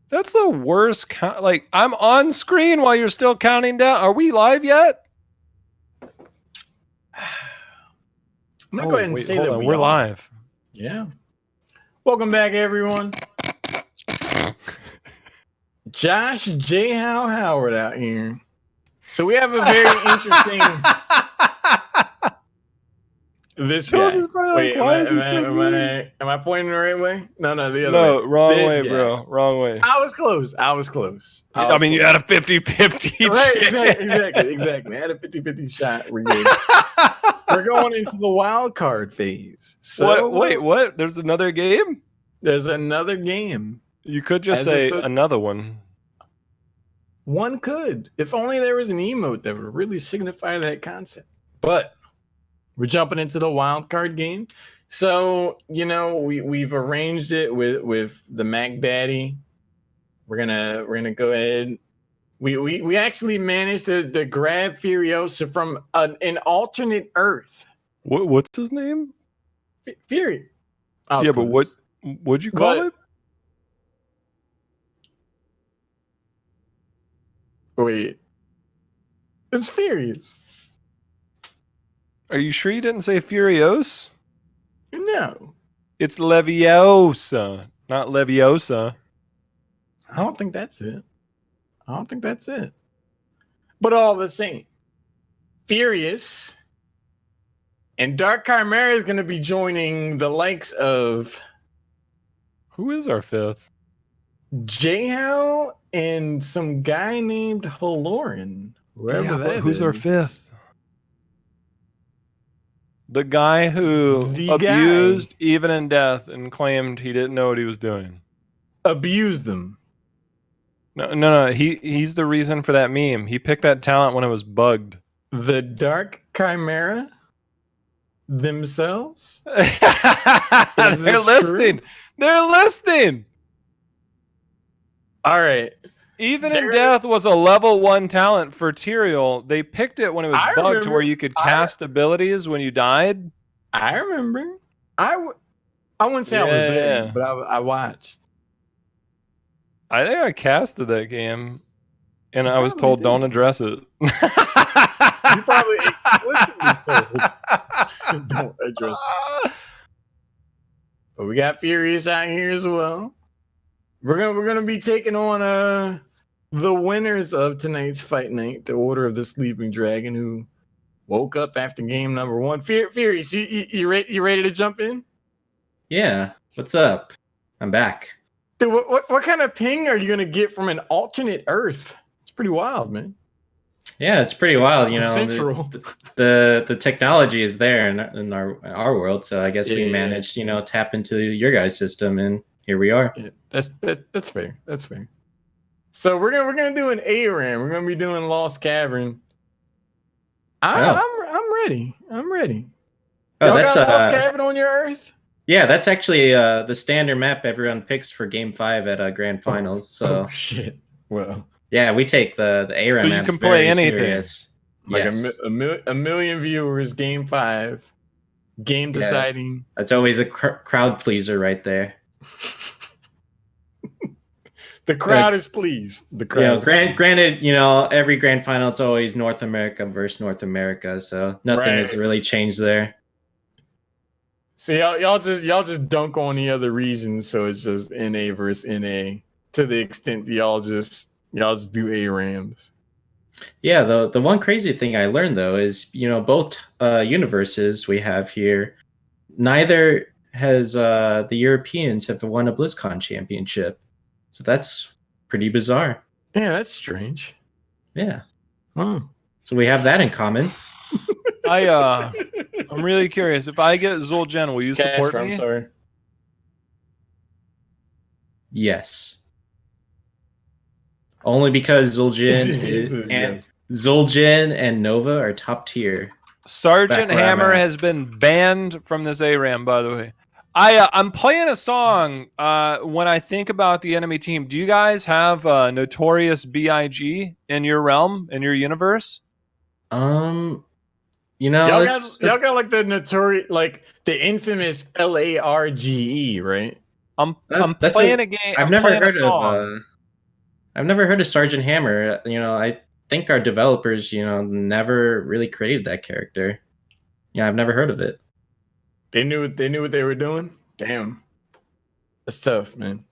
That's the worst count. Like, I'm on screen while you're still counting down. Are we live yet? I'm gonna go ahead and say that we're live. Yeah. Welcome back, everyone. Josh J. Howard out here. So we have a very interesting. This guy. Wait, am I pointing the right way? No, the other way. No, wrong This way, guy. bro. Wrong way. I was close. I mean, you had a 50-50. Right, exactly. I had a 50-50 shot. We're good. We're going into the wild card phase. So Wait, what? There's another game? There's another game. You could just say another one. One could. If only there was an emote that would really signify that concept. But we're jumping into the wild card game. So, we've arranged it with the Mac Daddy. We're gonna go ahead. We actually managed to grab Furiosa from an alternate Earth. What's his name? Fury. Yeah, but what'd you call it? Wait. It's Furious. Are you sure you didn't say Furios? No. It's Leviosa, not Leviosa. I don't think that's it. But all the same, Furious and Dark Chimera is going to be joining the likes of... Who is our fifth? Jhow and some guy named Halorin. Who's our fifth? The guy who abused Even in Death and claimed he didn't know what he was doing. Abused them. No. He's the reason for that meme. He picked that talent when it was bugged. The Dark Chimera themselves? They're listening. They're listening. All right. Even in Death was a level 1 talent for Tyrael. They picked it when it was bugged to where you could cast abilities when you died. I remember. I wouldn't say I was there, but I watched. I think I casted that game, and I was told don't address it. You probably explicitly told don't address it. But we got Furious out here as well. We're gonna be taking on the winners of tonight's fight night, the Order of the Sleeping Dragon, who woke up after game number 1. Furious, you ready to jump in? Yeah. What's up? I'm back. Dude, what kind of ping are you gonna get from an alternate Earth? It's pretty wild, man. Yeah, it's pretty wild. Central. The technology is there in our world, so I guess we managed, tap into your guys' system, and here we are. Yeah, that's fair. That's fair. So we're gonna do an ARAM. We're gonna be doing Lost Cavern. I'm ready. Oh, Y'all that's got Lost Cavern on your Earth? Yeah, that's actually the standard map everyone picks for Game 5 at Grand Finals. So shit. Well, yeah, we take the ARAM. So you maps can play very anything. serious. Like Yes. a million viewers, Game 5, game deciding. That's always a crowd pleaser right there. The crowd is pleased. The crowd. Granted, every Grand Final it's always North America versus North America, so nothing has really changed there. So y'all just dunk on the other regions, so it's just NA versus NA to the extent that y'all just do ARAMs. Yeah, the one crazy thing I learned though is both universes we have here, neither has the Europeans have won a BlizzCon championship, so that's pretty bizarre. Yeah, that's strange. Yeah. Oh. So we have that in common. I'm really curious. If I get Zul'jin, will you support me? I'm sorry. Yes. Only because Zul'jin and Nova are top tier. Sergeant Hammer has been banned from this ARAM, by the way. I'm playing a song when I think about the enemy team. Do you guys have Notorious B.I.G. in your realm, in your universe? Y'all got like the notorious, like the infamous LARGE, right? I'm playing a game. I've never heard of I've never heard of Sergeant Hammer. You know, I think our developers, you know, never really created that character. Yeah, I've never heard of it. They knew what they were doing. Damn, that's tough, man.